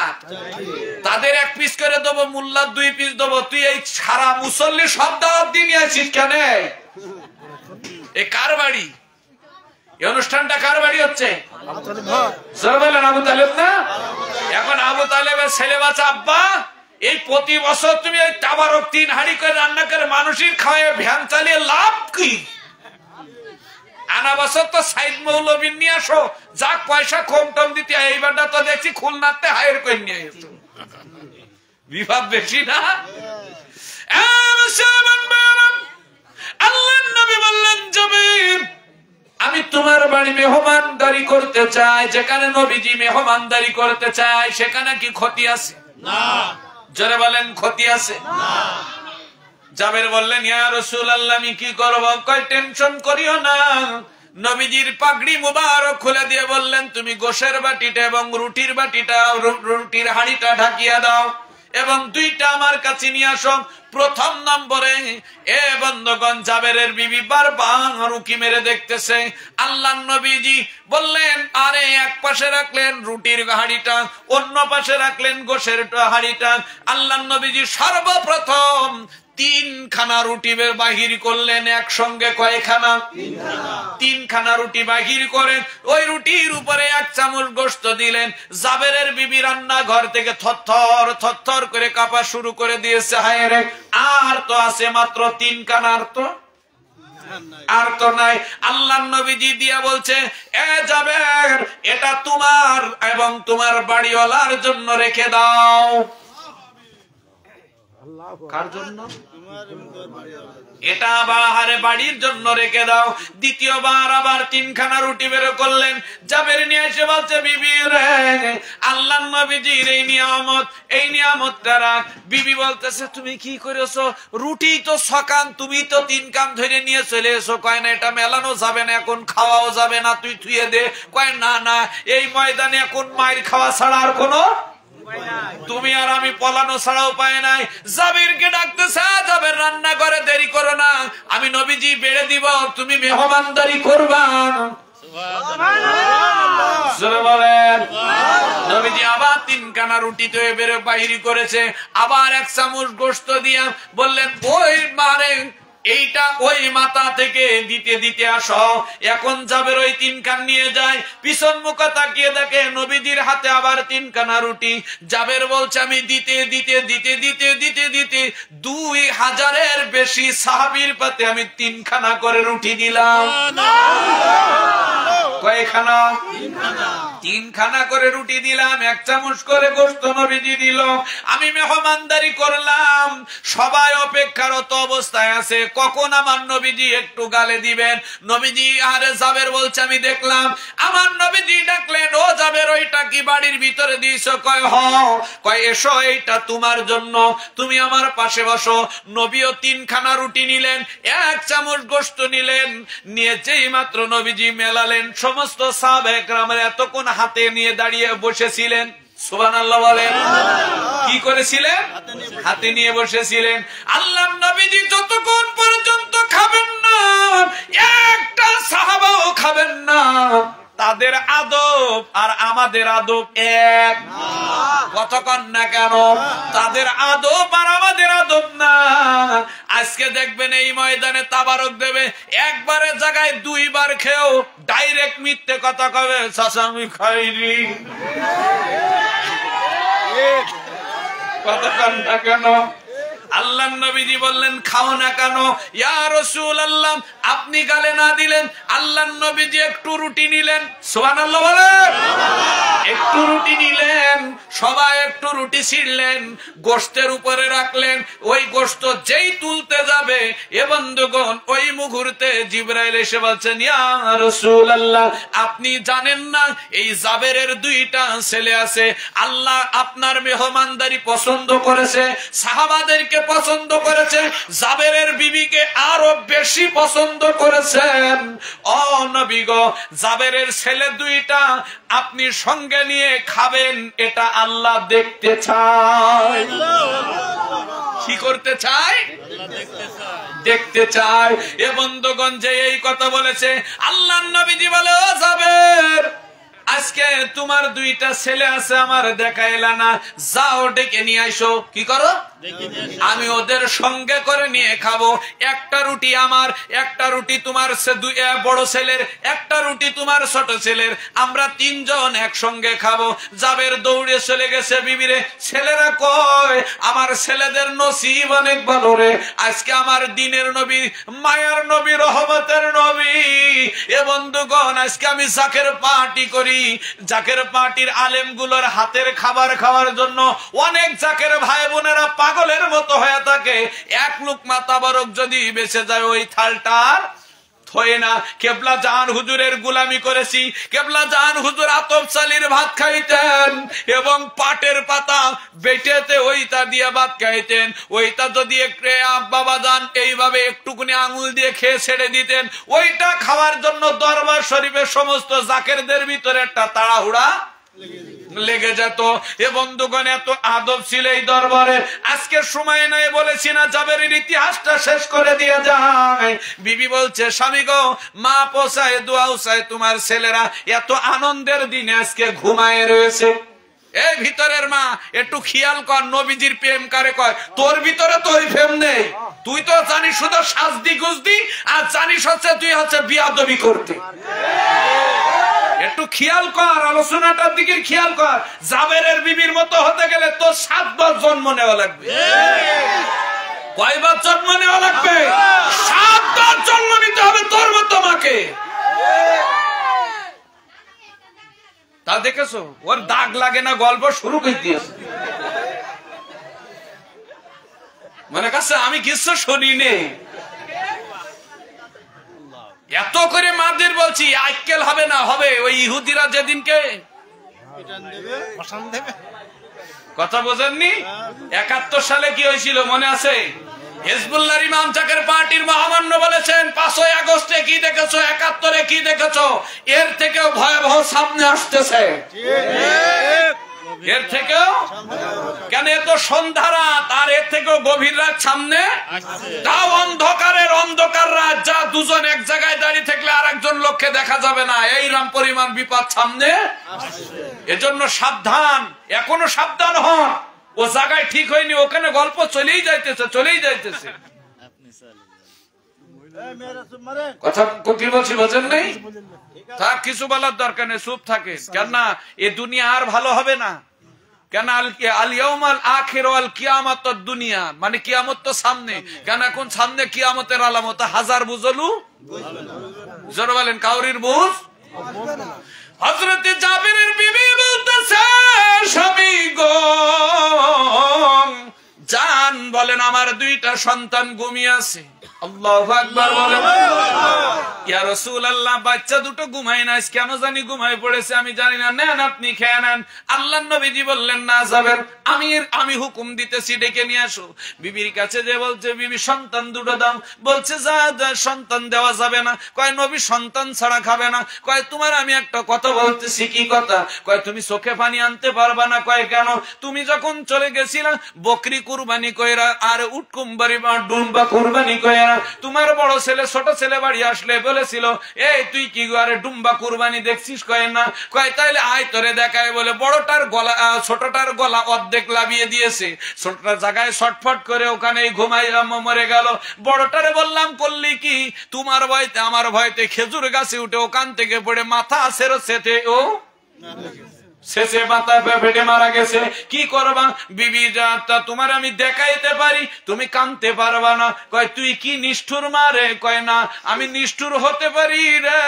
তাদের এক পিস করে দেবো, মোল্লার 2 পিস দেবো। তুই এই সারা মুসল্লি সব দাওয়াত দিয়ে আসিস কেন? এ কার বাড়ি? এই অনুষ্ঠানটা কার বাড়ি হচ্ছে? আবু তালেব না? এখন আবু তালেবের ছেলে বাচ্চা আব্বা, এই প্রতি বছর তুমি ওই তাবারক 3 হাঁড়ি করে রান্না করে মানুষের খাওয়ায় ভ্যান চালিয়ে লাভ কি? আনা বছর তো সাইদ মৌলবীর নিয়ে আসো, যাক পয়সা কম টম দিতে। এইবারটা তো দেখছি খুলনাতে হায়ার করে নিয়ে আসো, বিভাগ বেশি না? আল্লাহ নবী বললেন জাবের আমি তোমার বাড়ি মেহমানদারি করতে চাই। যেখানে নবীজি মেহমানদারি করতে চাই সেখানে কি ক্ষতি আছে? না। জোরে বলেন ক্ষতি আছে? না। জাবের বললেন ইয়া রাসূলুল্লাহ আমি কি করব? কয় টেনশন করিও না। নবীজির পাগড়ি মুবারক খুলে দিয়ে বললেন তুমি গোশের বাটিটা এবং রুটির বাটিটা, রুটির হাঁড়িটা ঢাকিয়া দাও এবং 2টা আমার কাছে নিয়ে আসো। প্রথম নম্বরে এ বন্ধগণ, জাবেরের বিবি বারবার উকি মেরে দেখতেছে। আল্লাহর নবীজি বললেন আরে এক পাশে রাখলেন রুটির হাঁড়িটা, অন্য পাশে রাখলেন গোশের হাঁড়িটা। আল্লাহর নবীজি সর্বপ্রথম 3খানা রুটি বাহির করলেন একসঙ্গে। কয়খানা? 3খানা রুটি বাহির করে ওই রুটির উপরে 1 চামচ গোশত দিলেন। জাবেরের বিবি রান্না ঘর থেকে থরথর থরথর করে কাঁপা শুরু করে দিয়েছে। হায় রে, আর তো আছে মাত্র 3খানা, আর তো নাই। আল্লাহর নবীজি দিয়া বলছে এ জাবের এটা তোমার এবং তোমার বাড়িওয়ালার জন্য রেখে দাও। কার জন্য? এটা আবার বাড়ির জন্য রেখে দাও। দ্বিতীয়বার আবার 3খানা রুটি বের করলেন। জাবের নিয়ে এসে বলছে বিবি রে আল্লাহর নবীজির এই নিয়ামত দ্বারা। বিবি বলতেছে তুমি কি করেছো? রুটি তো সকান, তুমি তো 3 কান ধরে নিয়ে চলে এসো। কয় না এটা মেলানো যাবে না, এখন খাওয়াও যাবে না, তুই থুয়ে দে। কয় না না, এই ময়দানে এখন মায়ের খাওয়া ছাড়া আর কোনো তুমি আর আমি পলানো ছাড়া উপায় নাই। জাবেরকে ডাকতেছে জাবের রান্না করে, দেরি করো না, আমি নবীজি বেড়ে দিব, তুমি মেহমানদারি করবা। নবীজি আবার 3খানা রুটি তো বেড়ে বাহির করেছে, আবার 1 চামচ গোশত দিয়া বললেন ওই মারে এইটা ওই মাথা থেকে দিতে দিতে আসো। এখন জাবের ওই 3 কান নিয়ে যায়, পিছন মুখ তাকিয়ে দেখে নবীজির হাতে আবার 3খানা রুটি। জাবের বলছে আমি দিতে দিতে দিতে দিতে দিতে দিতে 2000-এর বেশি সাহাবীর পাতে আমি 3খানা করে রুটি দিলাম। কয়খানা? 3খানা করে রুটি দিলাম, 1 চামচ করে গোশত নবীজি দিল। আমি মেহমানদারি করলাম, সবাই অপেক্ষারত অবস্থায় আছে কখন আমার নবীজি একটু গালে দিবেন। নবীজি আরে জাবের বলছে আমি দেখলাম। আমার নবীজি ডাকলেন ও জাবের ওইটা কি বাড়ির ভিতরে দিয়েছো? কয় হ। কয় এসো এইটা তোমার জন্য, তুমি আমার পাশে বসো। নবীও 3খানা রুটি নিলেন, 1 চামচ গোশত নিলেন, নিয়ে যেই মাত্র নবীজি মেলালেন, সমস্ত সাহাবায়ে কেরামের এতক্ষণ হাতে নিয়ে দাঁড়িয়ে বসেছিলেন। সুবহানাল্লাহ বলেন। কি করেছিলেন? হাতে নিয়ে বসেছিলেন। আল্লাহর নবীজি যতক্ষণ পর্যন্ত খাবেন না, একটা সাহাবাও খাবেন না। তাদের আদব আর আমাদের আদব এক। কতক্ষণ না কেন? তাদের আদব আর আমাদের আদব না। আজকে দেখবেন এই ময়দানে তাবারক দেবে, একবারে জায়গায় 2 বার খেয়েও ডাইরেক্ট মিথ্যে কথা কবে, চাচা আমি খাইনি। কতক্ষণ না কেন? আল্লাহর নবীজি বললেন খাও না কেন? ইয়া রাসূলুল্লাহ আপনি গালে না দিলেন। আল্লাহর নবীজি একটু রুটি নিলেন। সুবহানাল্লাহ বলেন। একটু রুটি নিলেন, সবাই একটু রুটি ছিঁড়লেন, গোশতের উপরে রাখলেন। ওই গোশত যেই তুলতে যাবে এ বন্ধুগণ, ওই মুহূর্তে জিবরাইল এসে বলছেন, ইয়া রাসূলুল্লাহ, আপনি জানেন না এই জাবেরের 2টা ছেলে আছে, আল্লাহ আপনার মেহমানদারি পছন্দ করেছে, সাহাবাদেরকে পছন্দ করেছে, জাবেরের বিবিকে আরো বেশি পছন্দ করেছেন। ও নবী গো, জাবেরের ছেলে 2টা আপনি সঙ্গে নিয়ে খাবেন, এটা আল্লাহ দেখতে চায়। কি করতে চায়? দেখতে চায়। এ বন্ধুগণ, যে এই কথা বলেছে, আল্লাহর নবীজি বলে, ও জাবের, আজকে তোমার 2টা ছেলে আছে, আমার দেখাইলা না, যাও ডেকে নিয়ে আইসো। কি করো? আমি ওদের সঙ্গে করে নিয়ে খাবো। একটা রুটি আমার, একটা রুটি তোমার বড় ছেলের, একটা রুটি তোমার ছোট ছেলের, আমরা 3 জন একসঙ্গে খাবো। জাবের দৌড়ে চলে গেছে বিবিরে, ছেলেরা কয়, আমার ছেলেদের নসিব অনেক ভালো রে, আজকে আমার দিনের নবী, মায়ার নবী, রহমতের নবী। এ বন্ধুগণ, আজকে আমি জাকের পার্টি করি। জাকের পার্টির আলেমগুলোর হাতের খাবার খাওয়ার জন্য অনেক জাকের ভাই বোনেরা পাগলের মতো হয়ে থাকে। এক লুকমা তাবারক যদি বেঁচে যায় ওই থালটার থয়ে না। কেবলা জাহান হুজুরের গুলামি করেছি। কেবলা জাহান হুজুর আতপ চালির ভাত খাইতেন এবং পাটের পাতা বেটেতে ওইটা দিয়ে ভাত খাইতেন। ওইটা যদি বাবা যান এইভাবে একটুকুনি আঙুল দিয়ে খেয়ে ছেড়ে দিতেন, ওইটা খাওয়ার জন্য দরবার শরীফের সমস্ত জাকেরদের ভিতরে একটা তাড়াহুড়া লেগে যেত। এ বন্ধুগণ, এত আদব ছিল এই দরবারে। আজকে সময় নাই, বলেছি না, জাবেরের ইতিহাসটা শেষ করে দিয়ে যায়। বিবি বলছে, স্বামী গো, মা পোষায়, দোয়া উসায়, তোমার ছেলেরা এত আনন্দের দিনে আজকে ঘুমায় রয়েছে। এই ভিতরের মা, একটু খেয়াল কর, নবীজির প্রেম কারে কয়? তোর ভিতরে তো ওই প্রেম নেই। তুই তো জানিস শুধু সাজদি গুজদি, আর জানিস হচ্ছে তুই হচ্ছে বিয়াদবি করতে। একটু খেয়াল কর, আলোচনাটার দিকে খেয়াল কর। জাবেরের বিবির মতো হতে গেলে তো 7 বার জন্ম নেওয়া লাগবে। কয়বার জন্ম নেওয়া লাগবে? 7 বার জন্ম নিতে হবে তোর মতো মাকে। তা দেখেছো, ওর দাগ লাগে না, গল্প শুরু করে দিয়েছে। মনে কাছে আমি কিছু শুনিনি। এত করে মাদের বলছি, আইকেল হবে না, হবে। ওই ইহুদিরা যেদিনকে কথা বোঝেননি, 71 সালে কি হয়েছিল মনে আছে? হিজবুল্লাহর ইমাম জাকের পার্টির মহামান্য বলেছেন, 5ই আগস্টে কি দেখেছো, 71-এ কি দেখেছো, এর থেকেও ভয়াবহ সামনে আসতেছে। এর থেকেও কেন, এত সন্ধ্যা রাত, আর এর থেকেও গভীর রাত সামনে। তাও অন্ধকারের অন্ধকার রাত, যা দুজন এক জায়গায় দাঁড়িয়ে থাকলে আর একজন লোককে দেখা যাবে না, এইরকম পরিমাণ বিপদ সামনে। এজন্য সাবধান, এখনো সাবধান হন। ও জায়গায় ঠিক হয়নি, ওখানে গল্প চলেই যাইতেছে, চলেই যাইতেছে। কথা কি বলছি বোঝেন নাই? তার কিছু বলার দরকার নেই, চুপ থাকে। কেন, এ দুনিয়া আর ভালো হবে না। কেন, আল ইয়াউমাল আখির ওয়াল কিয়ামাত দুনিয়া, মানে কিয়ামত তো সামনে। কেন, এখন সামনে কিয়ামতের আলামত, হাজার বুঝলু জোরে বলেন, কাউরির বুঝ। হযরত জাবেরের বিবি বলতেছে, স্বামী গো, জান বলেন, আমার 2টা সন্তান ঘুমিয়ে আছে। আল্লাহু আকবার বলেন। ইয়া রাসূলুল্লাহ, বাচ্চা দুটো ঘুমায় না, কেন জানি ঘুমায় পড়েছে, আমি জানি না। নেন, আপনি খেয়ে নেন। আল্লাহর নবীজি বললেন, না যাবেন, আমি হুকুম দিতেছি, ডেকে নিয়ে আসো। বিবির কাছে যে বলছে, বিবি সন্তান দুটো দাও। বলছে, যা সন্তান দেওয়া যাবে না। কয়, নবী সন্তান ছাড়া খাবে না। কয়, তোমার আমি একটা কথা বলতেছি। কি কথা? কয়, তুমি চোখে পানি আনতে পারবা না। কয়, কেন? তুমি যখন চলে গেছিলা বকরি কুরবানি কইরা আর উট কুম্বারি বা ডুম্বা কুরবানি কইরা, তোমার বড় ছেলে ছোট ছেলে বাড়ি আসলে বলেছিল, এই তুই কি আরে ডুম্বা কুরবানি দেখছিস? কয় না। কয়, তাইলে আয় তোরে দেখায়। বলে বড়টার গলা, ছোটটার গলা অর্ধেক লাভিয়ে দিয়েছে, ছোটটার জায়গায় ছটফট করে ওখানে ঘুমাই মরে গেল। বড়টারে বললাম, করলি কি? তোমার ভয়তে আমার ভয়তে খেজুর গাছে উঠে ওখান থেকে পড়ে মাথা সেরো সেতে ও শেষে মাথা ফেটে মারা গেছে। কি করবা বিবি? যা তোমার আমি দেখাইতে পারি, তুমি কাঁদতে পারবা না। কয় তুই কি নিষ্ঠুর মারে? কয় না আমি নিষ্ঠুর হতে পারি রে,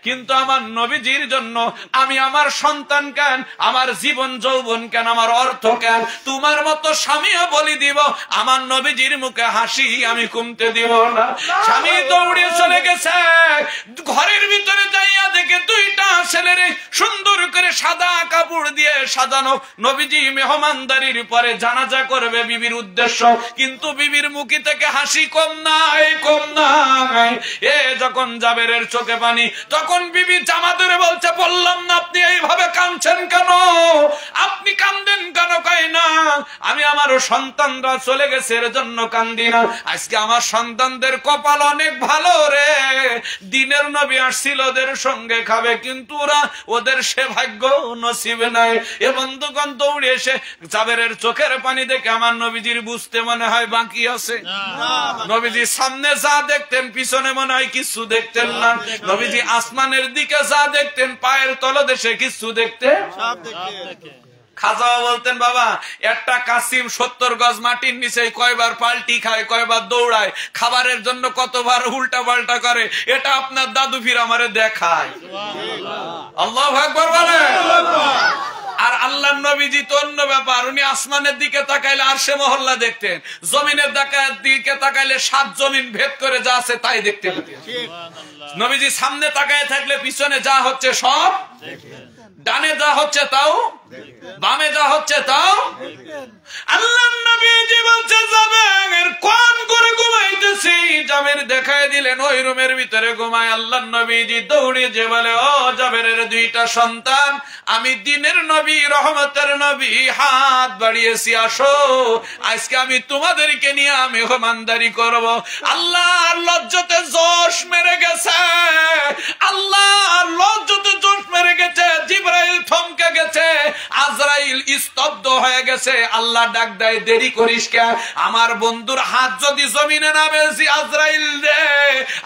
কিন্তু আমার নবীজির জন্য আমি আমার সন্তান কেন, আমার জীবন যৌবন কেন, আমার অর্থ কেন, তোমার মতো স্বামীও বলি দিব, আমার নবীজির মুখে হাসি আমি কমতে দিব না। স্বামী দৌড়ে চলে গেছে, ঘরের ভিতরে যাইয়া দেখে দুইটা ছেলেরে সুন্দর করে সাদা কাপড় দিয়ে সাজানো। নবীজি মেহমানদারির পরে জানাজা করবে বিবির উদ্দেশ্য, কিন্তু বিবির মুখে থেকে হাসি কম নাই, কম নাই। এ যখন জাবেরের চোখে পানি, তখন বিবি জামা ধরে বলছে, বললাম না আপনি এইভাবে কাঁদছেন কেন, আপনি কাঁদেন কেন? কয় না আমি আমার সন্তানরা চলে গেছে এর জন্য কান্দি না, আজকে আমার সন্তানদের কপাল অনেক ভালো রে, দিনের নবী আসছিল ওদের সঙ্গে খাবে, কিন্তু ওরা ওদের সে ভাগ্য নসিবে নাই। এ বন্ধুগণ দৌড়ে এসে জাবেরের চোখের পানি দেখে আমার নবীজির বুঝতে মনে হয় বাকি আছে। নবীজি সামনে যা দেখতেন পিছনে মনে হয় কিছু দেখতেন না। নবীজি আসমানের দিকে যা দেখতেন পায়ের তলদেশে কিছু দেখতেন। খাজা বলতেন, বাবা একটা কাসিম 70 গজ মাটির নিচে কয়বার পাল্টি খায়, কয়বার দৌড়ায়, খাবারের জন্য কতবার উল্টা পাল্টা করে, এটা আপনার দাদু ফির আমারে দেখায়। আল্লাহু আকবার বলে। আর আল্লাহর নবীজি তো অন্য ব্যাপার, উনি আসমানের দিকে তাকাইলে আরশে মহল্লা দেখতেন, জমিনের দিকে তাকাইলে 7 জমিন ভেদ করে যা আছে তাই দেখতে পেতেন। নবীজি সামনে তাকায় থাকলে পিছনে যা হচ্ছে সব, ডানে যা হচ্ছে তাও, বামে যা হচ্ছে তাও। আল্লাহর নবীজি বলছে জাবের কোন করে ঘুমাইতেছি, জাবের দেখায় দিলেন ওই রুমের ভিতরে ঘুমায়। আল্লাহর নবীজি দৌড়ে যে বলে, ও জাবেরের দুইটা সন্তান, আমি দিনের নবী রহমতের নবী হাত বাড়িয়েছি, আসো আজকে আমি তোমাদেরকে নিয়ে মেহমানদারি করব। আল্লাহর লজ্জতে জোশ মেরে গেছে, আল্লাহর লজ্জতে জোশ মেরে গেছে, জিবরাইল থমকে গেছে, আজরাইল স্তব্ধ হয়ে গেছে। আল্লাহ ডাক দেয়, দেরি করিস কে, আমার বন্ধুর হাত যদি জমিনে নামে, আজরাইল রে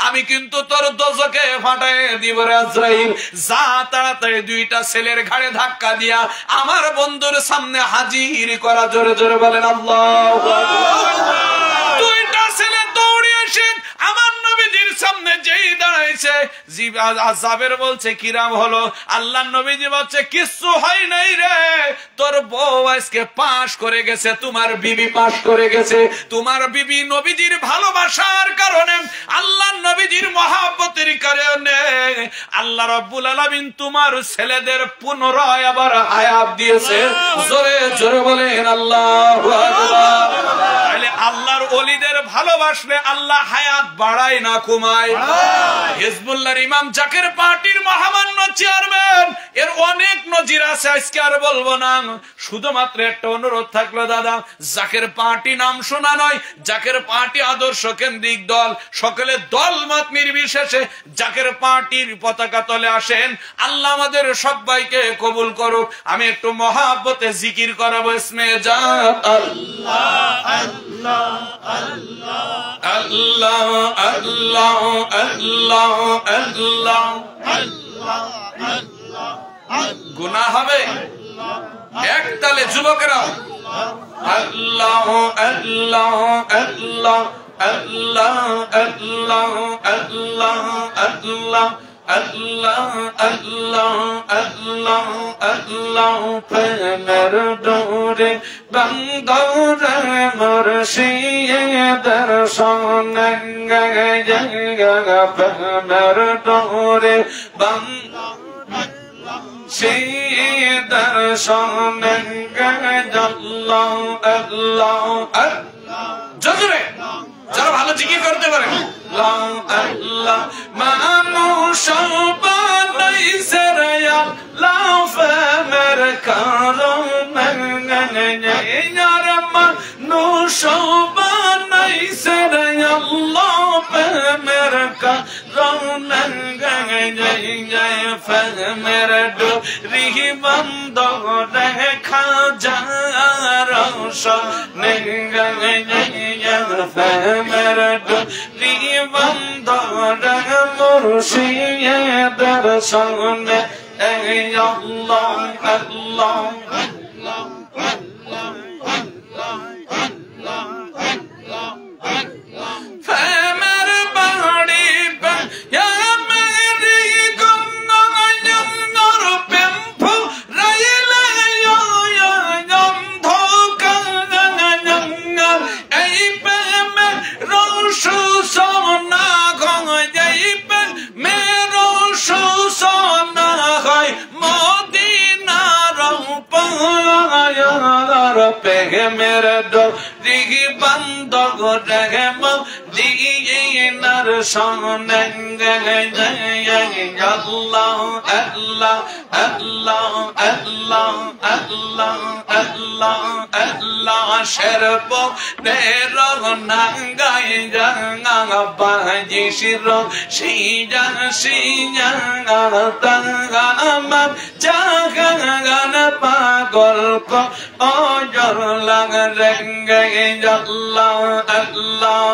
আমি কিন্তু তোর দোজকে ফাটায় দিব রে। আজরাইল যা তাড়াতাড়ি দুইটা ছেলের ঘাড়ে ধাক্কা দিয়া আমার বন্ধুর সামনে হাজির করা। জোরে জোরে বলেন আল্লাহু আকবার। দুইটা ছেলে দৌড়ে এসে আমার নবীজির সামনে যেই দাঁড়াইছে, জাবের বলছে কিরাম হলো? আল্লাহর নবীজি বলছে কিচ্ছু হয় নাই রে, তোর বউ আজকে পাশ করে গেছে, তোমার বিবি পাশ করে গেছে। তোমার বিবি নবীজির ভালোবাসার কারণে, আল্লাহর নবীজির মহব্বতের কারণে আল্লাহ রাব্বুল আলামিন তোমার ছেলেদের পুনরায় আবার হায়াত দিয়েছে। জোরে জোরে বলেন আল্লাহু আকবার। তাহলে আল্লাহর ওলিদের ভালোবাসলে আল্লাহ হায়াত বাড়ায় না কমায়? হিজবুল্লাহর ইমাম জাকের পার্টির মহামান্য চেয়ারম্যান, এর অনেক নজির আছে, আজকে আর বলবো না। শুধুমাত্র একটা অনুরোধ থাকলো, দাদা জাকের পার্টি নাম শোনা নয়, জাকের পার্টি আদর্শ কেন্দ্রিক দল, সকলে দল মত নির্বিশেষে জাকের পার্টির পতাকা তলে আসেন। আল্লাহ আমাদের সবাইকে কবুল করুক। আমি একটু মহাব্বতে জিকির করাবো, ইসমে জাত আল্লাহ আল্লাহ আল্লাহ আল্লাহ আল্লাহ আল্লাহ আল্লাহ আল্লাহ। গুনাহ হবে এক তালে যুবকেরা, আল্লাহ আল্লাহ আল্লাহ আল্লাহ আল্লাহ আল্লাহ আল্লাহ আল্লাহ আল্লাহ আল্লাহ আল্লাহ। প্রেমের ডোরে বন্ধরে মুর্শিদ দর্শন গঙ্গা, প্রেমের ডোরে মুর্শিদ দর্শন গঙ্গা। আল্লাহ আল্লাহ জোরে যারা ভালো জিকির করতে পারে, আল্লাহ মানুষ বানাইছে রে আল্লাহ প্রেমের কারণে, মানুষ বানাইছে রে আল্লাহ প্রেমের কারণে, প্রেমের ডোরি বন্ধ রেখা যার সনে, প্রেমের ডোরি বন্ধ মুর্শিদ দর্শনে আল্লাহ আল্লাহ ফেমের বাড়ি মেরি গঙ্গর পেম্প রাইলে অন্ধকার এই প্রেমে রসু সোনা গঙ্গাই মের সুসনা হয় মদিনার পার প্রেমের ডোরি বন্ধ রে মদিনার সোনা আল্লাহ আল্লাহ আল্লাহ আল্লাহ আল্লাহ আল্লাহ আল্লাহ শেরপ দের নাঙ্গাই জাঙ্গা বাজি শির শিজা শিজা তাঙ্গাম জাগান পাগল কো অজর লাগ রেঙ্গে আল্লাহ আল্লাহ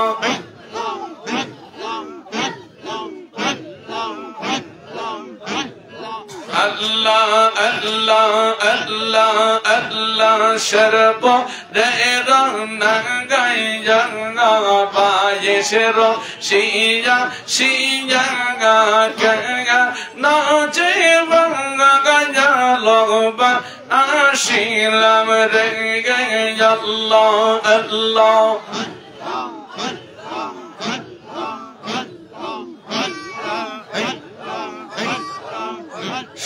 আল্লাহ আল্লাহ আল্লাহ আল্লাহ শরব রে রঙ্গাই জঙ্গা বাজে শর শিজা শিজা গঙ্গা নাচে বঙ্গা গঞ্জা লগবা আশিলাম রে আল্লাহ আল্লাহ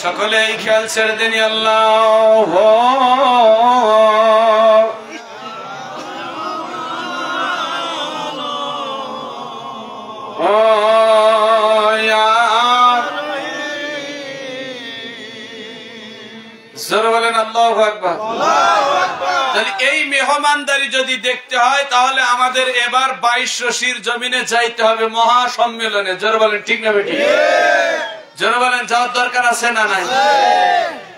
সকলে খেয়াল ছেড়ে দিন আল্লাহ জোরে বলেন আল্লাহু আকবার। তাহলে এই মেহমানদারি যদি দেখতে হয় তাহলে আমাদের এবার 2200 জমিনে যাইতে হবে মহাসম্মেলনে। জোরে বলেন ঠিক না বেঠিক? জোরে বলেন যাওয়ার দরকার আছে না নাই?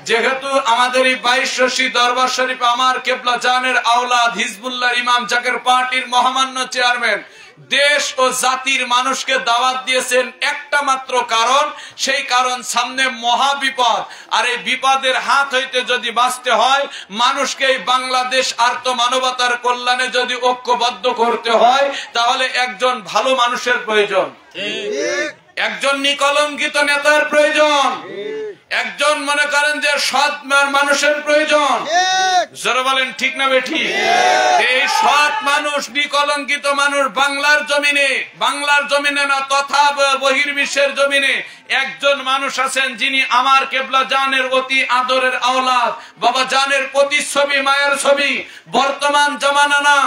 যেহেতু আমাদের এই 2200 দরবার শরীফ আমার কেবলা জানের আওলাদ হিজবুল্লাহর ইমাম জাকের পার্টির মহামান্য চেয়ারম্যান দেশ ও জাতির মানুষকে দাওয়াত দিয়েছেন একটা মাত্র কারণ, সেই কারণ সামনে মহা বিপদ। আর এই বিপদের হাত হইতে যদি বাঁচতে হয়, মানুষকে এই বাংলাদেশ আর্ত মানবতার কল্যাণে যদি ঐক্যবদ্ধ করতে হয়, তাহলে একজন ভালো মানুষের প্রয়োজন, একজন নিকলঙ্কিত নেতার প্রয়োজন, একজন মনে করেন যে সৎ মানুষের প্রয়োজন। জোরে বলেন ঠিক না বেঠিক? এই সৎ মানুষ, নিকলঙ্কিত মানুষ বাংলার জমিনে না তথা বহির্বিশ্বের জমিনে একজন মানুষ আছেন যিনি আমার কেবলা জানের অতি আদরের আওলাদ, বাবা জানের প্রতিচ্ছবি, মায়ের ছবি। বর্তমান জমানা না,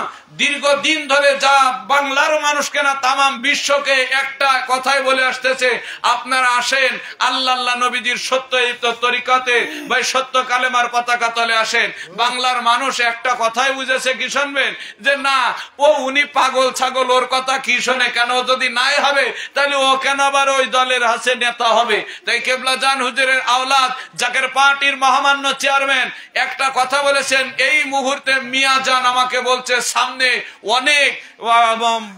দীর্ঘদিন ধরে যা বাংলার মানুষকে না তামাম বিশ্বকে একটা কথাই বলে আসতেছে, আপনারা আসেন আল্লাহ নবীজির সত্য তরিকাতে ভাই সত্য কালেমার পতাকা তলে আসেন। বাংলার মানুষ একটা কথাই বুঝেছে, কি শুনবেন? যে না, ও উনি পাগল ছাগল, ওর কথা কি শোনে? কেন যদি নাই হবে তাহলে ও কেন আবার ওই দলের হাসে নেতা হবে? তাই কেবলা জান হুজুরের আওলাদ জাকের পার্টির মহামান্য চেয়ারম্যান একটা কথা বলেছেন, এই মুহূর্তে মিয়া জান আমাকে বলছে সামনে অনেক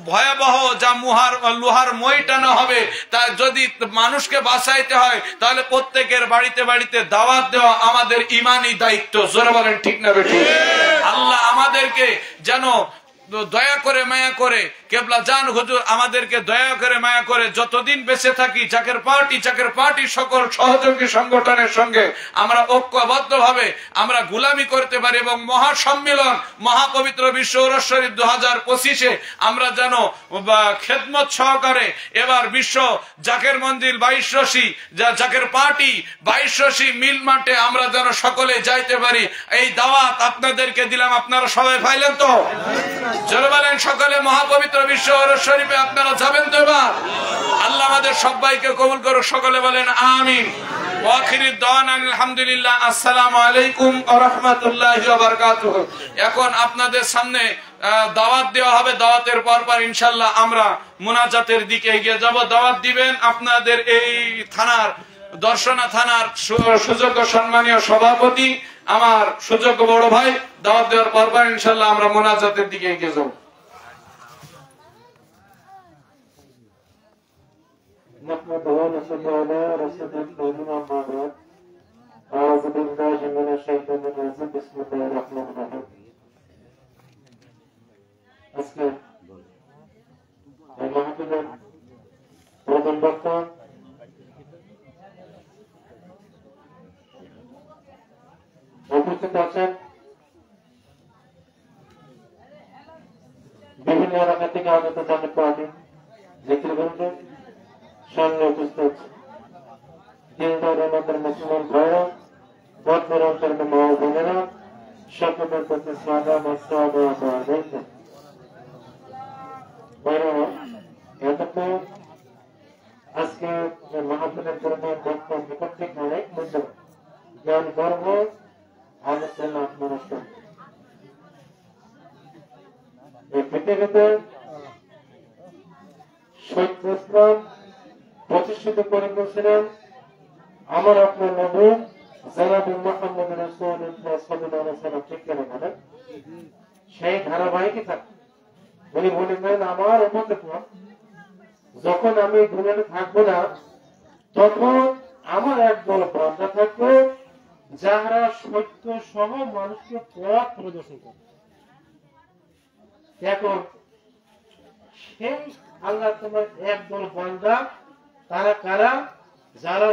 ভয়াবহ যা লোহার মই টানা হবে, তা যদি মানুষকে বাঁচাইতে হয় তাহলে প্রত্যেকের বাড়িতে বাড়িতে দাওয়াত দেওয়া আমাদের ইমানি দায়িত্ব। জোরে বলেন ঠিক না বেঠিক? আল্লাহ আমাদেরকে যেন দয়া করে মায়া করে, কেবলা জান হুজুর আমাদেরকে দয়া করে মায়া করে যতদিন বেঁচে থাকি জাকের পার্টি সকল সহযোগী সংগঠনের সঙ্গে আমরা ঐক্যবদ্ধ ভাবে আমরা গুলামি করতে পারি এবং মহাসম্মেলন মহাপবিত্র বিশ্ব ওরস শরীফ 2025 আমরা যেন খেদমত সহকারে এবার বিশ্ব জাকের মন্দির 2200 জাকের পার্টি 2200 মিল মাঠে আমরা যেন সকলে যাইতে পারি। এই দাওয়াত আপনাদেরকে দিলাম, আপনারা সবাই পাইলেন তো? জোরে বলেন সকলে মহাপবিত্র বিশ্ব ওরস শরীফে আপনারা যাবেন তো এবার? আল্লাহ আমাদের সবাইকে কবুল করুক, সকলে বলেন আমিন। ওয়াখিরি দাওয়ানা আলহামদুলিল্লাহ। আসসালামু আলাইকুম ওয়া রাহমাতুল্লাহি ওয়া বারাকাতুহু। এখন আপনাদের সামনে দাওয়াত দেওয়া হবে, দাওয়াতের পর ইনশাআল্লাহ আমরা মুনাজাতের দিকে এগিয়ে যাব। দাওয়াত দিবেন আপনাদের এই থানার দর্শনা থানার সুযোগ্য সম্মানীয় সভাপতি আমার সুযোগ্য বড় ভাই। দাওয়াত দেওয়ার পর ইনশাআল্লাহ আমরা মুনাজাতের দিকে এগিয়ে যাব। نحمده ونصلي على رسول الله محمد أعوذ بالله من الشيطان الرجيم بسم الله الرحمن الرحيم আজকে এই মাহফিলের প্রধান বক্তা উপস্থিত আছেন বিভিন্ন এলাকা থেকে আগত জাতীয় পার্টি নেতৃবৃন্দ সামনে উপস্থিত আমাদের মুসলমান ভাইরা বর্তমান অঞ্চলের মা বোনেরা সকলের প্রতি সালাম আজকে মাহফিলের জন্য বক্তব্য নিকট থেকে অনেক মূল্যবান জ্ঞান গর্ব আলোচনা অনুষ্ঠান এই পৃথিবীতে সত্য ইসলাম প্রতিষ্ঠিত করে বলছিলেন আমার আপনার নবী জনাব মুহাম্মদ রাসূলুল্লাহ সাল্লাল্লাহু আলাইহি ওয়াসাল্লাম ঠিক করে বলেন সেই ধারাবাহিকতা উনি বলেছেন আমার উম্মতের পর যখন আমি দুনিয়াতে থাকবো না তখন আমার একদল বান্দা থাকবে যারা সত্য সহ মানুষকে পথ প্রদর্শন করে এখন সেই আল্লাহ তোমার একদল বান্দা তারা কারা যারা